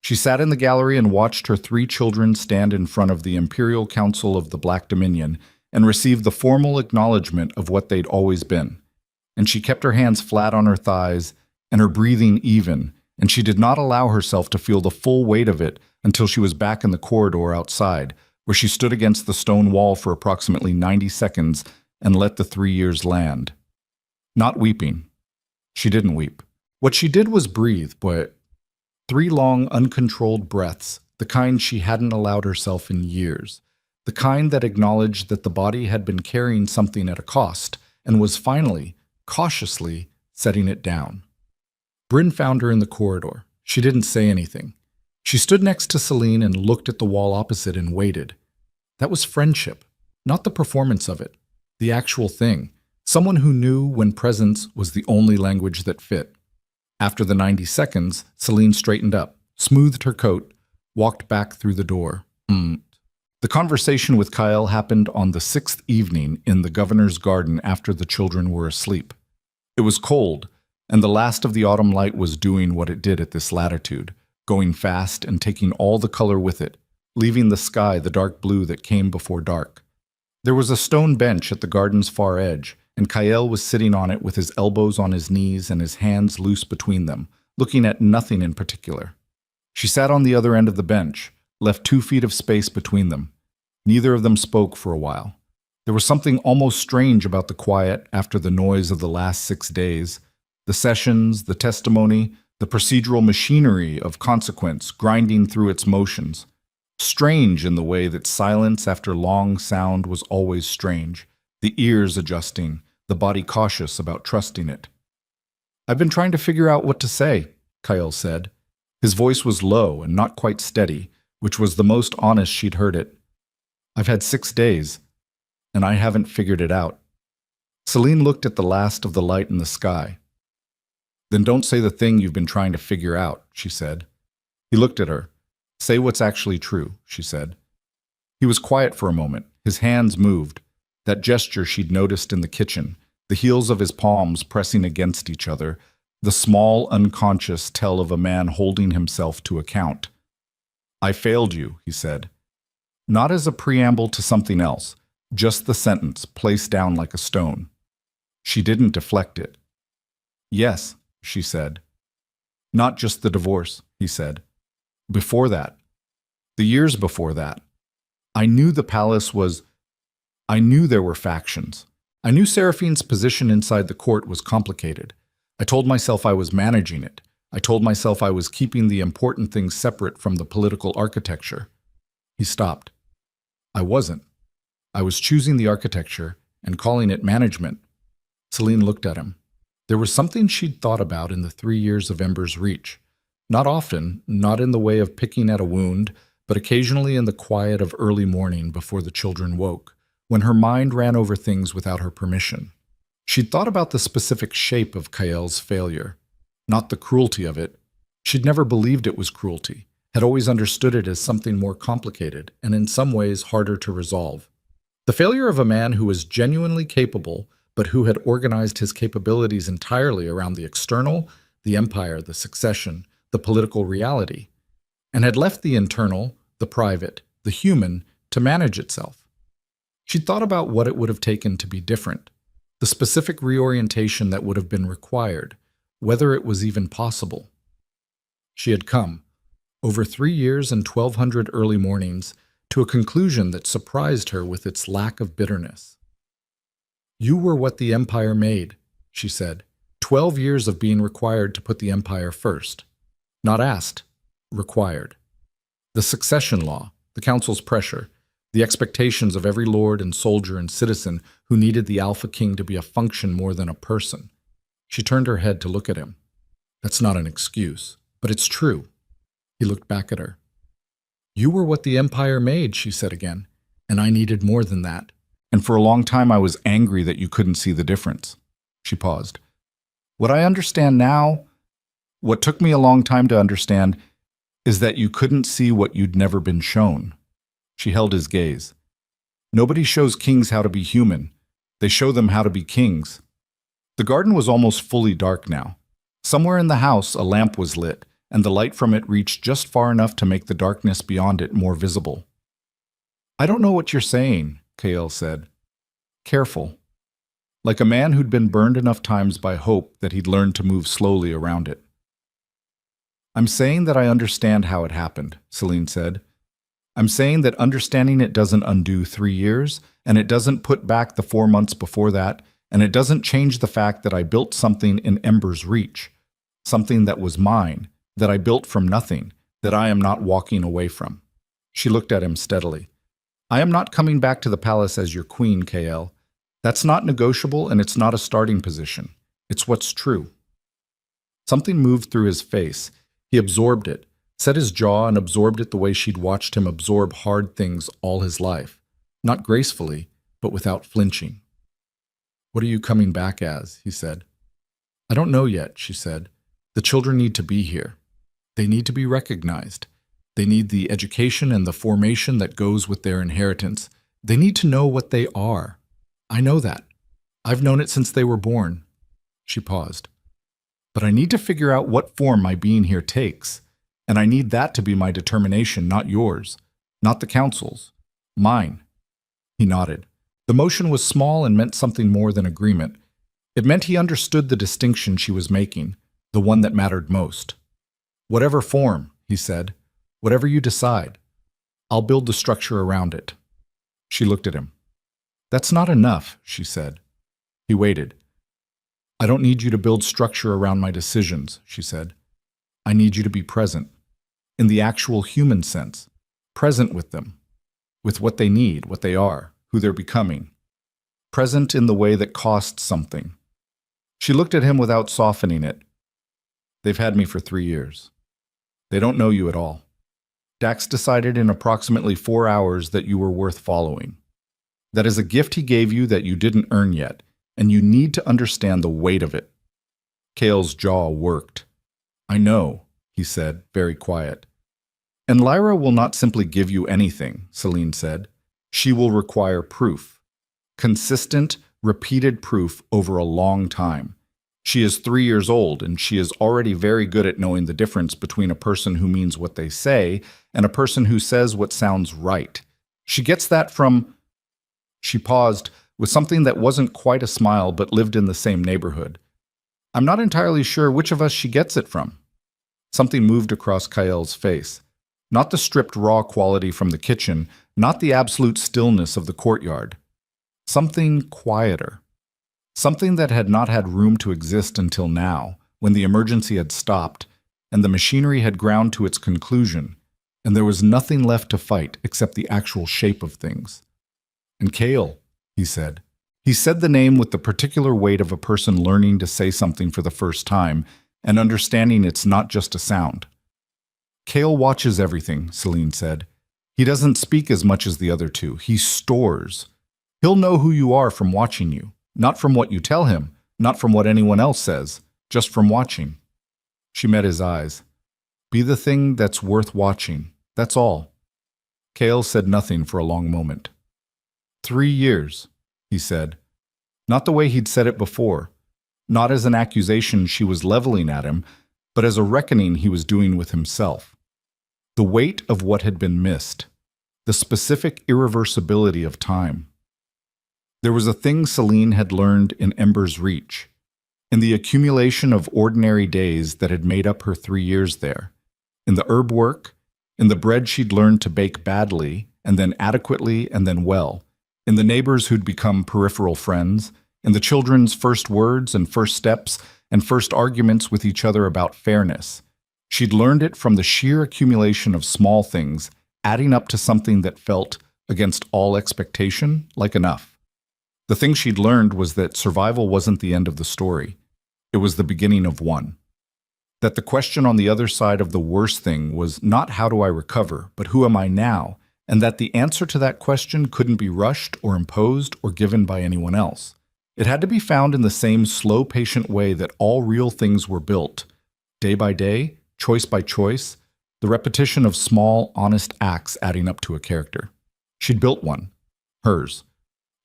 She sat in the gallery and watched her 3 children stand in front of the Imperial Council of the Black Dominion and receive the formal acknowledgement of what they'd always been. And she kept her hands flat on her thighs and her breathing even, and she did not allow herself to feel the full weight of it until she was back in the corridor outside, where she stood against the stone wall for approximately 90 seconds and let the 3 years land. Not weeping. She didn't weep. What she did was breathe, but 3 long, uncontrolled breaths, the kind she hadn't allowed herself in years, the kind that acknowledged that the body had been carrying something at a cost and was finally, cautiously, setting it down. Bryn found her in the corridor. She didn't say anything. She stood next to Celine and looked at the wall opposite and waited. That was friendship, not the performance of it, the actual thing. Someone who knew when presence was the only language that fit. After the 90 seconds, Celine straightened up, smoothed her coat, walked back through the door. The conversation with Kyle happened on the 6th evening in the governor's garden after the children were asleep. It was cold, and the last of the autumn light was doing what it did at this latitude, going fast and taking all the color with it, leaving the sky the dark blue that came before dark. There was a stone bench at the garden's far edge, and Kyle was sitting on it with his elbows on his knees and his hands loose between them, looking at nothing in particular. She sat on the other end of the bench, left 2 feet of space between them. Neither of them spoke for a while. There was something almost strange about the quiet after the noise of the last 6 days, the sessions, the testimony, the procedural machinery of consequence grinding through its motions. Strange in the way that silence after long sound was always strange, the ears adjusting, the body cautious about trusting it. "I've been trying to figure out what to say," Kyle said. His voice was low and not quite steady, which was the most honest she'd heard it. "I've had 6 days, and I haven't figured it out." Celine looked at the last of the light in the sky. "Then don't say the thing you've been trying to figure out," she said. He looked at her. "Say what's actually true," she said. He was quiet for a moment. His hands moved, that gesture she'd noticed in the kitchen, the heels of his palms pressing against each other, the small, unconscious tell of a man holding himself to account. "I failed you," he said. Not as a preamble to something else, just the sentence placed down like a stone. She didn't deflect it. "Yes," she said. "Not just the divorce," he said. "Before that. The years before that. I knew the palace was... I knew there were factions. I knew Seraphine's position inside the court was complicated. I told myself I was managing it. I told myself I was keeping the important things separate from the political architecture." He stopped. "I wasn't. I was choosing the architecture and calling it management." Celine looked at him. There was something she'd thought about in the 3 years of Ember's reach. Not often, not in the way of picking at a wound, but occasionally in the quiet of early morning before the children woke, when her mind ran over things without her permission. She'd thought about the specific shape of Kael's failure, not the cruelty of it. She'd never believed it was cruelty, had always understood it as something more complicated and in some ways harder to resolve. The failure of a man who was genuinely capable, but who had organized his capabilities entirely around the external, the empire, the succession, the political reality, and had left the internal, the private, the human, to manage itself. She'd thought about what it would have taken to be different, the specific reorientation that would have been required, whether it was even possible. She had come, over 3 years and 1,200 early mornings, to a conclusion that surprised her with its lack of bitterness. You were what the Empire made, she said. 12 years of being required to put the Empire first. Not asked, required. The succession law, the Council's pressure, the expectations of every lord and soldier and citizen who needed the Alpha King to be a function more than a person. She turned her head to look at him. That's not an excuse, but it's true. He looked back at her. You were what the Empire made, she said again, and I needed more than that. And for a long time I was angry that you couldn't see the difference. She paused. What I understand now, what took me a long time to understand, is that you couldn't see what you'd never been shown. She held his gaze. Nobody shows kings how to be human. They show them how to be kings. The garden was almost fully dark now. Somewhere in the house a lamp was lit, and the light from it reached just far enough to make the darkness beyond it more visible. I don't know what you're saying, Kael said. Careful. Like a man who'd been burned enough times by hope that he'd learned to move slowly around it. I'm saying that I understand how it happened, Celine said. I'm saying that understanding it doesn't undo 3 years, and it doesn't put back the 4 months before that, and it doesn't change the fact that I built something in Ember's reach, something that was mine, that I built from nothing, that I am not walking away from. She looked at him steadily. I am not coming back to the palace as your queen, Kael. That's not negotiable, and it's not a starting position. It's what's true. Something moved through his face. He absorbed it, set his jaw and absorbed it the way she'd watched him absorb hard things all his life. Not gracefully, but without flinching. What are you coming back as? He said. I don't know yet, she said. The children need to be here. They need to be recognized. They need the education and the formation that goes with their inheritance. They need to know what they are. I know that. I've known it since they were born. She paused. But I need to figure out what form my being here takes, and I need that to be my determination, not yours, not the Council's, mine. He nodded. The motion was small and meant something more than agreement. It meant he understood the distinction she was making, the one that mattered most. Whatever form, he said, whatever you decide, I'll build the structure around it. She looked at him. That's not enough, she said. He waited. I don't need you to build structure around my decisions, she said. I need you to be present, in the actual human sense, present with them, with what they need, what they are, who they're becoming, present in the way that costs something. She looked at him without softening it. They've had me for 3 years. They don't know you at all. Dax decided in approximately 4 hours that you were worth following. That is a gift he gave you that you didn't earn yet, and you need to understand the weight of it. Kael's jaw worked. I know, he said, very quiet. And Lyra will not simply give you anything, Celine said. She will require proof. Consistent, repeated proof over a long time. She is 3 years old, and she is already very good at knowing the difference between a person who means what they say and a person who says what sounds right. She gets that from... She paused, with something that wasn't quite a smile but lived in the same neighborhood. I'm not entirely sure which of us she gets it from. Something moved across Kael's face. Not the stripped raw quality from the kitchen, not the absolute stillness of the courtyard. Something quieter. Something that had not had room to exist until now, when the emergency had stopped, and the machinery had ground to its conclusion, and there was nothing left to fight except the actual shape of things. And Kael, he said. He said the name with the particular weight of a person learning to say something for the first time and understanding it's not just a sound. Kael watches everything, Celine said. He doesn't speak as much as the other two. He stores. He'll know who you are from watching you, not from what you tell him, not from what anyone else says, just from watching. She met his eyes. Be the thing that's worth watching. That's all. Kael said nothing for a long moment. 3 years, he said. Not the way he'd said it before. Not as an accusation she was leveling at him, but as a reckoning he was doing with himself. The weight of what had been missed. The specific irreversibility of time. There was a thing Celine had learned in Ember's reach, in the accumulation of ordinary days that had made up her 3 years there, in the herb work, in the bread she'd learned to bake badly, and then adequately, and then well, in the neighbors who'd become peripheral friends, in the children's first words and first steps and first arguments with each other about fairness. She'd learned it from the sheer accumulation of small things, adding up to something that felt, against all expectation, like enough. The thing she'd learned was that survival wasn't the end of the story. It was the beginning of one. That the question on the other side of the worst thing was not how do I recover, but who am I now, and that the answer to that question couldn't be rushed or imposed or given by anyone else. It had to be found in the same slow, patient way that all real things were built, day by day, choice by choice, the repetition of small, honest acts adding up to a character. She'd built one, hers.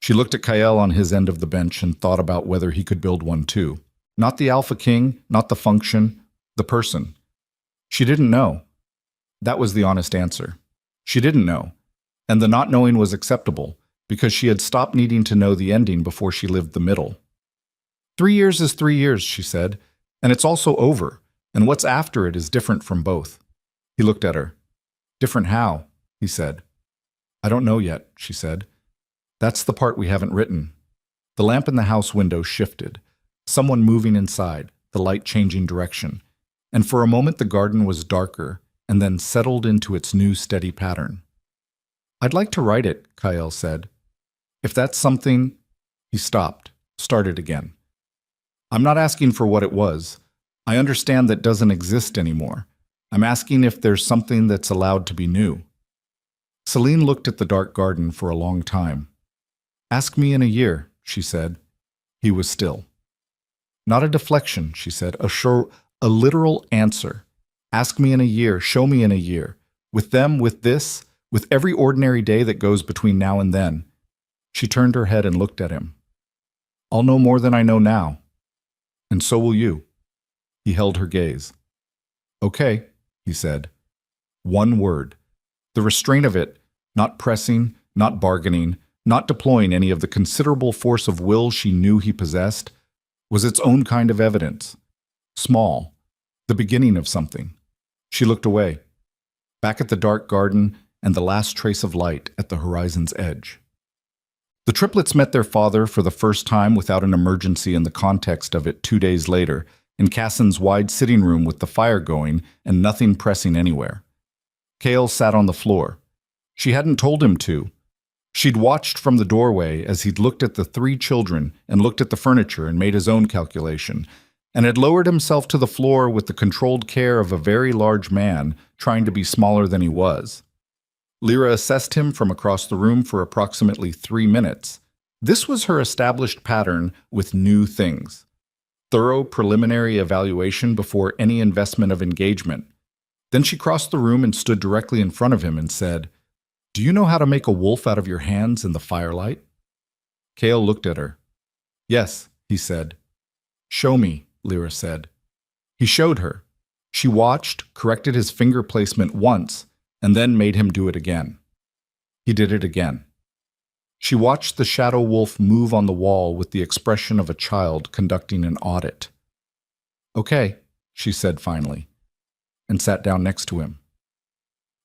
She looked at Kyle on his end of the bench and thought about whether he could build one too. Not the Alpha King, not the function, the person. She didn't know. That was the honest answer. She didn't know, and the not knowing was acceptable, because she had stopped needing to know the ending before she lived the middle. 3 years is 3 years, she said, and it's also over, and what's after it is different from both. He looked at her. Different how? He said. I don't know yet, she said. That's the part we haven't written. The lamp in the house window shifted, someone moving inside, the light changing direction, and for a moment the garden was darker and then settled into its new steady pattern. I'd like to write it, Kyle said. If that's something... He stopped, started again. I'm not asking for what it was. I understand that doesn't exist anymore. I'm asking if there's something that's allowed to be new. Celine looked at the dark garden for a long time. Ask me in a year, she said. He was still. Not a deflection, she said, a literal answer. Ask me in a year, show me in a year. With them, with this, with every ordinary day that goes between now and then. She turned her head and looked at him. I'll know more than I know now. And so will you. He held her gaze. Okay, he said. One word. The restraint of it, not pressing, not bargaining, not deploying any of the considerable force of will she knew he possessed, was its own kind of evidence. Small. The beginning of something. She looked away, back at the dark garden and the last trace of light at the horizon's edge. The triplets met their father for the first time without an emergency in the context of it 2 days later, in Cassin's wide sitting room with the fire going and nothing pressing anywhere. Cale sat on the floor. She hadn't told him to. She'd watched from the doorway as he'd looked at the 3 children and looked at the furniture and made his own calculation, and had lowered himself to the floor with the controlled care of a very large man trying to be smaller than he was. Lyra assessed him from across the room for approximately 3 minutes. This was her established pattern with new things. Thorough preliminary evaluation before any investment of engagement. Then she crossed the room and stood directly in front of him and said, Do you know how to make a wolf out of your hands in the firelight? Cale looked at her. Yes, he said. Show me, Lyra said. He showed her. She watched, corrected his finger placement once, and then made him do it again. He did it again. She watched the shadow wolf move on the wall with the expression of a child conducting an audit. Okay, she said finally, and sat down next to him.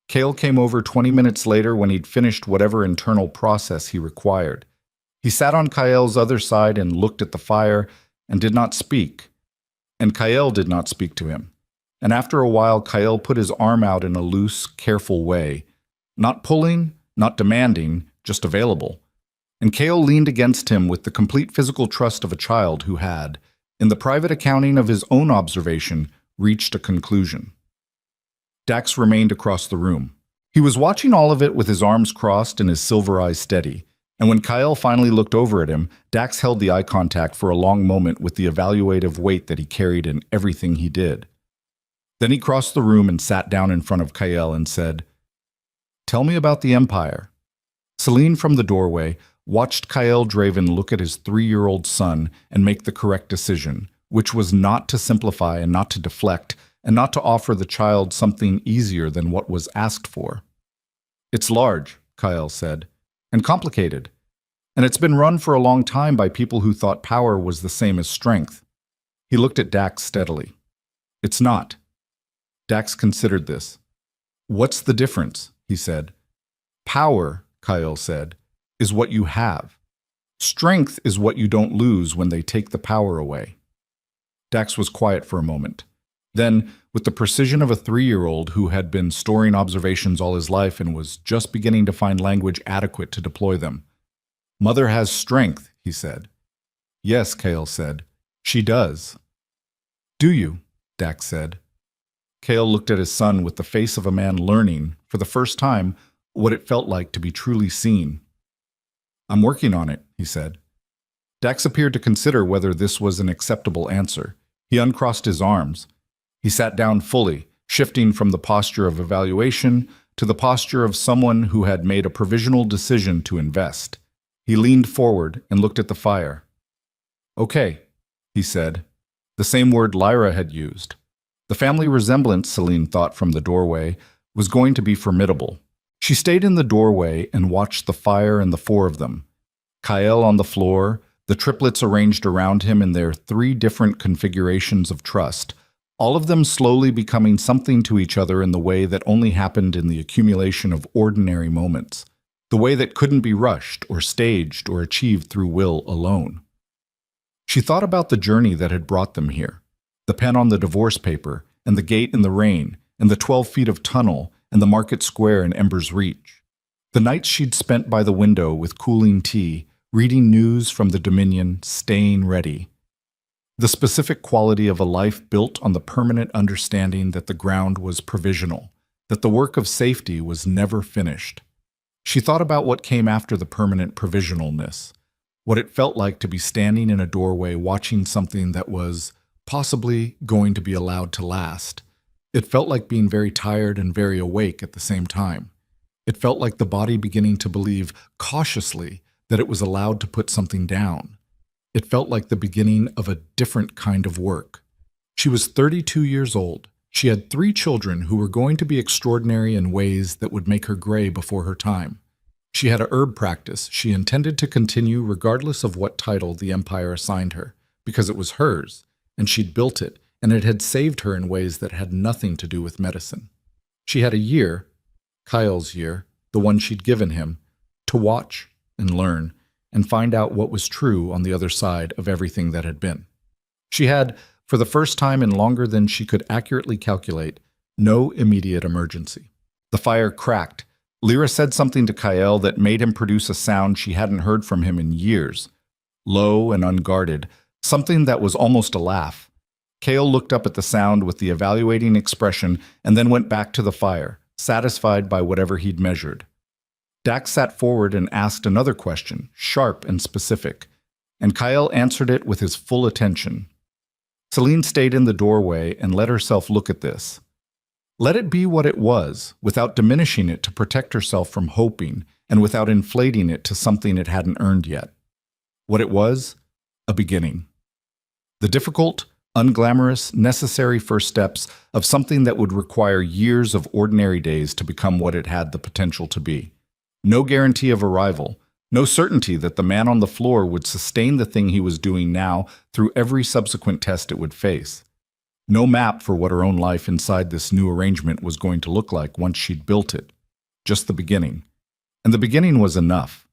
Cale came over 20 minutes later when he'd finished whatever internal process he required. He sat on Kyle's other side and looked at the fire and did not speak. And Kyle did not speak to him. And after a while, Kyle put his arm out in a loose, careful way. Not pulling, not demanding, just available. And Cale leaned against him with the complete physical trust of a child who had, in the private accounting of his own observation, reached a conclusion. Dax remained across the room. He was watching all of it with his arms crossed and his silver eyes steady. And when Kyle finally looked over at him, Dax held the eye contact for a long moment with the evaluative weight that he carried in everything he did. Then he crossed the room and sat down in front of Kyle and said, Tell me about the Empire. Celine from the doorway watched Kyle Draven look at his 3-year-old son and make the correct decision, which was not to simplify and not to deflect, and not to offer the child something easier than what was asked for. It's large, Kyle said, and complicated, and it's been run for a long time by people who thought power was the same as strength. He looked at Dax steadily. It's not. Dax considered this. What's the difference? He said. Power, Kyle said, is what you have. Strength is what you don't lose when they take the power away. Dax was quiet for a moment. Then, with the precision of a 3-year-old who had been storing observations all his life and was just beginning to find language adequate to deploy them. "Mother has strength," he said. "Yes," Cale said. "She does." "Do you?" Dax said. Cale looked at his son with the face of a man learning, for the first time, what it felt like to be truly seen. "I'm working on it," he said. Dax appeared to consider whether this was an acceptable answer. He uncrossed his arms. He sat down fully, shifting from the posture of evaluation to the posture of someone who had made a provisional decision to invest. He leaned forward and looked at the fire. "Okay," he said, the same word Lyra had used. The family resemblance, Celine thought from the doorway, was going to be formidable. She stayed in the doorway and watched the fire and the 4 of them. Kyle on the floor, the triplets arranged around him in their 3 different configurations of trust, all of them slowly becoming something to each other in the way that only happened in the accumulation of ordinary moments, the way that couldn't be rushed or staged or achieved through will alone. She thought about the journey that had brought them here, the pen on the divorce paper, and the gate in the rain, and the 12 feet of tunnel, and the market square in Ember's Reach. The nights she'd spent by the window with cooling tea, reading news from the Dominion, staying ready. The specific quality of a life built on the permanent understanding that the ground was provisional, that the work of safety was never finished. She thought about what came after the permanent provisionalness, what it felt like to be standing in a doorway watching something that was possibly going to be allowed to last. It felt like being very tired and very awake at the same time. It felt like the body beginning to believe cautiously that it was allowed to put something down. It felt like the beginning of a different kind of work. She was 32 years old. She had 3 children who were going to be extraordinary in ways that would make her gray before her time. She had a herb practice she intended to continue regardless of what title the Empire assigned her, because it was hers, and she'd built it, and it had saved her in ways that had nothing to do with medicine. She had a year, Kyle's year, the one she'd given him, to watch and learn and find out what was true on the other side of everything that had been. She had, for the first time in longer than she could accurately calculate, no immediate emergency. The fire cracked. Lyra said something to Kyle that made him produce a sound she hadn't heard from him in years. Low and unguarded, something that was almost a laugh. Cale looked up at the sound with the evaluating expression and then went back to the fire, satisfied by whatever he'd measured. Dax sat forward and asked another question, sharp and specific, and Kyle answered it with his full attention. Celine stayed in the doorway and let herself look at this. Let it be what it was, without diminishing it to protect herself from hoping, and without inflating it to something it hadn't earned yet. What it was? A beginning. The difficult, unglamorous, necessary first steps of something that would require years of ordinary days to become what it had the potential to be. No guarantee of arrival, no certainty that the man on the floor would sustain the thing he was doing now through every subsequent test it would face. No map for what her own life inside this new arrangement was going to look like once she'd built it. Just the beginning. And the beginning was enough.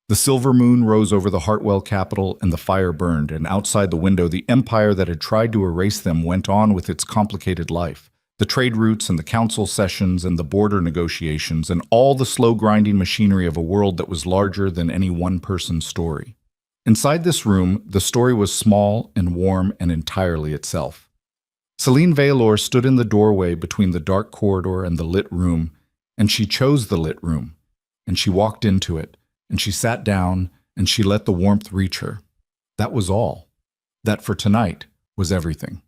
The silver moon rose over the Hartwell capital and the fire burned, and outside the window the empire that had tried to erase them went on with its complicated life. The trade routes and the council sessions and the border negotiations and all the slow grinding machinery of a world that was larger than any one person's story. Inside this room, the story was small and warm and entirely itself. Celine Valor stood in the doorway between the dark corridor and the lit room, and she chose the lit room, and she walked into it, and she sat down, and she let the warmth reach her. That was all. That for tonight was everything.